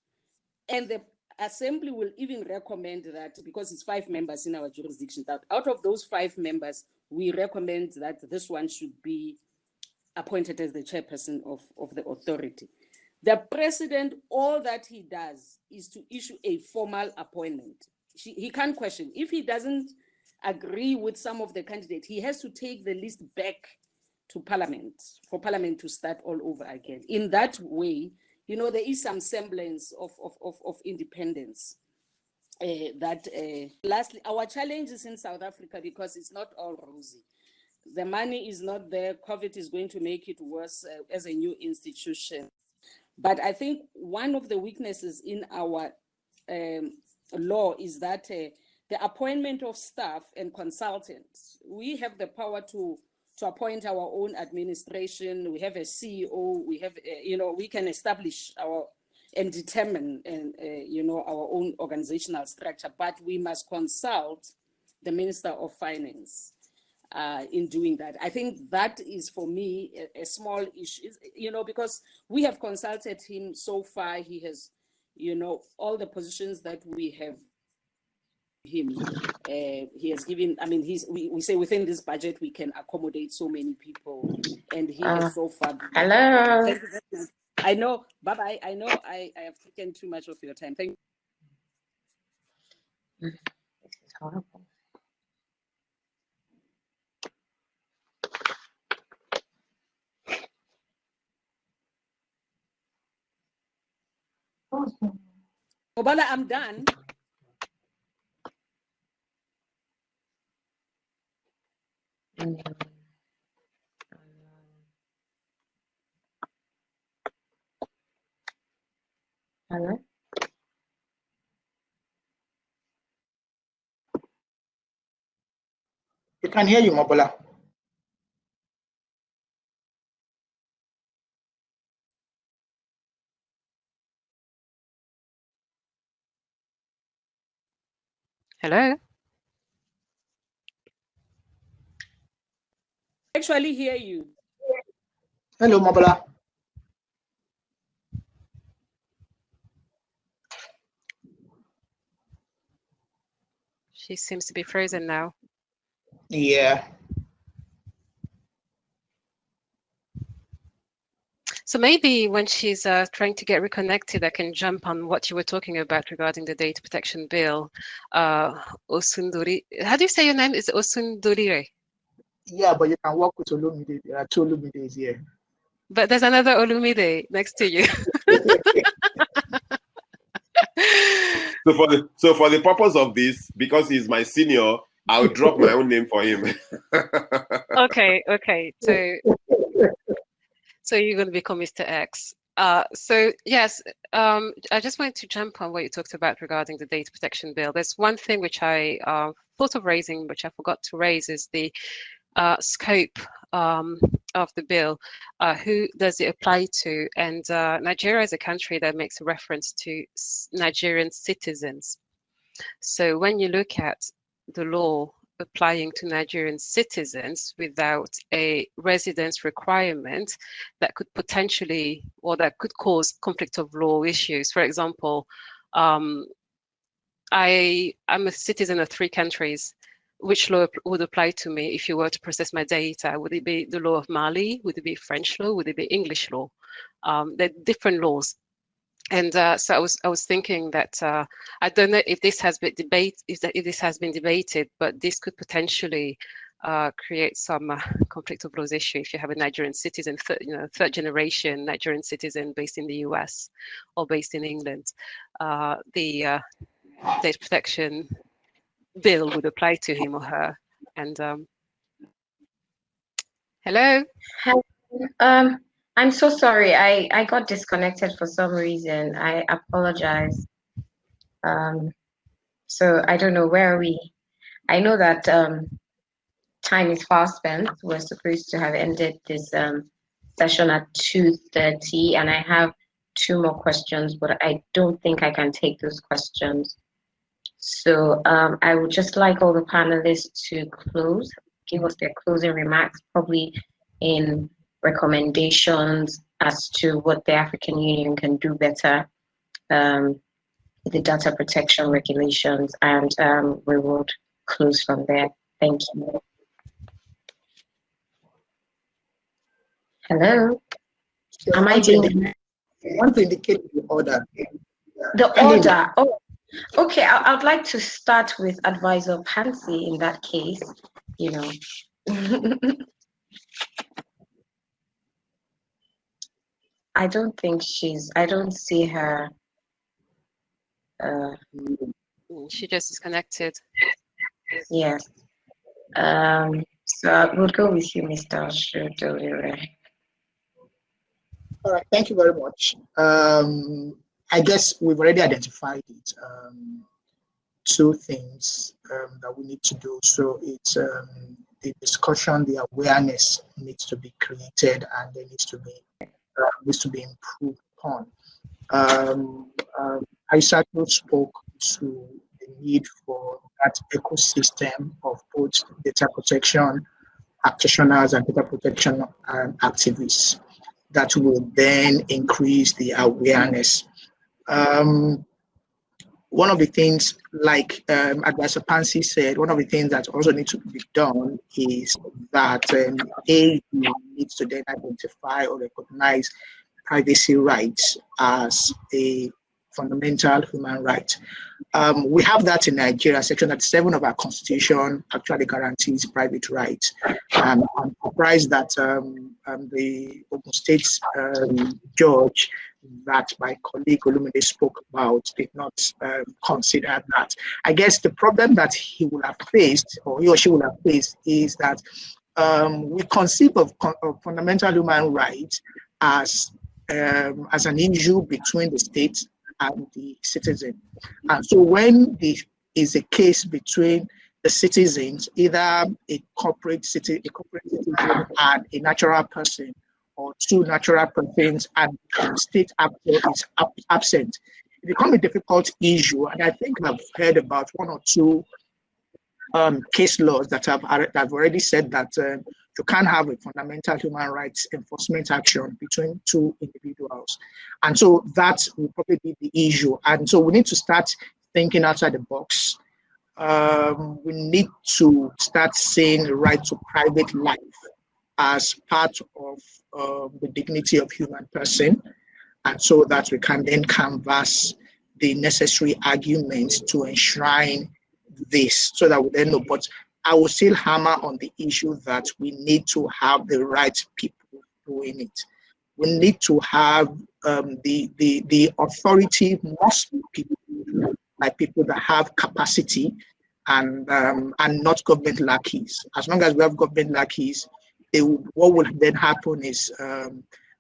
and the Assembly will even recommend that, because it's 5 members in our jurisdiction, that out of those 5 members, we recommend that this one should be appointed as the chairperson of the authority. The president, all that he does is to issue a formal appointment. He can't question. If he doesn't agree with some of the candidates, he has to take the list back to Parliament for Parliament to start all over again. In that way, you know, there is some semblance of independence. Lastly, our challenge is in South Africa because it's not all rosy. The money is not there. COVID is going to make it worse as a new institution. But I think one of the weaknesses in our law is that the appointment of staff and consultants, we have the power to appoint our own administration. We have a CEO. We have, we can establish our and determine our own organizational structure. But we must consult the Minister of Finance in doing that. I think that is, for me, a small issue, because we have consulted him so far. He has, all the positions that we have him, he has given, we say within this budget, we can accommodate so many people, and he has so far. Hello. Thank you very much. I know, bye-bye. I know I have taken too much of your time. Thank you. This is horrible. Obala, I'm done. Hello? You can hear you, Mobola. Hello? Actually hear you. Hello, Mobola. She seems to be frozen now. Yeah. So maybe when she's trying to get reconnected, I can jump on what you were talking about regarding the data protection bill. Osundilore, how do you say your name? Is Osundilore? Yeah, but you can work with Olumide. There are 2 Olumides here. But there's another Olumide next to you. So for the purpose of this, because he's my senior, I'll drop my own name for him. Okay. So you're going to become Mr. X. So yes, I just wanted to jump on what you talked about regarding the data protection bill. There's one thing which I thought of raising, which I forgot to raise, is the scope of the bill. Who does it apply to? And Nigeria is a country that makes a reference to Nigerian citizens. So when you look at the law applying to Nigerian citizens without a residence requirement, that could potentially, or that could cause conflict of law issues. For example, I'm a citizen of 3 countries. Which law would apply to me if you were to process my data? Would it be the law of Mali? Would it be French law? Would it be English law? They're different laws. And so I was thinking that I don't know if this has been debated, but this could potentially create some conflict of laws issue if you have a Nigerian citizen, third generation Nigerian citizen based in the US or based in England. The data protection bill would apply to him or her. And hello. Hi. I'm so sorry. I got disconnected for some reason. I apologize. So I don't know, where are we? I know that time is fast spent. We're supposed to have ended this session at 2:30, and I have 2 more questions, but I don't think I can take those questions. So I would just like all the panelists to give us their closing remarks, probably in recommendations as to what the African Union can do better with the data protection regulations, and we would close from there. Thank you. Hello? Am I being... I want to indicate the order. The order. Oh, okay. I would like to start with Advisor Pansy in that case, you know. I don't see her. She just disconnected. Yes. So I would go with you, Mr. Osundilore. All right, thank you very much. I guess we've already identified it. 2 things that we need to do. So it's the discussion, the awareness needs to be created, and there needs to be improved upon. Aissatou spoke to the need for that ecosystem of both data protection practitioners and data protection activists that will then increase the awareness. One of the things, like Advisor Pansy said, one of the things that also needs to be done is that AU needs to then identify or recognize privacy rights as a fundamental human right. We have that in Nigeria. Section 37 of our constitution actually guarantees private rights. I'm surprised that the Ogun State judge that my colleague Olumide spoke about did not consider that. I guess the problem that he will have faced, or he or she will have faced, is that we conceive of fundamental human rights as an issue between the state and the citizen. And so when there is a case between the citizens, either a corporate citizen and a natural person, or 2 natural persons, and the state actor is absent, it becomes a difficult issue. And I think I've heard about 1 or 2 case laws that have already said that you can't have a fundamental human rights enforcement action between 2 individuals. And so that will probably be the issue. And so we need to start thinking outside the box. We need to start seeing the right to private life as part of the dignity of human person, and so that we can then canvass the necessary arguments to enshrine this, so that we then know. But I will still hammer on the issue that we need to have the right people doing it. We need to have the authority must be people, like people that have capacity, and not government lackeys. As long as we have government lackeys, what will then happen is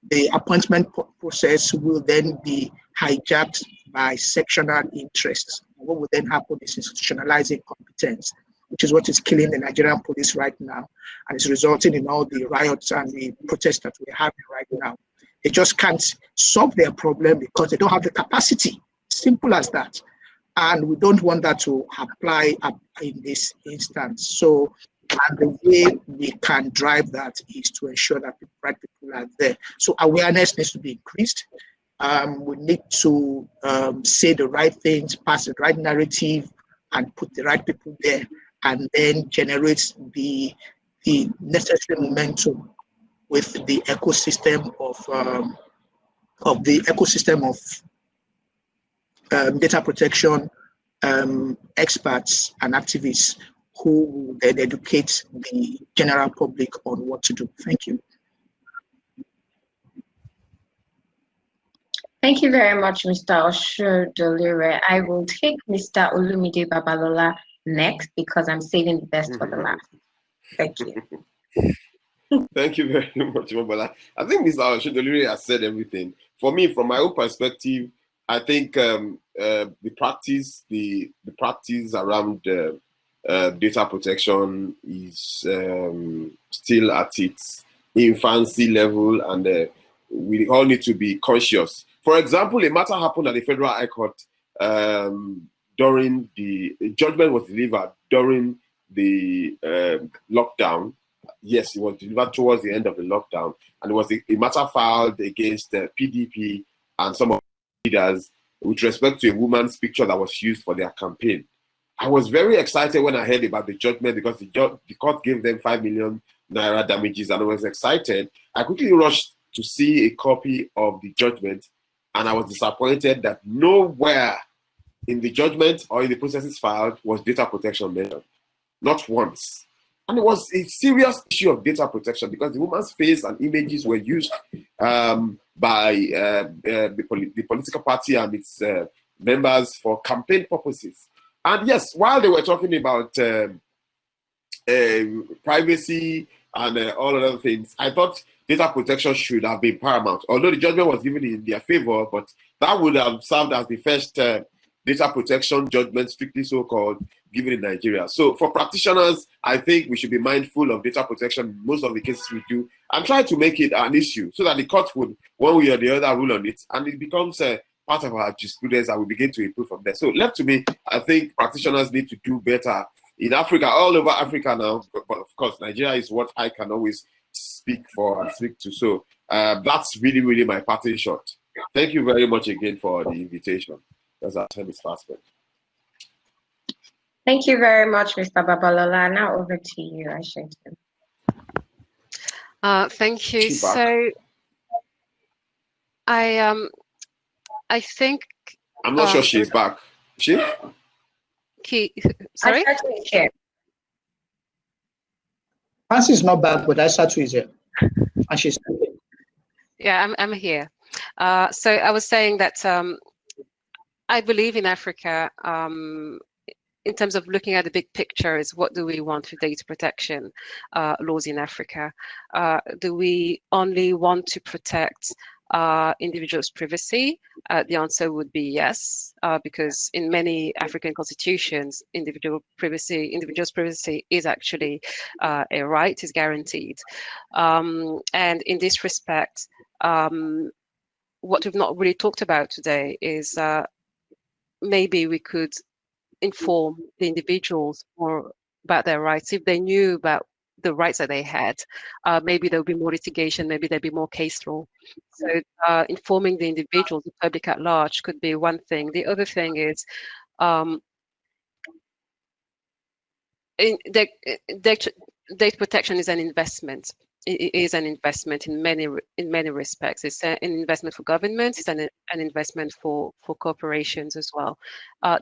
the appointment process will then be hijacked by sectional interests. What will then happen is institutionalizing competence, which is what is killing the Nigerian police right now, and it's resulting in all the riots and the protests that we're having right now. They just can't solve their problem because they don't have the capacity. Simple as that. And we don't want that to apply in this instance. So, and the way we can drive that is to ensure that the right people are there. So awareness needs to be increased. We need to say the right things, pass the right narrative, and put the right people there, and then generate the necessary momentum with the ecosystem of data protection experts and activists who will then educate the general public on what to do. Thank you. Thank you very much, Mr. Osundilore. I will take Mr. Olumide Babalola next because I'm saving the best for the last. Thank you. Thank you very much, Mobala. I think Mr. Osundilore has said everything. For me, from my own perspective, I think the practice around data protection is still at its infancy level, and we all need to be conscious. For example, a matter happened at the Federal High Court during the judgment was delivered during the lockdown. Yes, it was delivered towards the end of the lockdown, and it was a matter filed against PDP and some of the leaders with respect to a woman's picture that was used for their campaign. I was very excited when I heard about the judgment because the court gave them 5 million naira damages, and I was excited. I quickly rushed to see a copy of the judgment, and I was disappointed that nowhere in the judgment or in the processes filed was data protection mentioned. Not once. And it was a serious issue of data protection because the woman's face and images were used by the political party and its members for campaign purposes. And yes, while they were talking about privacy and all other things, I thought data protection should have been paramount. Although the judgment was given in their favor, but that would have served as the first data protection judgment, strictly so-called, given in Nigeria. So for practitioners, I think we should be mindful of data protection in most of the cases we do and try to make it an issue so that the court would, one way or the other, rule on it, and it becomes part of our jurisprudence and we begin to improve from there. So left to me, I think practitioners need to do better in Africa, all over Africa now, but of course, Nigeria is what I can always speak for and speak to. So that's really, really my parting shot. Thank you very much again for the invitation. Because our time is fast spent. Thank you very much, Mr. Babalola. Now over to you, Aissatou. Thank you. So I think I'm not sure she's back. She? Sorry? Aissatou is here. Pansy is not back, but Aissatou is here. And she's here. Yeah, I'm here. So I was saying that I believe in Africa, in terms of looking at the big picture, is what do we want for data protection laws in Africa? Do we only want to protect individuals' privacy? The answer would be yes, because in many African constitutions, individuals' privacy is actually a right, is guaranteed. And in this respect, what we've not really talked about today is maybe we could inform the individuals more about their rights. If they knew about the rights that they had, maybe there would be more litigation, maybe there'd be more case law. So informing the individuals, the public at large, could be one thing. The other thing is data protection is an investment. It is an investment in many respects. It's an investment for governments. It's an investment for corporations as well.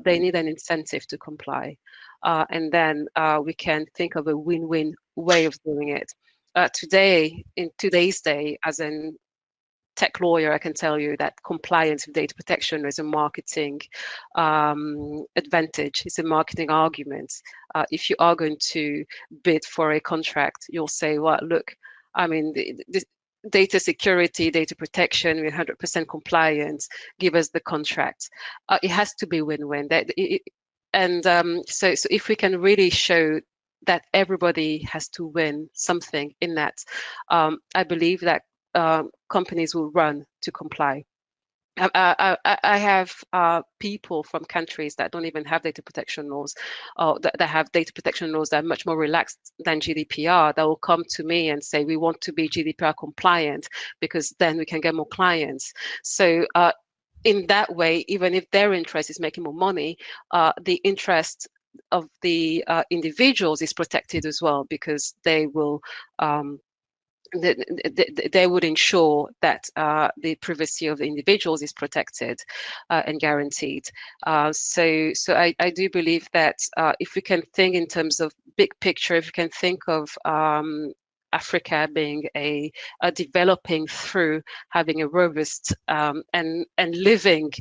They need an incentive to comply, and then we can think of a win-win way of doing it. Today, in today's day, as a tech lawyer, I can tell you that compliance with data protection is a marketing advantage. It's a marketing argument. If you are going to bid for a contract, you'll say, well, look, I mean, the data security, data protection, we're 100% compliant, give us the contract. It has to be win-win. So if we can really show that everybody has to win something in that, I believe that companies will run to comply. I have people from countries that don't even have data protection laws, or that have data protection laws that are much more relaxed than GDPR, that will come to me and say, we want to be GDPR compliant because then we can get more clients. So in that way, even if their interest is making more money, the interest of the individuals is protected as well, because they will they would ensure that the privacy of the individuals is protected and guaranteed. So I do believe that if we can think in terms of big picture, if we can think of Africa being a developing through having a robust and living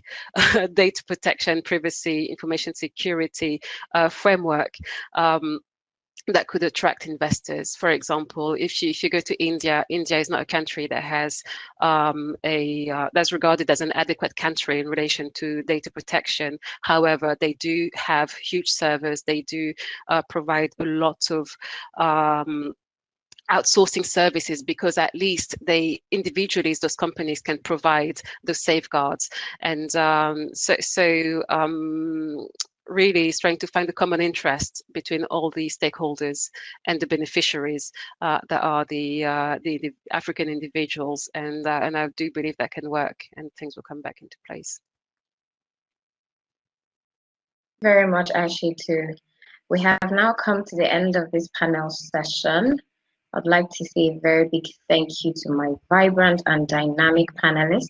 data protection, privacy, information security framework, that could attract investors. For example, if you go to India, India is not a country that has that's regarded as an adequate country in relation to data protection. However, they do have huge servers. They do provide a lot of outsourcing services, because at least they individually, those companies, can provide the safeguards. And really is trying to find a common interest between all the stakeholders and the beneficiaries that are the African individuals, and I do believe that can work and things will come back into place. Very much, Aissatou. We have now come to the end of this panel session. I'd like to say a very big thank you to my vibrant and dynamic panelists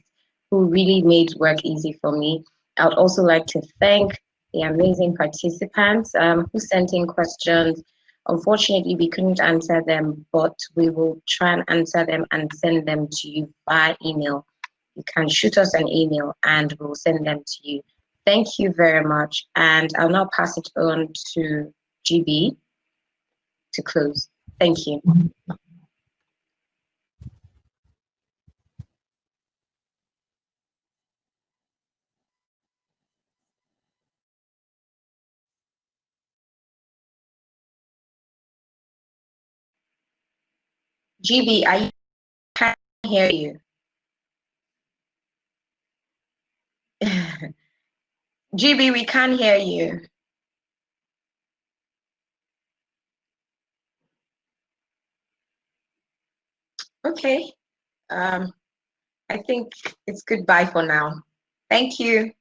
who really made work easy for me. I would also like to thank the amazing participants who sent in questions. Unfortunately, we couldn't answer them, but we will try and answer them and send them to you by email. You can shoot us an email and we'll send them to you. Thank you very much. And I'll now pass it on to GB to close. Thank you. GB, I can't hear you. GB, we can't hear you. Okay. I think it's goodbye for now. Thank you.